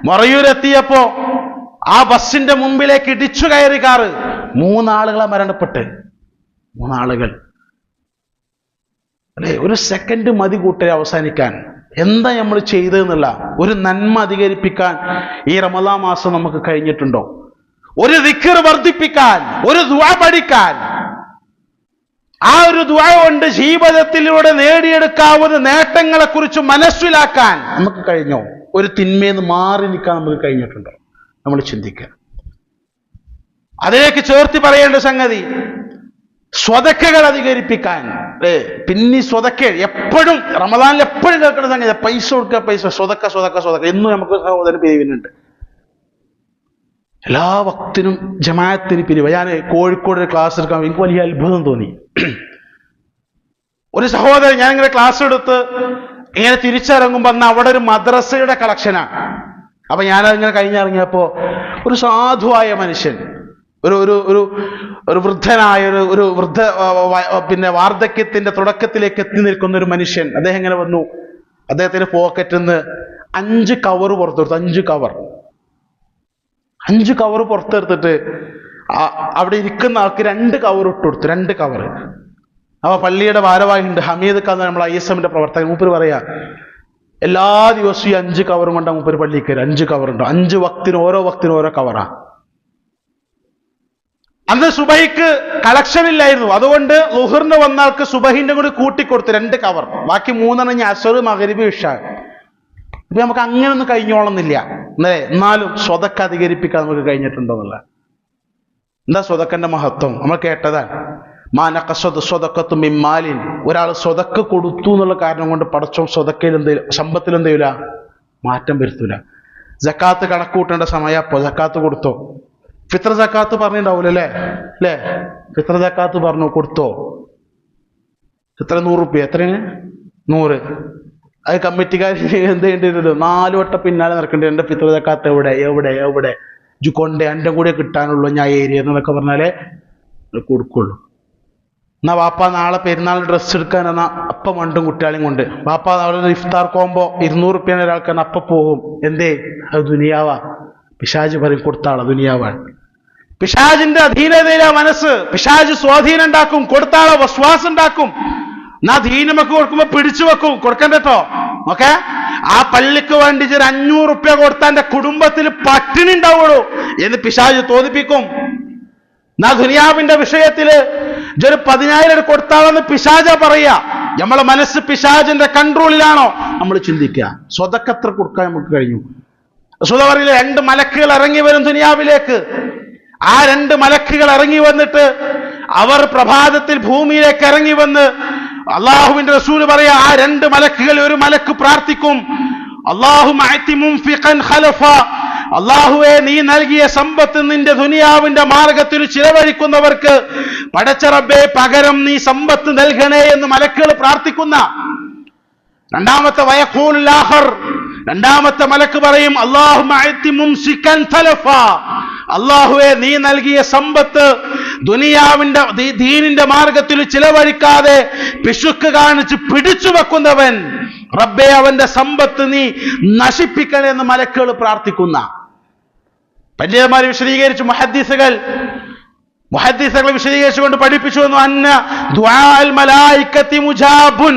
മൊറയൂരെത്തിയപ്പോ ആ ബസ്സിന്റെ മുമ്പിലേക്ക് ഇടിച്ചു കയറി കാറ്. 3 ആളുകളെ മരണപ്പെട്ട്. 3 ആളുകൾ അല്ലെ? ഒരു സെക്കൻഡ് മതി കൂട്ടരെ അവസാനിക്കാൻ. എന്താ നമ്മൾ ചെയ്തതെന്നുള്ള ഒരു നന്മ അധികരിപ്പിക്കാൻ ഈ റമദാൻ മാസം നമുക്ക് കഴിഞ്ഞിട്ടുണ്ടോ? ഒരു ദിക്ർ വർദ്ധിപ്പിക്കാൻ, ഒരു ദുആ പഠിക്കാൻ, ആ ഒരു ദുആ കൊണ്ട് ജീവിതത്തിലൂടെ നേടിയെടുക്കാവുന്ന നേട്ടങ്ങളെ കുറിച്ച് മനസ്സിലാക്കാൻ നമുക്ക് കഴിഞ്ഞോ? ഒരു തിന്മയെന്ന് മാറി നിൽക്കാൻ നമുക്ക് കഴിഞ്ഞിട്ടുണ്ടോ? നമ്മൾ ചിന്തിക്കുക. അതിലേക്ക് ചേർത്തി പറയേണ്ട സംഗതി സ്വതക്കകൾ അധികരിപ്പിക്കാൻ. പിന്നെ സ്വതക്ക എപ്പോഴും റമദാനിൽ എപ്പോഴും കേൾക്കുന്ന സംഗതി, പൈസ കൊടുക്കുക, പൈസ, സ്വതക്ക എന്നും നമുക്ക് സഹോദരൻ പിരിവിനുണ്ട്. എല്ലാ വക്തിനും ജമാഅത്തിന് പിരിവ്. ഞാൻ കോഴിക്കോട് ഒരു ക്ലാസ് എടുക്കാൻ എനിക്ക് വലിയ അത്ഭുതം തോന്നി. ഒരു സഹോദരൻ ഞാൻ ഇങ്ങനെ ക്ലാസ് എടുത്ത് ഇങ്ങനെ തിരിച്ചിറങ്ങുമ്പോൾ അന്ന് അവിടെ ഒരു മദ്രസയുടെ കളക്ഷനാണ്. അപ്പൊ ഞാനതിങ്ങനെ കഴിഞ്ഞിറങ്ങിയപ്പോ ഒരു സാധുവായ മനുഷ്യൻ, ഒരു വൃദ്ധനായ ഒരു വൃദ്ധ പിന്നെ വാർദ്ധക്യത്തിന്റെ തുടക്കത്തിലേക്ക് എത്തി നിൽക്കുന്ന ഒരു മനുഷ്യൻ. അദ്ദേഹം ഇങ്ങനെ വന്നു. അദ്ദേഹത്തിന്റെ പോക്കറ്റിൽ നിന്ന് 5 കവർ പുറത്തെടുത്തു. 5 കവർ പുറത്തെടുത്തിട്ട് അവിടെ ഇരിക്കുന്ന ആൾക്ക് 2 കവർ ഇട്ട് കൊടുത്തു. 2 കവർ. അപ്പൊ പള്ളിയുടെ ഭാരവാഹിയുണ്ട്, ഹമീദ് ഖാൻ, നമ്മൾ ISMന്റെ പ്രവർത്തകൻ. മൂപ്പര് പറയാ എല്ലാ ദിവസവും ഈ 5 കവറും കൊണ്ടാ മൂപ്പര് പള്ളിയിൽ കയറി. 5 കവറുണ്ടോ? 5 വക്തിന് ഓരോ കവറാ. അന്ന് സുബഹിക്ക് കളക്ഷൻ ഇല്ലായിരുന്നു. അതുകൊണ്ട് ളുഹറിന് വന്ന ആൾക്ക് സുബഹിന്റെ കൂടി കൂട്ടിക്കൊടുത്തു 2 കവർ. ബാക്കി 3 അസ്ർ, മഗ്രിബ്, ഇശാ. ഇപ്പൊ നമുക്ക് അങ്ങനെയൊന്നും കഴിഞ്ഞോളുന്നില്ല. എന്നാലും സ്വതക്ക അധികരിപ്പിക്കാൻ നമുക്ക് കഴിഞ്ഞിട്ടുണ്ടോ എന്നുള്ള എന്താ സ്വതക്കന്റെ മഹത്വം? നമ്മൾ കേട്ടതാണ്. സ്വതക്കത്തു മിമ്മാലിൻ, ഒരാൾ സ്വതക്ക കൊടുത്തു എന്നുള്ള കാരണം കൊണ്ട് പടച്ചോൻ സ്വതക്കയിൽ സമ്പത്തിൽ എന്ത് ചെയ്യൂല, മാറ്റം വരുത്തൂല. സക്കാത്ത് കണക്ക് കൂട്ടേണ്ട സമയം അപ്പോ സക്കാത്ത് കൊടുത്തോ? ഫിത്ര സക്കാത്ത് പറഞ്ഞിട്ടുണ്ടാവൂലേ അല്ലേ? ഫിത്ര സക്കാത്ത് പറഞ്ഞു കൊടുത്തോ? എത്ര? 100 റുപ്യ. എത്രയാണ്? 100. അത് കമ്മിറ്റിക്കാർ എന്ത് ചെയ്യേണ്ടിരുന്നത്? 4 വട്ടം പിന്നാലെ നടക്കേണ്ടി. എൻ്റെ ഫിത്ര സക്കാത്ത് എവിടെ എവിടെ എവിടെ കൊണ്ട് എൻ്റെ കൂടെ കിട്ടാനുള്ളൂ ഞാൻ ഏരിയ എന്നൊക്കെ പറഞ്ഞാലേ കൊടുക്കുള്ളൂ. എന്നാ വാപ്പ നാളെ പെരുന്നാൾ ഡ്രസ്സ് എടുക്കാൻ എന്നാ അപ്പം മണ്ടും കുട്ടികളെയും കൊണ്ട് വാപ്പ നാളെ ഇഫ്താർ കോമ്പോ 200 റുപ്യാണ് ഒരാൾക്ക് അപ്പം പോകും. എന്തേ? അത് ദുനിയാവാ. പിശാജ് പറയും കൊടുത്താളാ ദുനിയാവാണ്. പിശാജിന്റെ അധീനതയിലാ മനസ്സ്. പിശാജ് സ്വാധീനം ഉണ്ടാക്കും, കൊടുത്താളെ വസ്വാസം ഉണ്ടാക്കും. എന്നാ ദീനമൊക്കെ കൊടുക്കുമ്പോ പിടിച്ചു വെക്കും, കൊടുക്കണ്ടോ? ഓക്കെ, ആ പള്ളിക്ക് വേണ്ടി 500 റുപ്യ കൊടുത്താൽ എന്റെ കുടുംബത്തിൽ പട്ടിണി ഉണ്ടാവുള്ളൂ എന്ന് പിശാജ് തോന്നിപ്പിക്കും. എന്നാ ദുനിയാവിന്റെ വിഷയത്തില് 10,000 കൊടുത്താളെന്ന് പിശാജ പറയാ. നമ്മളെ മനസ്സ് പിശാജിന്റെ കൺട്രോളിലാണോ? നമ്മൾ ചിന്തിക്കുക. സ്വതക്കത്ര കൊടുക്കാൻ നമുക്ക് കഴിഞ്ഞു. റസൂൽ പറയില്ലേ, 2 മലക്കുകൾ ഇറങ്ങി വരും ദുനിയാവിലേക്ക്. ആ 2 മലക്കുകൾ ഇറങ്ങി വന്നിട്ട് അവർ പ്രഭാതത്തിൽ ഭൂമിയിലേക്ക് ഇറങ്ങി വന്ന് അള്ളാഹുവിന്റെ റസൂൽ പറയാ, ആ 2 മലക്കുകൾ, ഒരു മലക്ക് പ്രാർത്ഥിക്കും, അള്ളാഹുവേ നീ നൽകിയ സമ്പത്ത് നിന്റെ ദുനിയാവിന്റെ മാർഗത്തിൽ ചിലവഴിക്കുന്നവർക്ക് പടച്ച റബ്ബേ പകരം നീ സമ്പത്ത് നൽകണേ എന്ന് മലക്കുകൾ പ്രാർത്ഥിക്കുന്ന. രണ്ടാമത്തെ വയഖൂലുൽ ആഖർ, രണ്ടാമത്തെ മലക്ക് പറയും, അള്ളാഹുവേ നീ നൽകിയ സമ്പത്ത് ദുനിയാവിന്റെ ദീനിന്റെ മാർഗത്തിൽ ചിലവഴിക്കാതെ പിശുക്ക് കാണിച്ച് പിടിച്ചു വെക്കുന്നവൻ റബ്ബേ അവന്റെ സമ്പത്ത് നീ നശിപ്പിക്കണേ എന്ന് മലക്കുകൾ പ്രാർത്ഥിക്കുന്ന. പണ്ഡിതന്മാർ വിശദീകരിച്ചു, മുഹദ്ദിസുകൾ വിശദീകരിച്ചുകൊണ്ട് പഠിപ്പിച്ചു വന്നു, അന്ന ദുആൽ മലായികത്തി മുജാബുൻ,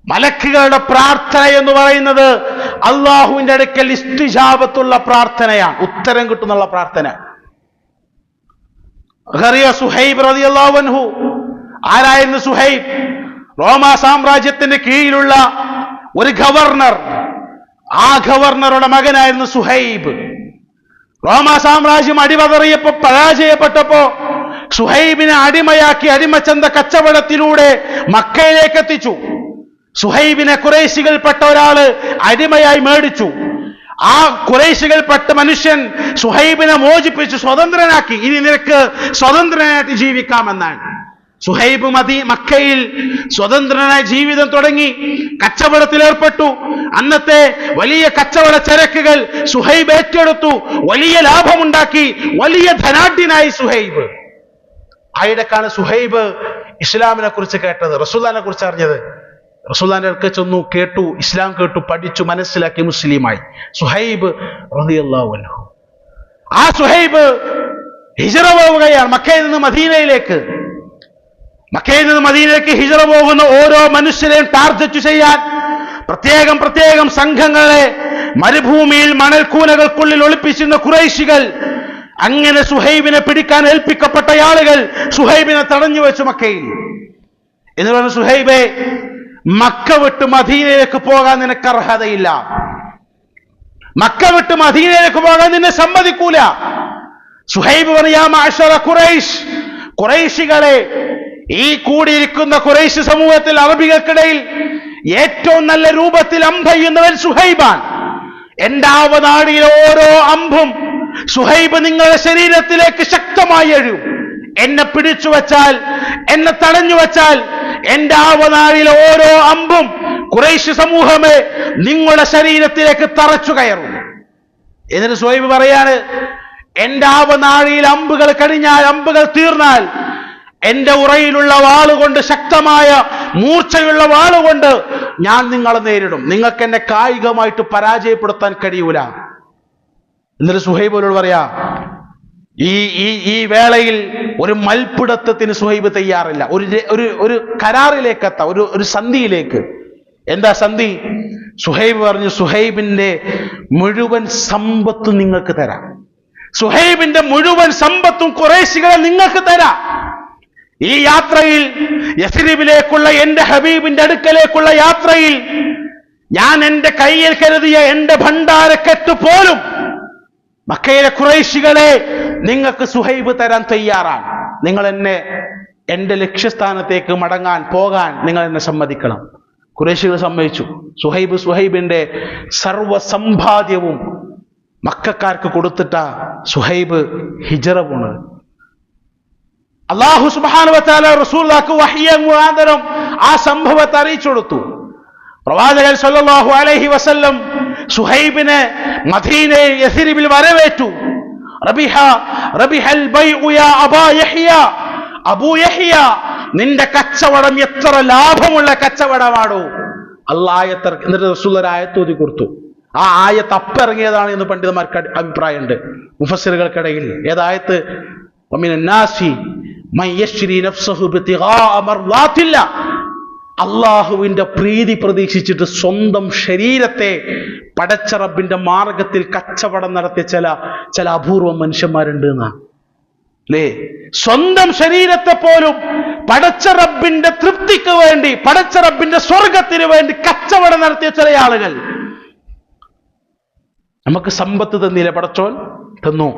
മലക്കുകളുടെ പ്രാർത്ഥന എന്ന് പറയുന്നത് അള്ളാഹുവിന്റെ അടുക്കൽ ഇസ്തിജാബത്തുള്ള പ്രാർത്ഥനയാണ്, ഉത്തരം കിട്ടുന്നുള്ള പ്രാർത്ഥന. സുഹൈബ് റളിയല്ലാഹു അൻഹു, ആരായിരുന്നു സുഹൈബ്? റോമാ സാമ്രാജ്യത്തിന്റെ കീഴിലുള്ള ഒരു ഗവർണർ. ആ ഗവർണറുടെ മകനായിരുന്നു സുഹൈബ്. റോമാ സാമ്രാജ്യം അടിപതറിയപ്പോ, പരാജയപ്പെട്ടപ്പോ സുഹൈബിനെ അടിമയാക്കി അടിമച്ചന്ത കച്ചവടത്തിലൂടെ മക്കയിലേക്ക് എത്തിച്ചു. സുഹൈബിനെ ഖുറൈശികൾപ്പെട്ട ഒരാള് അടിമയായി മേടിച്ചു. ആ ഖുറൈശികൾപ്പെട്ട മനുഷ്യൻ സുഹൈബിനെ മോചിപ്പിച്ച് സ്വതന്ത്രനാക്കി. ഇനി നിനക്ക് സ്വതന്ത്രനായിട്ട് ജീവിക്കാമെന്നാണ്. സുഹൈബ് മക്കയിൽ സ്വതന്ത്രനായ ജീവിതം തുടങ്ങി, കച്ചവടത്തിൽ ഏർപ്പെട്ടു. അന്നത്തെ വലിയ കച്ചവട ചരക്കുകൾ സുഹൈബ് ഏറ്റെടുത്തു, വലിയ ലാഭമുണ്ടാക്കി, വലിയ ധനാഢ്യനായി സുഹൈബ്. ആയിടക്കാണ് സുഹൈബ് ഇസ്ലാമിനെ കുറിച്ച് കേട്ടത്, റസൂലുള്ളാഹിനെ കുറിച്ച് അറിഞ്ഞത്. റസൂലുള്ളാഹിന്റെ അടുക്കൽ ചെന്നു, കേട്ടു, ഇസ്ലാം കേട്ടു, പഠിച്ചു, മനസ്സിലാക്കി, മുസ്ലിമായി. സുഹൈബ് റളിയല്ലാഹു അൻഹു. ആ സുഹൈബ് ഹിജ്റ പോവുകയാണ് മക്കയിൽ നിന്ന് മദീനയിലേക്ക്. മക്കയിൽ നിന്ന് മദീനയിലേക്ക് ഹിജ്റ പോകുന്ന ഓരോ മനുഷ്യരെയും ടാർഗറ്റ് ചെയ്യാൻ പ്രത്യേകം സംഘങ്ങളെ മരുഭൂമിയിൽ മണൽക്കൂനകൾക്കുള്ളിൽ ഒളിപ്പിച്ചിരുന്ന ഖുറൈശികൾ. അങ്ങനെ സുഹൈബിനെ പിടിക്കാൻ ഏൽപ്പിക്കപ്പെട്ട ആളുകൾ സുഹൈബിനെ തടഞ്ഞു വെച്ചു മക്കയിൽ. എന്ന് പറഞ്ഞു, സുഹൈബെ, മക്ക വിട്ട് മദീനയിലേക്ക് പോകാൻ നിനക്ക് അർഹതയില്ല. മക്ക വിട്ട് മദീനയിലേക്ക് പോകാൻ നിന്നെ സമ്മതിക്കൂല. സുഹൈബ് പറയാ, മഅ്ശറ ഖുറൈശ്, ഖുറൈശികളെ, ഈ കൂടിയിരിക്കുന്ന ഖുറൈശ് സമൂഹത്തിൽ അറബികൾക്കിടയിൽ ഏറ്റവും നല്ല രൂപത്തിൽ അമ്പെയ്യുന്നവൻ സുഹൈബാൻ. എന്റെ ആവനാടിയിലെ ഓരോ അമ്പും സുഹൈബ് നിങ്ങളുടെ ശരീരത്തിലേക്ക് ശക്തമായി എഴും. എന്നെ പിടിച്ചു വച്ചാൽ, എന്നെ തടഞ്ഞു വച്ചാൽ എന്റെ ആവനാടിയിലെ ഓരോ അമ്പും ഖുറൈശ് സമൂഹമേ നിങ്ങളുടെ ശരീരത്തിലേക്ക് തറച്ചു കയറും. എന്നിട്ട് സുഹൈബ് പറയാണ്, എന്റെ ആവനാഴിയിൽ അമ്പുകൾ കഴിഞ്ഞാൽ, അമ്പുകൾ തീർന്നാൽ എന്റെ ഉറയിലുള്ള വാളുകൊണ്ട്, ശക്തമായ മൂർച്ചയുള്ള വാളുകൊണ്ട് ഞാൻ നിങ്ങളെ നേരിടും. നിങ്ങൾക്ക് എന്നെ കായികമായിട്ട് പരാജയപ്പെടുത്താൻ കഴിയൂല. എന്നിട്ട് സുഹൈബിനോട് പറയാ, ഈ വേളയിൽ ഒരു മൽപ്പിടുത്തത്തിന് സുഹൈബ് തയ്യാറില്ല. ഒരു കരാറിലേക്ക് എത്താം, ഒരു സന്ധിയിലേക്ക്. എന്താ സന്ധി? സുഹൈബ് പറഞ്ഞു, സുഹൈബിന്റെ മുഴുവൻ സമ്പത്തും നിങ്ങൾക്ക് തരാം. സുഹൈബിന്റെ മുഴുവൻ സമ്പത്തും ഖുറൈശികളെ നിങ്ങൾക്ക് തരാം. ഈ യാത്രയിൽ, യസ്രിബിലേക്കുള്ള എന്റെ ഹബീബിന്റെ അടുക്കലേക്കുള്ള യാത്രയിൽ ഞാൻ എന്റെ കയ്യിൽ കരുതിയ എന്റെ ഭണ്ഡാരക്കെട്ട് പോലും മക്കയിലെ ഖുറൈശികളെ നിങ്ങൾക്ക് സുഹൈബ് തരാൻ തയ്യാറാണ്. നിങ്ങൾ എന്നെ എന്റെ ലക്ഷ്യസ്ഥാനത്തേക്ക് പോകാൻ നിങ്ങൾ എന്നെ സമ്മതിക്കണം. ഖുറൈശികൾ സമ്മതിച്ചു. സുഹൈബിന്റെ സർവസമ്പാദ്യവും മക്കക്കാർക്ക് കൊടുത്തിട്ട സുഹൈബ് ഹിജറ പോണത്. അല്ലാഹു സുബ്ഹാനഹു വ തആല റസൂലുള്ളാഹിക്ക് വഹ്യ മുഖാന്തരം ആ സംഭവത്തെ അറിയിച്ചു കൊടുത്തു. പ്രവാചകൻ സല്ലല്ലാഹു അലൈഹി വസല്ലം സുഹൈബിനെ മദീനയിൽ യസ്രിബിൽ വരവേറ്റു. റബിഹൽ ബൈഉ യാ അബാ യഹ്യ, അബൂ യഹ്യ, നിന്റെ കച്ചവടം എത്ര ലാഭമുള്ള കച്ചവടമാണോ. എന്നിട്ട് റസൂലുള്ളാഹി ആയത്ത് ഓതി കൊടുത്തു. ആ ആയത്ത് അപ്പിറങ്ങിയതാണ് എന്ന് പണ്ഡിതന്മാർക്ക് അഭിപ്രായമുണ്ട്, മുഫസ്സിറുകൾക്കിടയിൽ. ഏതായത്ത്? വമിനൻ നാസി മൻ യശ്രി നഫ്സഹു ബിതിഗാഅ മർളാത്തില്ലാ, അള്ളാഹുവിന്റെ പ്രീതി പ്രതീക്ഷിച്ചിട്ട് സ്വന്തം ശരീരത്തെ പടച്ച റബ്ബിന്റെ മാർഗത്തിൽ കച്ചവടം നടത്തിയ ചില അപൂർവ മനുഷ്യന്മാരുണ്ട് എന്നാ അല്ലേ. സ്വന്തം ശരീരത്തെ പോലും പടച്ച റബ്ബിന്റെ തൃപ്തിക്ക് വേണ്ടി, പടച്ച റബ്ബിന്റെ സ്വർഗത്തിന് വേണ്ടി കച്ചവടം നടത്തിയ ചില ആളുകൾ. നമുക്ക് സമ്പത്ത് തന്നില്ലേ പടച്ചോൻ? തന്നു.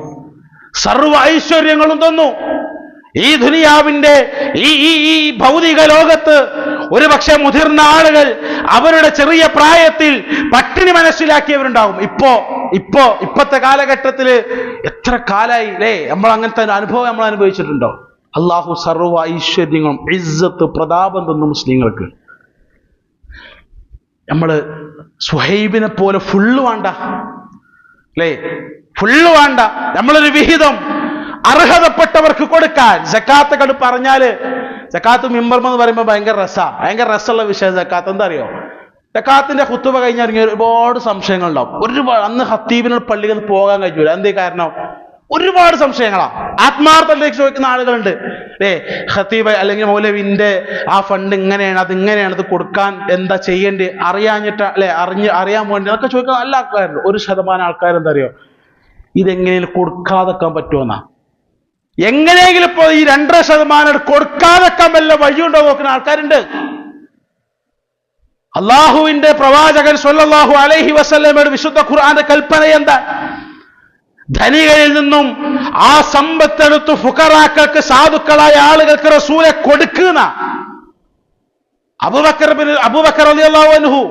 സർവ ഐശ്വര്യങ്ങളും തന്നു. ഈ ദുനിയാവിന്റെ ഈ ഭൗതിക ലോകത്ത് ഒരു പക്ഷെ മുതിർന്ന ആളുകൾ അവരുടെ ചെറിയ പ്രായത്തിൽ പട്ടിണി മനസ്സിലാക്കിയവരുണ്ടാവും. ഇപ്പോഴത്തെ കാലഘട്ടത്തില് എത്ര കാലായി അല്ലേ നമ്മൾ അങ്ങനത്തെ അനുഭവം നമ്മൾ അനുഭവിച്ചിട്ടുണ്ടോ? അള്ളാഹു സർവ്വ ഐശ്വര്യങ്ങളും ഇസ്സത്ത് പ്രതാപം തന്നു മുസ്ലിങ്ങൾക്ക്. നമ്മള് സുഹൈബിനെ പോലെ ഫുള്ള് വേണ്ട അല്ലേ, ഫുള്ള് വേണ്ട. നമ്മളൊരു വിഹിതം അർഹതപ്പെട്ടവർക്ക് കൊടുക്കാൻ. സക്കാത്ത് കണ്ട് പറഞ്ഞാല്, സക്കാത്ത് മിമ്പർമെന്ന് പറയുമ്പോൾ ഭയങ്കര രസമുള്ള വിഷയം സക്കാത്ത്. എന്താ അറിയോ? സക്കാത്തിന്റെ ഖുതുബ കഴിഞ്ഞിറങ്ങിയ ഒരുപാട് സംശയങ്ങളുണ്ടാവും. അന്ന് ഖത്തീബിനോട് പള്ളിയിൽ പോകാൻ കഴിയൂല. എന്തേ കാരണം? ഒരുപാട് സംശയങ്ങളാ. ആത്മാർത്ഥത്തിലേക്ക് ചോദിക്കുന്ന ആളുകളുണ്ട് അല്ലേ. ഖത്തീബ് അല്ലെങ്കിൽ മൗലവിന്റെ ആ ഫണ്ട് ഇങ്ങനെയാണ്, അത് കൊടുക്കാൻ എന്താ ചെയ്യേണ്ടി അറിയാഞ്ഞിട്ട് അല്ലെ, അറിയാൻ വേണ്ടി അതൊക്കെ ചോദിക്കാൻ നല്ല ആൾക്കാരുണ്ട്. 1% ആൾക്കാരെന്താ അറിയോ, ഇതെങ്ങനെയും കൊടുക്കാതെക്കാൻ പറ്റുമെന്നാ. എങ്ങനെയെങ്കിലും ഇപ്പോ ഈ 2.5% കൊടുക്കാതെക്കാൻ വല്ല വഴിയുണ്ടോ നോക്കുന്ന ആൾക്കാരുണ്ട്. അള്ളാഹുവിന്റെ പ്രവാചകൻ സ്വല്ലല്ലാഹു അലൈഹി വസല്ലമയുടെ വിശുദ്ധ ഖുർആന്റെ കൽപ്പന എന്താ? ധനികരിൽ നിന്നും ആ സമ്പത്തെടുത്ത് ഫുഖറാക്കൾക്ക്, സാധുക്കളായ ആളുകൾക്ക് റസൂലെ കൊടുക്കുന്ന. അബൂബക്കർ റളിയല്ലാഹു അൻഹു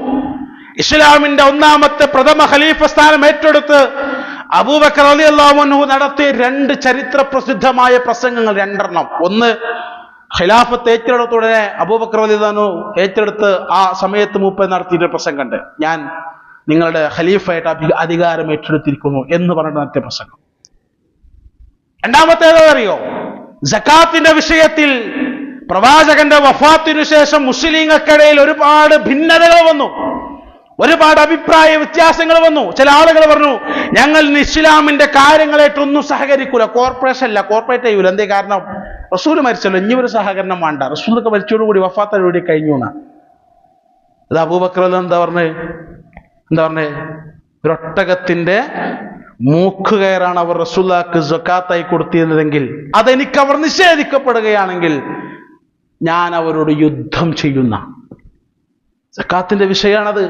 ഇസ്ലാമിന്റെ ഒന്നാമത്തെ പ്രഥമ ഖലീഫ സ്ഥാനം ഏറ്റെടുത്ത് അബൂബക്കർ റളിയല്ലാഹു അൻഹു നടത്തിയ 2 ചരിത്ര പ്രസിദ്ധമായ പ്രസംഗങ്ങൾ, 2 ഒന്ന് ഖിലാഫത്ത് ഏറ്റെടുത്തുടനെ അബൂബക്കർ റളിയല്ലാഹു അൻഹു ഏറ്റെടുത്ത് ആ സമയത്ത് മൂപ്പൻ നടത്തിയ പ്രസംഗമുണ്ട്. ഞാൻ നിങ്ങളുടെ ഖലീഫയായിട്ട് അധികാരം ഏറ്റെടുത്തിരിക്കുന്നു എന്ന് പറഞ്ഞിട്ട് നടത്തിയ പ്രസംഗം. രണ്ടാമത്തേതോ അറിയോ? സക്കാത്തിന്റെ വിഷയത്തിൽ പ്രവാചകന്റെ വഫാത്തിനു ശേഷം മുസ്ലിങ്ങൾക്കിടയിൽ ഒരുപാട് ഭിന്നതകൾ വന്നു, ഒരുപാട് അഭിപ്രായ വ്യത്യാസങ്ങൾ വന്നു. ചില ആളുകൾ പറഞ്ഞു, ഞങ്ങൾ ഇസ്ലാമിന്റെ കാര്യങ്ങളായിട്ടൊന്നും സഹകരിക്കൂല, കോർപ്പറേറ്റ് ചെയ്യൂല. എന്തേ കാരണം? റസൂൽ മരിച്ചല്ലോ, ഇനി ഒരു സഹകരണം വേണ്ട. റസൂലൊക്കെ മരിച്ചോടുകൂടി വഫാത്തോടുകൂടി കഴിഞ്ഞു എന്നാ. അത് അബൂബക്കർ എന്താ പറഞ്ഞേ? ഒരൊട്ടകത്തിന്റെ മൂക്ക് കയറാണ് അവർ റസൂലുള്ളാഹിക്ക് സക്കാത്തായി കൊടുത്തിരുന്നതെങ്കിൽ, അതെനിക്ക് അവർ നിഷേധിക്കപ്പെടുകയാണെങ്കിൽ ഞാൻ അവരോട് യുദ്ധം ചെയ്യുന്ന. സക്കാത്തിന്റെ വിഷയമാണത്,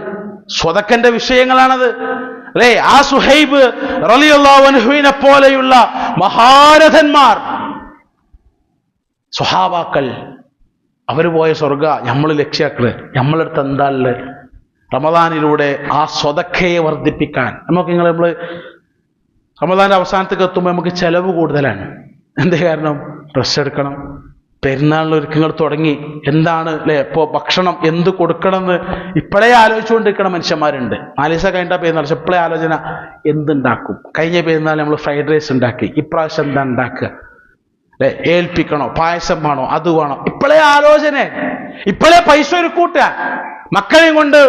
സ്വതക്കന്റെ വിഷയങ്ങളാണത് അല്ലേ. ആ സുഹൈബ് റളിയല്ലാഹു അൻഹുവിനെ പോലെയുള്ള മഹാരഥന്മാർ, സ്വഹാബാക്കൾ, അവര് പോയ സ്വർഗ നമ്മൾ ലക്ഷ്യാക്കള്. നമ്മളെടുത്ത് എന്താ ഉള്ളത്? റമദാനിലൂടെ ആ സ്വതക്കയെ വർദ്ധിപ്പിക്കാൻ നമ്മൾ റമദാന്റെ അവസാനത്തേക്ക് എത്തുമ്പോൾ നമുക്ക് ചെലവ് കൂടുതലാണ്. എന്തേ കാരണം? ഡ്രസ്സ് എടുക്കണം, പെരുന്നാളിന് ഒരുക്കങ്ങൾ തുടങ്ങി. എന്താണ് അല്ലെ, ഇപ്പോൾ ഭക്ഷണം എന്ത് കൊടുക്കണം എന്ന് ഇപ്പോഴേ ആലോചിച്ചുകൊണ്ടിരിക്കണ മനുഷ്യന്മാരുണ്ട്. 4 ദിവസം കഴിഞ്ഞ പെരുന്നാൾ, ഇപ്പോഴേ ആലോചന എന്തുണ്ടാക്കും. കഴിഞ്ഞ പെരുന്നാൾ നമ്മൾ ഫ്രൈഡ് റൈസ് ഉണ്ടാക്കി, ഇപ്രാവശ്യം എന്താ ഉണ്ടാക്കുക അല്ലെ, ഏൽപ്പിക്കണോ, പായസം വേണോ, അത് വേണോ, ഇപ്പോഴേ ആലോചന, ഇപ്പോഴേ പൈസ ഒരു കൂട്ടുക. മക്കളെയും കൊണ്ട്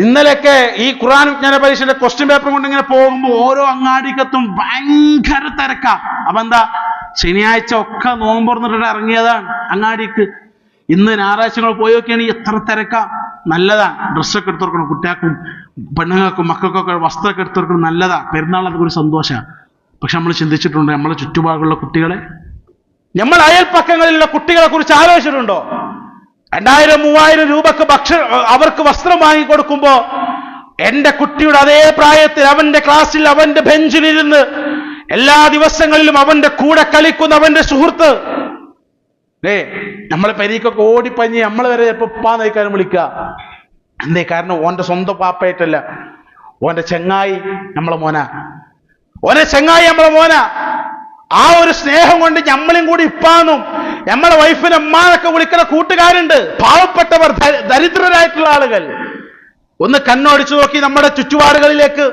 ഇന്നലെയൊക്കെ ഈ ഖുർആൻ വിജ്ഞാന പരീക്ഷയുടെ ക്വസ്റ്റ്യൻ പേപ്പർ കൊണ്ട് ഇങ്ങനെ പോകുമ്പോൾ ഓരോ അങ്ങാടിക്കത്തും ഭയങ്കര തിരക്കാ. അപ്പൊ എന്താ, ശനിയാഴ്ച ഒക്കെ നോമ്പുറന്നിട്ട് ഇറങ്ങിയതാണ് അങ്ങാടിക്ക്. ഇന്ന് ഞായറാഴ്ചകൾ പോയി നോക്കിയാണെങ്കിൽ എത്ര തിരക്കാ. നല്ലതാ, ഡ്രസ്സൊക്കെ എടുത്തു കൊടുക്കണം, കുട്ടികൾക്കും പെണ്ണുങ്ങൾക്കും മക്കൾക്കൊക്കെ വസ്ത്രമൊക്കെ എടുത്തു കൊടുക്കണം, നല്ലതാ. പെരുന്നാൾ അതൊക്കെ ഒരു സന്തോഷമാണ്. പക്ഷെ നമ്മൾ ചിന്തിച്ചിട്ടുണ്ട്, നമ്മളെ ചുറ്റുപാടുള്ള കുട്ടികളെ, നമ്മൾ അയൽപ്പക്കങ്ങളിലുള്ള കുട്ടികളെ കുറിച്ച് ആലോചിച്ചിട്ടുണ്ടോ? 2000-3000 രൂപക്ക് അവർക്ക് വസ്ത്രം വാങ്ങിക്കൊടുക്കുമ്പോ എന്റെ കുട്ടിയുടെ അതേ പ്രായത്തിൽ അവന്റെ ക്ലാസ്സിൽ അവന്റെ ബെഞ്ചിലിരുന്ന് എല്ലാ ദിവസങ്ങളിലും അവന്റെ കൂടെ കളിക്കുന്ന അവന്റെ സുഹൃത്ത്. നമ്മളെ പെരീക്കൊക്കെ ഓടിപ്പഞ്ഞ് നമ്മൾ വരെ ചിലപ്പോൾ ഉപ്പാ നയിക്കാനും വിളിക്കുക. എന്തേ? കാരണം ഓന്റെ സ്വന്തം പാപ്പയായിട്ടല്ല, ഓന്റെ ചെങ്ങായി നമ്മളെ മോന, ഓന്റെ ചെങ്ങായി നമ്മളെ മോന. ആ ഒരു സ്നേഹം കൊണ്ട് നമ്മളും കൂടി ഇപ്പാന്നും നമ്മളെ വൈഫിനെ അമ്മാനൊക്കെ വിളിക്കുന്ന കൂട്ടുകാരുണ്ട്. പാവപ്പെട്ടവർ, ദരിദ്രരായിട്ടുള്ള ആളുകൾ. ഒന്ന് കണ്ണോടിച്ചു നോക്കി നമ്മുടെ ചുറ്റുപാടുകളിലേക്ക്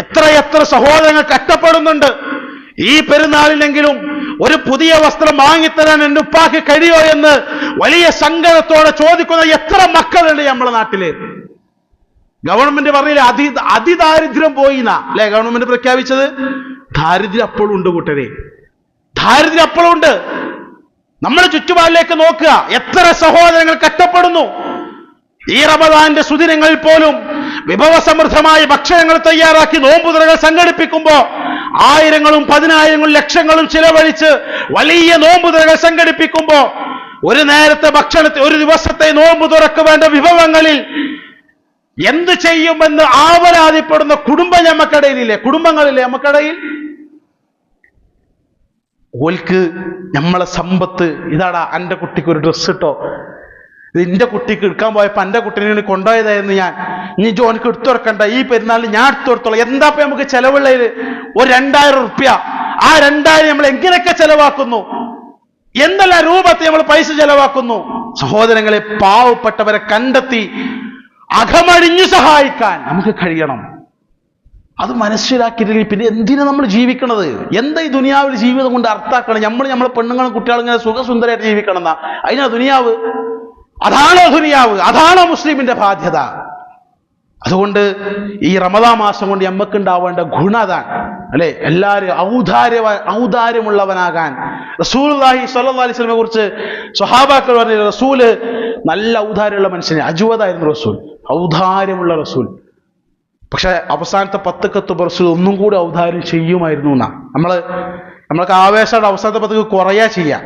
എത്ര സഹോദരങ്ങൾ കഷ്ടപ്പെടുന്നുണ്ട്. ഈ പെരുന്നാളിലെങ്കിലും ഒരു പുതിയ വസ്ത്രം വാങ്ങിത്തരാൻ എൻ്റെ ഉപ്പാക്ക് കഴിയോ എന്ന് വലിയ സങ്കടത്തോടെ ചോദിക്കുന്ന എത്ര മക്കളുണ്ട് നമ്മുടെ നാട്ടില്. ഗവൺമെന്റ് പറഞ്ഞില്ലേ അതിദാരിദ്ര്യം പോയിന്നാ അല്ലെ ഗവൺമെന്റ് പ്രഖ്യാപിച്ചത്? ദാരിദ്ര്യം അപ്പോഴും ഉണ്ട് കൂട്ടരെ, ദാരിദ്ര്യം അപ്പോഴും ഉണ്ട്. നമ്മുടെ ചുറ്റുപാടിലേക്ക് നോക്കുക, എത്ര സഹോദരങ്ങൾ കഷ്ടപ്പെടുന്നു. ഈ റമദാന്റെ സുദിനങ്ങളിൽ പോലും വിഭവസമൃദ്ധമായ ഭക്ഷണങ്ങൾ തയ്യാറാക്കി നോമ്പുതുറകൾ സംഘടിപ്പിക്കുമ്പോ ആയിരങ്ങളും പതിനായിരങ്ങളും ലക്ഷങ്ങളും ചിലവഴിച്ച് വലിയ നോമ്പുതുറകൾ സംഘടിപ്പിക്കുമ്പോ ഒരു നേരത്തെ ഭക്ഷണത്തെ, ഒരു ദിവസത്തെ നോമ്പുതുറക്ക് വേണ്ട വിഭവങ്ങളിൽ എന്ത് ചെയ്യുമെന്ന് ആവലാതിപ്പെടുന്ന കുടുംബം നമ്മക്കടയിലില്ലേ? കുടുംബങ്ങളില്ലേ നമ്മക്കടയിൽ? ഓൽക്ക് നമ്മളെ സമ്പത്ത് ഇതാടാ, എൻ്റെ കുട്ടിക്ക് ഒരു ഡ്രസ്സ് ഇട്ടോ, ഇത് എൻ്റെ കുട്ടിക്ക് എടുക്കാൻ പോയപ്പോ എൻ്റെ കുട്ടീനെ കൊണ്ടുപോയതായിരുന്നു ഞാൻ, ഇനി ജോനിക്ക് എടുത്തു കൊടുക്കണ്ട, ഈ പെരുന്നാളിൽ ഞാൻ എടുത്തു കൊടുത്തോളാം. എന്താ നമുക്ക് ചെലവുള്ളത്? ഒരു 2000 റുപ്യ. ആ 2000 നമ്മൾ എങ്ങനെയൊക്കെ ചെലവാക്കുന്നു, എന്തെല്ലാം രൂപത്തിൽ നമ്മൾ പൈസ ചെലവാക്കുന്നു. സഹോദരങ്ങളെ, പാവപ്പെട്ടവരെ കണ്ടെത്തി അകമഴിഞ്ഞു സഹായിക്കാൻ നമുക്ക് കഴിയണം. അത് മനസ്സിലാക്കിയില്ലെങ്കിൽ പിന്നെ എന്തിനാ നമ്മൾ ജീവിക്കണത്? എന്താ ഈ ദുനിയാവിൽ ജീവിതം കൊണ്ട് അർത്ഥാക്കണം? നമ്മളെ പെണ്ണുങ്ങളും കുട്ടികളും ഇങ്ങനെ സുഖസുന്ദരമായിട്ട് ജീവിക്കണം എന്നാ അതിനാ ദുനിയാവ്? അതാണോ ദുനിയാവ്? അതാണോ മുസ്ലിമിന്റെ ബാധ്യത? അതുകൊണ്ട് ഈ റമദാൻ മാസം കൊണ്ട് നമ്മക്കുണ്ടാവേണ്ട ഗുണം അതാണ് അല്ലെ? എല്ലാവരും ഔദാര്യമുള്ളവനാകാൻ റസൂലുള്ളാഹി സ്വല്ലല്ലാഹി അലൈഹി വസല്ലമയെ കുറിച്ച് സ്വഹാബാക്കൾ പറഞ്ഞു, റസൂല് നല്ല ഔദാര്യമുള്ള മനുഷ്യനെ, അജ്വദായിരുന്നു റസൂൽ, ഔദാര്യമുള്ള റസൂൽ. പക്ഷെ അവസാനത്തെ 10 കത്തുമ്പോൾ റസൂൽ ഒന്നും കൂടി ഔദാര്യം ചെയ്യുമായിരുന്നു എന്നാ. നമ്മൾക്ക് ആവേശമാണ് അവസാനത്തെ 10 കുറയാ ചെയ്യാം.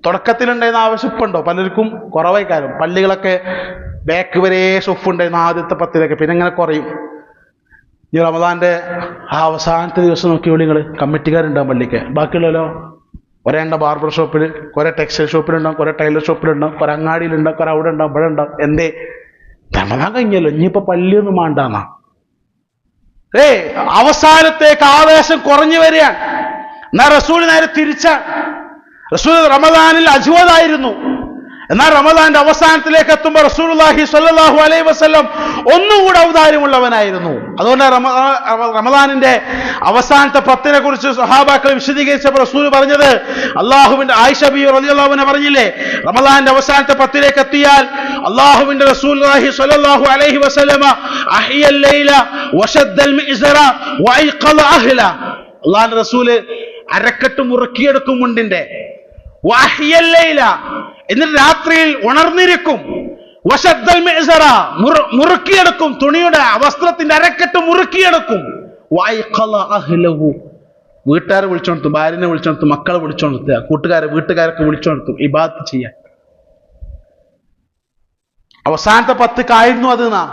തുടക്കത്തിലുണ്ടായിരുന്ന ആവേശം ഇപ്പം ഉണ്ടോ? പലർക്കും കുറവായി കാര്യം. പള്ളികളൊക്കെ ബാക്ക് വരെ ഷൊഫ് ഉണ്ടായിരുന്നു ആദ്യത്തെ 10 പിന്നെ ഇങ്ങനെ കുറയും. ഈ റമദാന്റെ ആ അവസാനത്തെ ദിവസം നോക്കി വിളികൾ കമ്മിറ്റിക്കാരുണ്ടാവും പള്ളിക്ക്. ബാക്കിയുള്ളല്ലോ കുറെ ഉണ്ടാവും ബാർബർ ഷോപ്പിൽ, കുറെ ടെക്സ്റ്റൈൽ ഷോപ്പിലുണ്ടാവും, കുറെ ടൈലർ ഷോപ്പിലുണ്ടാവും, കുറെ അങ്ങാടിയിലുണ്ടാവും, കുറെ അവിടെ ഉണ്ടാവും, ഇവിടെ ഉണ്ടാവും. എന്തേ? റമദാൻ കഴിഞ്ഞല്ലോ, ഇനിയിപ്പോ പള്ളിയൊന്നും വേണ്ടാന്നാ. അവസാനത്തേക്ക് ആവേശം കുറഞ്ഞു വരികയാണ്. എന്നാൽ റസൂൽ നേരെ തിരിച്ചാണ്. റസൂൽ റമദാനിൽ അജ്വദായിരുന്നു. എന്നാൽ റമദാന്റെ അവസാനത്തിലേക്ക് എത്തുമ്പോൾ റസൂലുള്ളാഹി സ്വല്ലല്ലാഹു അലൈഹി വസല്ലം ഒന്നുകൂടെ ഔദാര്യമുള്ളവനായിരുന്നു. അതുകൊണ്ട് റമദാനിന്റെ അവസാനത്തെ 10 കുറിച്ച് സ്വഹാബാക്കൾ വിശദീകരിച്ചപ്പോൾ റസൂൽ പറഞ്ഞത്, അള്ളാഹുവിന്റെ ആയിഷ ബിബി റളിയല്ലാഹു അൻഹ പറഞ്ഞില്ലേ, റമദാന്റെ അവസാനത്തെ 10 എത്തിയാൽ അള്ളാഹുവിന്റെ റസൂലുള്ളാഹി സ്വല്ലല്ലാഹു അലൈഹി വസല്ലമ അഹ്യൽ ലൈല വശദ്ദൽ മിസ്റ വഅയ്ഖള അഹ്ല. അള്ളാഹുവിന്റെ റസൂല് അരക്കെട്ട് മുറുക്കിയെടുക്കും മുണ്ടിന്റെ, വഅഹ്യൽ ലൈല എന്നിട്ട് രാത്രിയിൽ ഉണർന്നിരിക്കും, വശദ്ദൽ മിസ്റ മുറുക്കിയെടുക്കും, തുണിയുടെ വസ്ത്രത്തിന്റെ അരക്കെട്ട് മുറുക്കിയെടുക്കും, വഅയ്ഖള അഹ്ലഹു വീട്ടുകാരെ വിളിച്ചോണത്തും, ഭാര്യനെ വിളിച്ചോണത്തും, മക്കളെ വിളിച്ചോണത്തുക, വീട്ടുകാരൊക്കെ വിളിച്ചോണത്തും ഇബാദത്ത് ചെയ്യാൻ. അവസാനത്തെ 10 ആയിരുന്നു അത് എന്നാ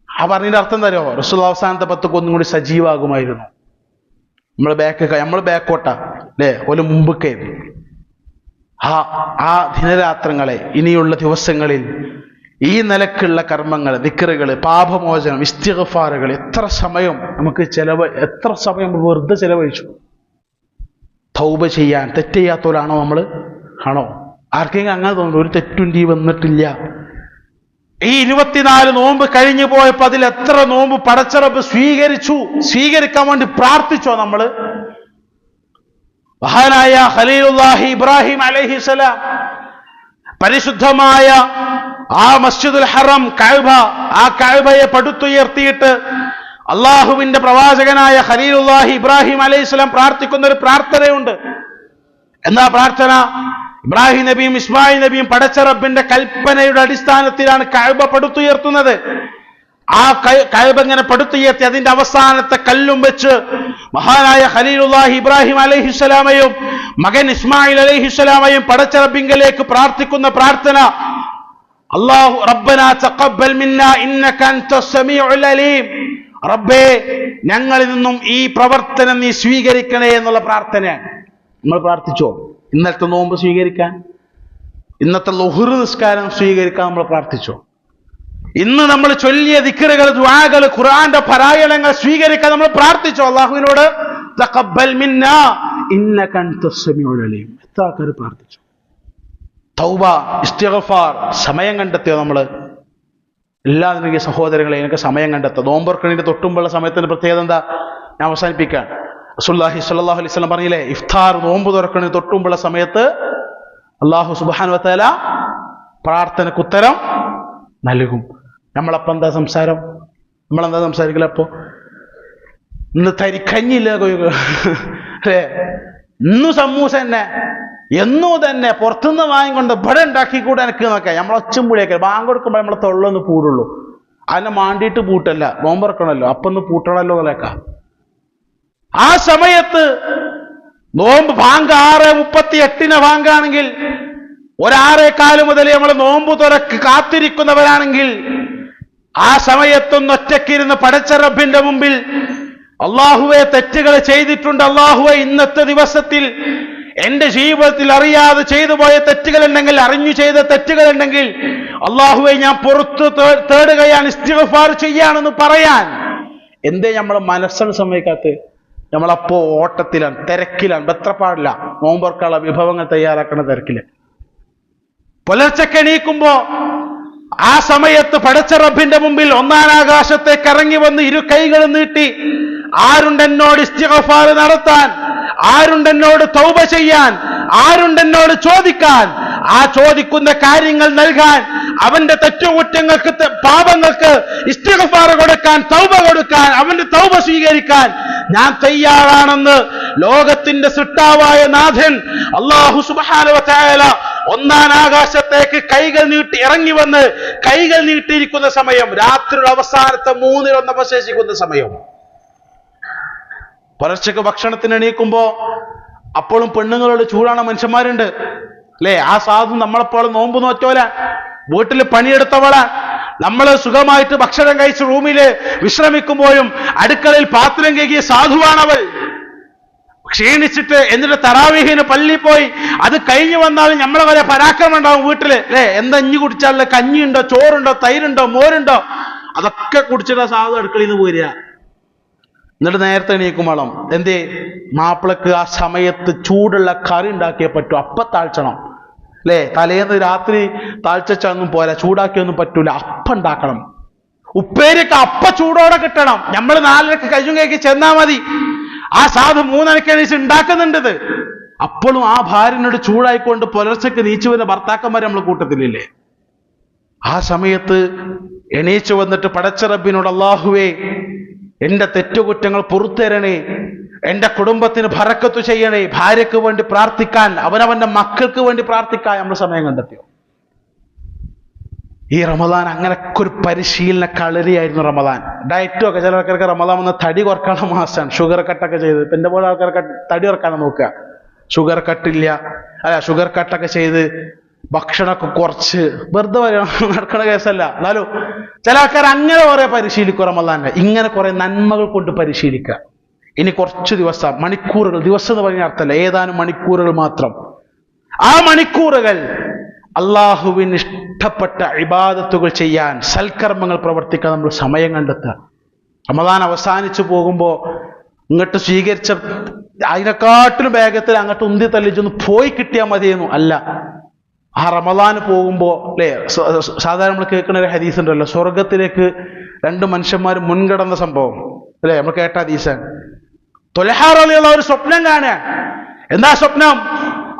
ആ പറഞ്ഞതിന്റെ അർത്ഥം തരോ? റസൂൽ അവസാനത്തെ 10 ഒന്നും കൂടി സജീവാകുമായിരുന്നു. നമ്മൾ ബാക്കോട്ടാ അല്ലേ? ഓല് മുമ്പൊക്കെ ആ ദിനരാത്രങ്ങളെ ഇനിയുള്ള ദിവസങ്ങളിൽ ഈ നിലക്കുള്ള കർമ്മങ്ങൾ, ദിക്റുകൾ, പാപമോചനം, ഇസ്തിഗ്ഫാറുകൾ എത്ര സമയം വെറുതെ ചെലവഴിച്ചു. തൗബ ചെയ്യാൻ തെറ്റ് ചെയ്യാത്തവരാണോ നമ്മൾ? ആണോ? ആർക്കെങ്കിലും അങ്ങനെ തോന്നുന്നു ഒരു തെറ്റും വന്നിട്ടില്ല. ഈ 24 നോമ്പ് കഴിഞ്ഞു പോയപ്പോ അതിൽ എത്ര നോമ്പ് പടച്ച റബ്ബ് സ്വീകരിക്കാൻ വേണ്ടി പ്രാർത്ഥിച്ചോ നമ്മള്? മഹാനായ ഖലീലുല്ലാഹി ഇബ്രാഹിം അലൈഹിസ്സലാം പരിശുദ്ധമായ ആ മസ്ജിദുൽ ഹറം കഅബ, ആ കഅബയെ പടുത്തുയർത്തിയിട്ട് അള്ളാഹുവിന്റെ പ്രവാചകനായ ഖലീലുല്ലാഹി ഇബ്രാഹിം അലൈഹിസ്സലാം പ്രാർത്ഥിക്കുന്ന ഒരു പ്രാർത്ഥനയുണ്ട്. എന്താ പ്രാർത്ഥന? ഇബ്രാഹിം നബിയും ഇസ്മായിൽ നബിയും പടച്ച റബ്ബിന്റെ കൽപ്പനയുടെ അടിസ്ഥാനത്തിലാണ് കഅബ പടുത്തുയർത്തുന്നത്. ആ കഅബ ഇങ്ങനെ പടുത്തുയർത്തി അതിന്റെ അവസാനത്തെ കല്ലും വെച്ച് മഹാനായ ഖലീലുല്ലാഹി ഇബ്രാഹിം അലൈഹിസ്സലാമയും മകൻ ഇസ്മായിൽ അലൈഹിസ്സലാമയും പടച്ച റബ്ബിങ്കലേക്ക് പ്രാർത്ഥിക്കുന്ന പ്രാർത്ഥന, അല്ലാഹു റബ്ബനാ തഖബ്ബൽ മിന്നാ ഇന്നക അൻതസ് സമീഉൽ അലീം റബ്ബേ ഞങ്ങളിൽ നിന്നും ഈ പ്രവർത്തനം നീ സ്വീകരിക്കണേ എന്നുള്ള പ്രാർത്ഥനയാണ്. നമ്മൾ പ്രാർത്ഥിച്ചോ? ഇന്നത്തെ നോമ്പ് സ്വീകരിക്കാൻ, ഇന്നത്തെ ളുഹ്ർ നിസ്കാരം സ്വീകരിക്കാൻ നമ്മൾ പ്രാർത്ഥിച്ചോ? ഇന്ന് നമ്മൾ ചൊല്ലിയ ദിക്റുകൾ, ദുആകൾ, ഖുർആന്റെ പാരായണങ്ങൾ സ്വീകരിക്കാൻ നമ്മൾ പ്രാർത്ഥിച്ചോ അല്ലാഹുവിനോട്? തഖബ്ബൽ മിന്നാ ഇന്നക അൻതസ് സമീഉൽ അലീം. എത്ര ആൾക്കാർ പ്രാർത്ഥിച്ചു? തൗബ, ഇസ്തിഗ്ഫാർ സമയം കണ്ടെത്തിയോ നമ്മൾ? എല്ലാത്തിനും സഹോദരങ്ങളെ എനിക്ക് സമയം കണ്ടെത്തുക. നോമ്പൊർക്കണിന്റെ തൊട്ടുമുള്ള സമയത്തിന്റെ പ്രത്യേകത എന്താ? ഞാൻ അവസാനിപ്പിക്കാൻ. റസൂലുള്ളാഹി സ്വല്ലല്ലാഹു അലൈഹി വസല്ലം പറഞ്ഞില്ലേ, ഇഫ്താർ നോമ്പ് തുറക്കണിന് തൊട്ടുമുള്ള സമയത്ത് അല്ലാഹു സുബ്ഹാനഹു വ തആല പ്രാർത്ഥനയ്ക്ക് ഉത്തരം നൽകും. നമ്മളപ്പം എന്താ സംസാരം? നമ്മളെന്താ സംസാരിക്കില്ല? അപ്പോ ഇന്ന് തരിക്കഞ്ഞില്ല അല്ലേ, ഇന്നു സമൂസ തന്നെ, എന്നൂ തന്നെ പുറത്തുനിന്ന് വാങ്ങിക്കൊണ്ട് ഇവിടെ ഉണ്ടാക്കിക്കൂടെ എനിക്ക് നോക്കാം. നമ്മളൊച്ചും കൂടിയൊക്കെ ബാങ്ക് കൊടുക്കുമ്പോൾ നമ്മളെ തൊള്ളൊന്ന് പൂടുള്ളൂ. അതിനെ മാണ്ടിയിട്ട് പൂട്ടല്ല, നോമ്പറക്കണമല്ലോ, അപ്പൊന്ന് പൂട്ടണമല്ലോ എന്നൊക്കെ. ആ സമയത്ത് നോമ്പ് ബാങ്ക് 6:38 ബാങ്കാണെങ്കിൽ 6:15 മുതൽ നമ്മൾ നോമ്പ് തുറക്ക് കാത്തിരിക്കുന്നവരാണെങ്കിൽ ആ സമയത്തൊന്ന് ഒറ്റക്കിരുന്ന് പടച്ച റബ്ബിന്റെ മുമ്പിൽ അള്ളാഹുവെ തെറ്റുകൾ ചെയ്തിട്ടുണ്ട്, അള്ളാഹുവെ ഇന്നത്തെ ദിവസത്തിൽ എന്റെ ജീവിതത്തിൽ അറിയാതെ ചെയ്തു പോയ തെറ്റുകൾ ഉണ്ടെങ്കിൽ, അറിഞ്ഞു ചെയ്ത തെറ്റുകൾ ഉണ്ടെങ്കിൽ അള്ളാഹുവെ ഞാൻ പുറത്ത് തേടുകയാണ്, ഇസ്തിഗ്ഫാർ ചെയ്യാണെന്ന് പറയാൻ എന്തേ നമ്മളെ മനസ്സിന് സമ്മതിക്കാത്ത? നമ്മളപ്പോ ഓട്ടത്തിലാണ്, തിരക്കിലാണ്, ബത്രപ്പാടില്ല, നോമ്പൊർക്കുള്ള വിഭവങ്ങൾ തയ്യാറാക്കുന്ന തിരക്കില്. പുലർച്ചയ്ക്ക് എണീക്കുമ്പോ ആ സമയത്ത് പടച്ച റബ്ബിന്റെ മുമ്പിൽ ഒന്നാം ആകാശത്തേക്ക് ഇറങ്ങി വന്ന് ഇരു കൈകൾ നീട്ടി, ആരുണ്ടെന്നോട് ഇസ്തിഗ്ഫാർ നടത്താൻ, ആരുണ്ടെന്നോട് തൗബ ചെയ്യാൻ, ആരുണ്ടെന്നോട് ചോദിക്കാൻ, ആ ചോദിക്കുന്ന കാര്യങ്ങൾ നൽകാൻ, അവന്റെ തെറ്റുകുറ്റങ്ങൾക്ക് പാപങ്ങൾക്ക് ഇസ്തിഗ്ഫാർ കൊടുക്കാൻ, തൗബ കൊടുക്കാൻ, അവന്റെ തൗബ സ്വീകരിക്കാൻ ഞാൻ തയ്യാറാണെന്ന് ലോകത്തിന്റെ സൃഷ്ടാവായ നാഥൻ അല്ലാഹു സുബ്ഹാനഹു വ തആല ഒന്നാം ആകാശത്തേക്ക് കൈകൾ നീട്ടി ഇറങ്ങി വന്ന് കൈകൾ നീട്ടിയിരിക്കുന്ന സമയം, രാത്രിയുടെ അവസാനത്തെ 1/3 അവശേഷിക്കുന്ന സമയം. പുലർച്ചയ്ക്ക് ഭക്ഷണത്തിന് എണീക്കുമ്പോ അപ്പോഴും പെണ്ണുങ്ങളോട് ചൂടാണ് മനുഷ്യന്മാരുണ്ട് അല്ലേ? ആ സാധു നമ്മളെപ്പോഴും നോമ്പ് നോറ്റോല, വീട്ടിൽ പണിയെടുത്തവളാ. നമ്മൾ സുഖമായിട്ട് ഭക്ഷണം കഴിച്ച് റൂമില് വിശ്രമിക്കുമ്പോഴും അടുക്കളയിൽ പാത്രം കഴുകിയ സാധുവാണവൾ. ക്ഷീണിച്ചിട്ട് എന്നിട്ട് തറാവീഹിന് പള്ളിയിൽ പോയി അത് കഴിഞ്ഞു വന്നാലും നമ്മളെ വരെ പരാക്രമം ഉണ്ടാവും വീട്ടില് അല്ലേ? എന്താ ഇഞ്ഞി കുടിച്ചാലുള്ള കഞ്ഞിയുണ്ടോ, ചോറുണ്ടോ, തൈരുണ്ടോ, മോരുണ്ടോ, അതൊക്കെ കുടിച്ചിട്ട് സാധു അടുക്കളയിൽ നിന്ന് പോരുക. എന്നിട്ട് നേരത്തെ എണീക്കുമ്പോളം എന്തേ, മാപ്പിളക്ക് ആ സമയത്ത് ചൂടുള്ള കറി ഉണ്ടാക്കിയേ പറ്റൂ, അപ്പം താഴ്ച്ചണം അല്ലേ? തലേന്ന് രാത്രി താഴ്ചൊന്നും പോരാ, ചൂടാക്കിയൊന്നും പറ്റൂല, അപ്പം ഉണ്ടാക്കണം. ഉപ്പേരിയൊക്കെ അപ്പ ചൂടോടെ കിട്ടണം. നമ്മൾ 4:30 കഴിഞ്ഞും കേക്ക് ചെന്നാ മതി. ആ സാധു 3:30 എണീച്ച് ഉണ്ടാക്കുന്നുണ്ടത്. അപ്പോഴും ആ ഭാര്യനോട് ചൂടായിക്കൊണ്ട് പുലർച്ചയ്ക്ക് നീച്ചു വരുന്ന ഭർത്താക്കന്മാരെ നമ്മൾ കൂട്ടത്തിലില്ലേ? ആ സമയത്ത് എണീച്ചു വന്നിട്ട് പടച്ച റബ്ബിനോട് അല്ലാഹുവേ എന്റെ തെറ്റുകുറ്റങ്ങൾ പുറത്തുതരണേ, എന്റെ കുടുംബത്തിന് ബറക്കത്ത് ചെയ്യണേ, ഭാര്യയ്ക്ക് വേണ്ടി പ്രാർത്ഥിക്കാൻ, അവനവന്റെ മക്കൾക്ക് വേണ്ടി പ്രാർത്ഥിക്കാൻ നമ്മൾ സമയം കണ്ടെത്തിയോ? ഈ റമദാൻ അങ്ങനൊക്കെ ഒരു പരിശീലന കളരിയായിരുന്നു റമദാൻ. ഡയറ്റും ഒക്കെ ചില ആൾക്കാർക്ക് റമദാൻ വന്ന തടി കുറക്കാനുള്ള മാസമാണ്, ഷുഗർ കട്ടൊക്കെ ചെയ്ത്. ഇപ്പം എൻ്റെ പോലെ ആൾക്കാർക്ക് തടി കുറക്കാനാണ് നോക്കുക. ഷുഗർ കട്ടൊക്കെ ചെയ്ത് ഭക്ഷണമൊക്കെ കുറച്ച് വെറുതെ നടക്കണ കേസല്ല. എന്നാലും ചില ആൾക്കാർ അങ്ങനെ കുറെ പരിശീലിക്കും റമദാനെ. ഇങ്ങനെ കുറെ നന്മകൾ കൊണ്ട് പരിശീലിക്കുക. ഇനി കുറച്ച് ദിവസം, മണിക്കൂറുകൾ, ദിവസം എന്ന് പറഞ്ഞ അർത്ഥമല്ല, ഏതാനും മണിക്കൂറുകൾ മാത്രം. ആ മണിക്കൂറുകൾ അള്ളാഹുവിന് ഇഷ്ടപ്പെട്ട ഇബാദത്തുകൾ ചെയ്യാൻ, സൽക്കർമ്മങ്ങൾ പ്രവർത്തിക്കാൻ നമ്മൾ സമയം കണ്ടെത്തുക. റമദാൻ അവസാനിച്ചു പോകുമ്പോൾ ഇങ്ങോട്ട് സ്വീകരിച്ച അതിനെക്കാട്ടിലും വേഗത്തിൽ അങ്ങോട്ട് ഉന്തി തള്ളിച്ചൊന്ന് പോയി കിട്ടിയാൽ മതിയെന്നു അല്ല. ആ റമദാന് പോകുമ്പോൾ അല്ലേ, സാധാരണ നമ്മൾ കേൾക്കുന്ന ഒരു ഹദീസ് ഉണ്ടല്ലോ, സ്വർഗത്തിലേക്ക് 2 മനുഷ്യന്മാർ മുൻകടന്ന സംഭവം അല്ലേ, നമ്മൾ കേട്ട ഹദീസാണ്. ത്വൽഹ റളിയല്ലാഹു ഒരു സ്വപ്നം കാണുക. എന്താ സ്വപ്നം?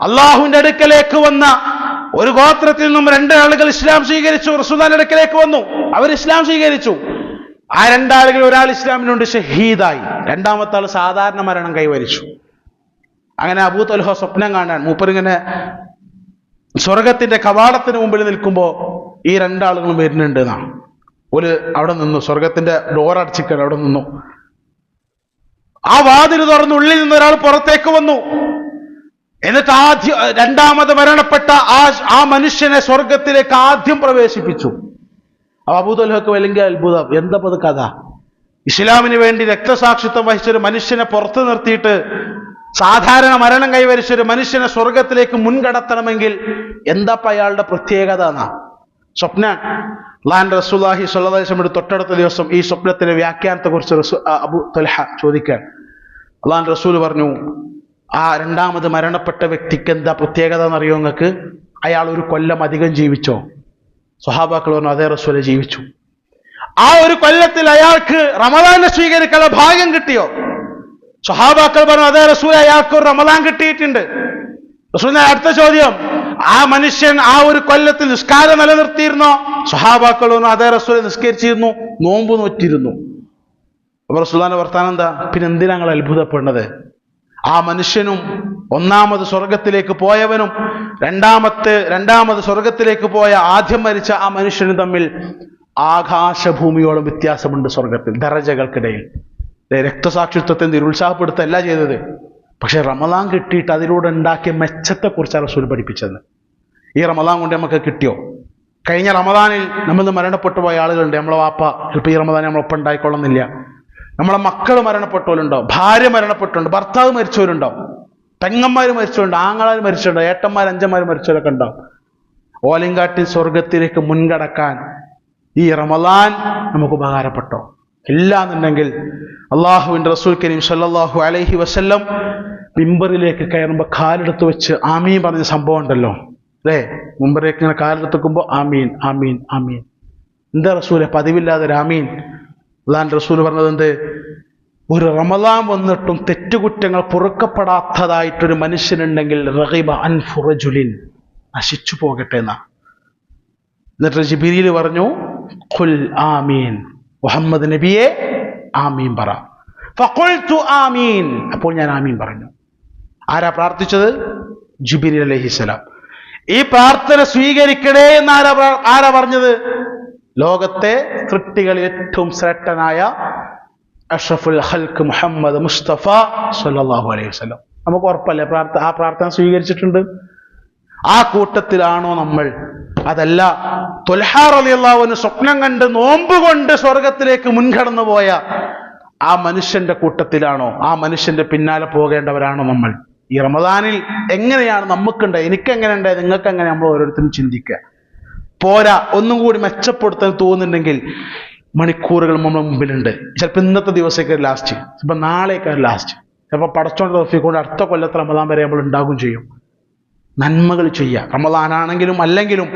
അള്ളാഹുവിന്റെ അടുക്കലേക്ക് വന്ന ഒരു ഗോത്രത്തിൽ നിന്നും 2 ആളുകൾ ഇസ്ലാം സ്വീകരിച്ചു. റസൂലുള്ളാഹിന്റെ അടുക്കലേക്ക് വന്നു, അവർ ഇസ്ലാം സ്വീകരിച്ചു. ആ 2 ആളുകൾ, ഒരാൾ ഇസ്ലാമിനുണ്ട് ഷഹീദായി, 2ാമത്തെ ആൾ സാധാരണ മരണം കൈവരിച്ചു. അങ്ങനെ അബൂ ത്വൽഹ സ്വപ്നം കാണാൻ, മൂപ്പരിങ്ങനെ സ്വർഗത്തിന്റെ കവാടത്തിന് മുമ്പിൽ നിൽക്കുമ്പോ ഈ 2 ആളുകളും വരുന്നുണ്ട് എന്നാണ്. ഒരു അവിടെ നിന്നു, സ്വർഗത്തിന്റെ ഡോർ അടച്ചിക്കാൻ അവിടെ നിന്നു. ആ വാതിൽ തുറന്ന് ഉള്ളിൽ നിന്ന് ഒരാൾ പുറത്തേക്ക് വന്നു. എന്നിട്ട് 2ാമത് മരണപ്പെട്ട ആ മനുഷ്യനെ സ്വർഗത്തിലേക്ക് ആദ്യം പ്രവേശിപ്പിച്ചു. അബൂ ത്വൽഹക്ക് വലിയ അത്ഭുതം, എന്താ കഥ? ഇസ്ലാമിന് വേണ്ടി രക്തസാക്ഷിത്വം വഹിച്ചൊരു മനുഷ്യനെ പുറത്തു നിർത്തിയിട്ട് സാധാരണ മരണം കൈവരിച്ചൊരു മനുഷ്യനെ സ്വർഗത്തിലേക്ക് മുൻകടത്തണമെങ്കിൽ എന്താ അയാളുടെ പ്രത്യേകത എന്നാ? സ്വപ്നം. അല്ലാഹുവിന്റെ റസൂലുള്ളാഹി സ്വല്ലല്ലാഹു അലൈഹി വസല്ലം തൊട്ടടുത്ത ദിവസം ഈ സ്വപ്നത്തിന്റെ വ്യാഖ്യാനത്തെ കുറിച്ച് അബൂ തൽഹ ചോദിക്കാൻ, അല്ലാഹുവിന്റെ റസൂൽ പറഞ്ഞു, ആ രണ്ടാമത് മരണപ്പെട്ട വ്യക്തിക്ക് എന്താ പ്രത്യേകത എന്നറിയോ നിങ്ങൾക്ക്? അയാൾ ഒരു കൊല്ലം അധികം ജീവിച്ചോ? സ്വഹാബാക്കൾ പറഞ്ഞു, അതേ റസൂലെ ജീവിച്ചു. ആ ഒരു കൊല്ലത്തിൽ അയാൾക്ക് റമദാനെ സ്വീകരിക്കാനുള്ള ഭാഗ്യം കിട്ടിയോ? സ്വഹാബാക്കൾ പറഞ്ഞു, അതേ റസൂലെ അയാൾക്ക് ഒരു റമദാൻ കിട്ടിയിട്ടുണ്ട്. റസൂലിന്റെ അടുത്ത ചോദ്യം, ആ മനുഷ്യൻ ആ ഒരു കൊല്ലത്തിൽ നിസ്കാരം നിലനിർത്തിയിരുന്നോ? സ്വഹാബാക്കൾ പറഞ്ഞു, അതേ റസൂലെ നിസ്കരിച്ചിരുന്നു, നോമ്പ് നോറ്റിരുന്നു. അപ്പൊ റസൂലുള്ളാഹിന്റെ വർത്താനം എന്താ? പിന്നെ എന്തിനാ ഞങ്ങൾ അത്ഭുതപ്പെടുന്നത്? ആ മനുഷ്യനും ഒന്നാമത് സ്വർഗത്തിലേക്ക് പോയവനും രണ്ടാമത് സ്വർഗത്തിലേക്ക് പോയ ആദ്യം മരിച്ച ആ മനുഷ്യനും തമ്മിൽ ആകാശഭൂമിയോളം വ്യത്യാസമുണ്ട് സ്വർഗത്തിൽ, ദറജകൾക്കിടയിൽ. രക്തസാക്ഷിത്വത്തെ നിരുത്സാഹപ്പെടുത്തല്ല ചെയ്തത്, പക്ഷെ റമദാൻ കിട്ടിയിട്ട് അതിലൂടെ ഉണ്ടാക്കിയ മെച്ചത്തെക്കുറിച്ചാണ് റസൂൽ പഠിപ്പിച്ചത്. ഈ റമദാൻ കൊണ്ട് നമുക്ക് കിട്ടിയോ? കഴിഞ്ഞ റമദാനിൽ നമ്മൾ മരണപ്പെട്ടു പോയ ആളുകളുണ്ട്. നമ്മളെ വാപ്പ ചിലപ്പോൾ ഈ റമദാൻ നമ്മളൊപ്പം ഉണ്ടായിക്കൊള്ളുന്നില്ല. നമ്മളെ മക്കൾ മരണപ്പെട്ടവരുണ്ടാവും, ഭാര്യ മരണപ്പെട്ടുണ്ടാവും, ഭർത്താവ് മരിച്ചവരുണ്ടാവും, പെങ്ങന്മാർ മരിച്ചവരുണ്ടാവും, ആങ്ങളാർ മരിച്ചവരുണ്ടാവും, ഏട്ടന്മാർ അഞ്ചന്മാർ മരിച്ചവരൊക്കെ ഉണ്ടാവും. ഓലിങ്കാട്ടി സ്വർഗത്തിലേക്ക് മുൻകടക്കാൻ ഈ റമദാൻ നമുക്ക് ഉപകാരപ്പെട്ടോ? ഇല്ലാന്നുണ്ടെങ്കിൽ അള്ളാഹുവിന്റെ റസൂൽ കരീം സല്ലല്ലാഹു അലൈഹി വസല്ലം മിമ്പറിലേക്ക് കയറുമ്പോൾ കാലെടുത്ത് വെച്ച് ആമീൻ പറഞ്ഞ സംഭവം ഉണ്ടല്ലോ അല്ലേ? മിമ്പറിലേക്ക് ഇങ്ങനെ കാലെടുത്ത് വെക്കുമ്പോൾ ആമീൻ ആമീൻ ആമീൻ. എന്താ റസൂലെ പതിവില്ലാതെ ആമീൻ? അള്ളാഹുവിന്റെ റസൂൽ പറഞ്ഞത് എന്ത്? ഒരു റമദാൻ വന്നിട്ടും തെറ്റുകുറ്റങ്ങൾ പൊറുക്കപ്പെടാത്തതായിട്ടൊരു മനുഷ്യനുണ്ടെങ്കിൽ റഗിബ അൻഫു റജുലിൻ, നശിച്ചു പോകട്ടെ എന്നാ. എന്നിട്ട് ജിബ്രീൽ പറഞ്ഞു, ഖുൽ ആമീൻ, മുഹമ്മദ് നബിയെ ആമീൻ പറ. ഫഖുൽതു ആമീൻ, അപ്പോൾ ഞാൻ ആമീൻ പറഞ്ഞു. ആരാ പ്രാർത്ഥിച്ചത്? ജിബ്രീൽ അലൈഹിസ്സലാം. ഈ പ്രാർത്ഥന സ്വീകരിക്കണേ എന്ന് ആരാ പറഞ്ഞത്? ലോകത്തെ സൃഷ്ടികളിൽ ഏറ്റവും ശ്രേഷ്ഠനായ അഷ്റഫുൽ ഖൽഖ് മുഹമ്മദ് മുസ്തഫ സല്ലല്ലാഹു അലൈഹി വസല്ലം. നമുക്ക് ഉറപ്പല്ലേ ആ പ്രാർത്ഥന സ്വീകരിച്ചിട്ടുണ്ട്? ആ കൂട്ടത്തിലാണോ നമ്മൾ? അതല്ല, ത്വൽഹ റളിയല്ലാഹു അൻഹു സ്വപ്നം കണ്ട് നോമ്പ് കൊണ്ട് സ്വർഗത്തിലേക്ക് മുൻകടന്നു പോയ ആ മനുഷ്യന്റെ കൂട്ടത്തിലാണോ? ആ മനുഷ്യന്റെ പിന്നാലെ പോകേണ്ടവരാണോ നമ്മൾ? ഈ റമദാനിൽ എങ്ങനെയാണ് നമുക്കുണ്ടായത്, എനിക്കെങ്ങനെ ഉണ്ടായത്, നിങ്ങൾക്ക് എങ്ങനെ, നമ്മൾ ഓരോരുത്തരും ചിന്തിക്കുക. പോരാ, ഒന്നും കൂടി മെച്ചപ്പെടുത്താൻ തോന്നുന്നുണ്ടെങ്കിൽ മണിക്കൂറുകൾ നമ്മുടെ മുമ്പിലുണ്ട്. ചിലപ്പോൾ ഇന്നത്തെ ദിവസമൊക്കെ ലാസ്റ്റ്, ചിലപ്പോൾ നാളെയൊക്കെ ലാസ്റ്റ്, ചിലപ്പോൾ പടച്ചോണ്ട് തോഫിക്കൊണ്ട് അടുത്ത കൊല്ലത്തെ റമദാൻ വരെ നമ്മൾ ഉണ്ടാകും ചെയ്യും. നന്മകൾ ചെയ്യുക, റമദാനാണെങ്കിലും അല്ലെങ്കിലും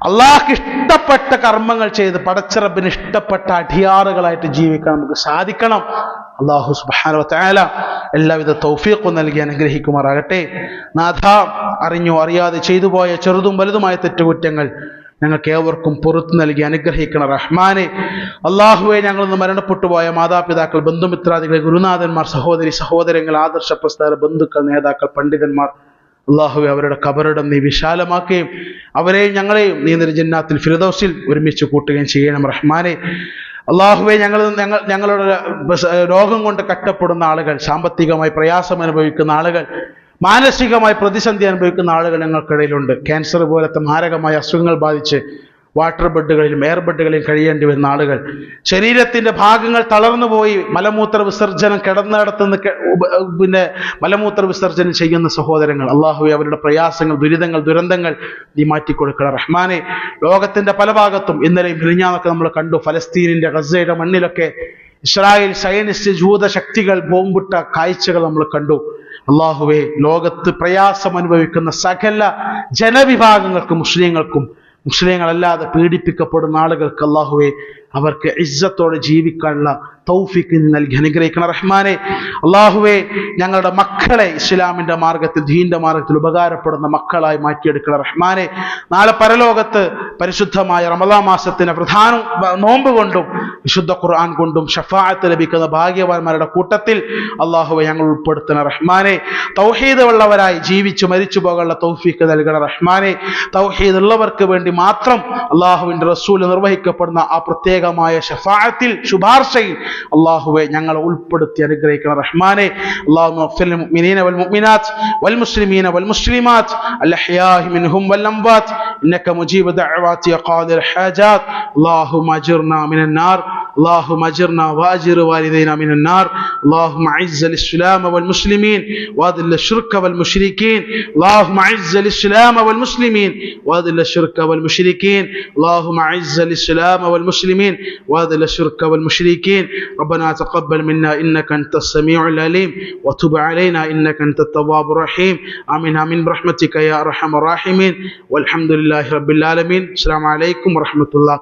അള്ളാഹ്ക്ക് ഇഷ്ടപ്പെട്ട കർമ്മങ്ങൾ ചെയ്ത് പടച്ചറബിന് ഇഷ്ടപ്പെട്ട അടിയാറുകളായിട്ട് ജീവിക്കാൻ നമുക്ക് സാധിക്കണം. അള്ളാഹു സുബ്ഹാനഹു വ തആല എല്ലാവിധ തൗഫീഖും നൽകി അനുഗ്രഹിക്കുമാറാകട്ടെ. നാഥ, അറിഞ്ഞോ അറിയാതെ ചെയ്തു പോയ ചെറുതും വലുതുമായ തെറ്റുകുറ്റങ്ങൾ ഞങ്ങൾക്ക് ഏവർക്കും പുറത്തു നൽകി അനുഗ്രഹിക്കണം റഹ്മാനെ. അള്ളാഹുവെ, ഞങ്ങളിന്ന് മരണപ്പെട്ടു പോയ മാതാപിതാക്കൾ, ബന്ധുമിത്രാദികൾ, ഗുരുനാഥന്മാർ, സഹോദരി സഹോദരങ്ങൾ, ആദർശ പ്രസ്ഥാന ബന്ധുക്കൾ, നേതാക്കൾ, പണ്ഡിതന്മാർ, അള്ളാഹുവെ അവരുടെ ഖബറിടം നീ വിശാലമാക്കുകയും അവരെയും ഞങ്ങളെയും നീ ജന്നാത്തിൽ ഫിർദൗസിൽ ഒരുമിച്ച് കൂട്ടുകയും ചെയ്യണം റഹ്മാനെ. അള്ളാഹുവെ, ഞങ്ങളുടെ രോഗം കൊണ്ട് കഷ്ടപ്പെടുന്ന ആളുകൾ, സാമ്പത്തികമായി പ്രയാസം അനുഭവിക്കുന്ന ആളുകൾ, മാനസികമായി പ്രതിസന്ധി അനുഭവിക്കുന്ന ആളുകൾ ഞങ്ങൾക്കിടയിലുണ്ട്. ക്യാൻസർ പോലത്തെ മാരകമായ അസുഖങ്ങൾ ബാധിച്ച് വാട്ടർ ബെഡുകളിലും എയർ ബെഡുകളിലും കഴിയേണ്ടി വരുന്ന ആളുകൾ, ശരീരത്തിന്റെ ഭാഗങ്ങൾ തളർന്നുപോയി മലമൂത്ര വിസർജനം കിടന്നിടത്തുനിന്ന് മലമൂത്ര വിസർജനം ചെയ്യുന്ന സഹോദരങ്ങൾ, അള്ളാഹുവെ അവരുടെ പ്രയാസങ്ങൾ, ദുരിതങ്ങൾ, ദുരന്തങ്ങൾ നീ മാറ്റിക്കൊടുക്കണം റഹ്മാനെ. ലോകത്തിന്റെ പല ഭാഗത്തും ഇന്നലെയും മിനിഞ്ഞാന്നൊക്കെ നമ്മൾ കണ്ടു, ഫലസ്തീനിന്റെ ഗസയുടെ മണ്ണിലൊക്കെ ഇസ്രായേൽ സയനിസ്റ്റ് ജൂത ശക്തികൾ ബോംബിട്ട കാഴ്ചകൾ നമ്മൾ കണ്ടു. അള്ളാഹുവെ, ലോകത്ത് പ്രയാസം അനുഭവിക്കുന്ന സകല ജനവിഭാഗങ്ങൾക്കും, മുസ്ലിങ്ങളല്ലാതെ പീഡിപ്പിക്കപ്പെടുന്ന ആളുകൾക്ക് അള്ളാഹുവെ അവർക്ക് ഇസ്സത്തോടെ ജീവിക്കാനുള്ള തൗഫീഖ് നൽകി അനുഗ്രഹിക്കണം റഹ്മാനെ. അള്ളാഹുവെ, ഞങ്ങളുടെ മക്കളെ ഇസ്ലാമിന്റെ മാർഗത്തിൽ, ദീന്റെ മാർഗത്തിൽ ഉപകാരപ്പെടുന്ന മക്കളായി മാറ്റിയെടുക്കണം റഹ്മാനെ. നാളെ പരലോകത്ത് പരിശുദ്ധമായ റമദാൻ മാസത്തിന് പ്രധാനം നോമ്പ് കൊണ്ടും വിശുദ്ധ ഖുർആൻ കൊണ്ടും ഷഫാഅത്ത് ലഭിക്കുന്ന ഭാഗ്യവാന്മാരുടെ കൂട്ടത്തിൽ അള്ളാഹുവെ ഞങ്ങൾ ഉൾപ്പെടുത്തണം റഹ്മാനെ. തൗഹീദ് ഉള്ളവരായി ജീവിച്ചു മരിച്ചു പോകാനുള്ള തൗഫീഖ് നൽകണം റഹ്മാനെ. തൗഹീദ് ഉള്ളവർക്ക് വേണ്ടി മാത്രം അള്ളാഹുവിന്റെ റസൂൽ നിർവഹിക്കപ്പെടുന്ന ആ പ്രത്യേകമായ ഷഫാഅത്തിൽ, ശുപാർശയിൽ അള്ളാഹുവെ ഞങ്ങളെ ഉൾപ്പെടുത്തി അനുഗ്രഹിക്കണം റഹ്മാനെ. അല്ലാഹുമ്മ ഗ്ഫിർ ലിൽ മുഅ്മിനീന വൽ മുഅ്മിനാത്ത് വൽ മുസ്ലിമീന വൽ മുസ്ലിമാത്ത് അൽ അഹ്യാഇ മിൻഹും വൽ അംവാത്ത് ഇന്നക മുജീബു ദഅവാതി ഖാദിർ ഹാജാത്ത്. അല്ലാഹുമ്മ അജിർനാ മിനൻ നാർ اللهم أجرنا وأجر والدينا من النار. اللهم أعز الإسلام والمسلمين وأذل الشرك والمشركين. اللهم أعز الإسلام والمسلمين وأذل الشرك والمشركين. اللهم أعز الإسلام والمسلمين وأذل الشرك والمشركين. ربنا تقبل منا إنك أنت السميع العليم وتب علينا إنك أنت التواب الرحيم. آمين آمين برحمتك يا أرحم الراحمين. والحمد لله رب العالمين. السلام عليكم ورحمة الله.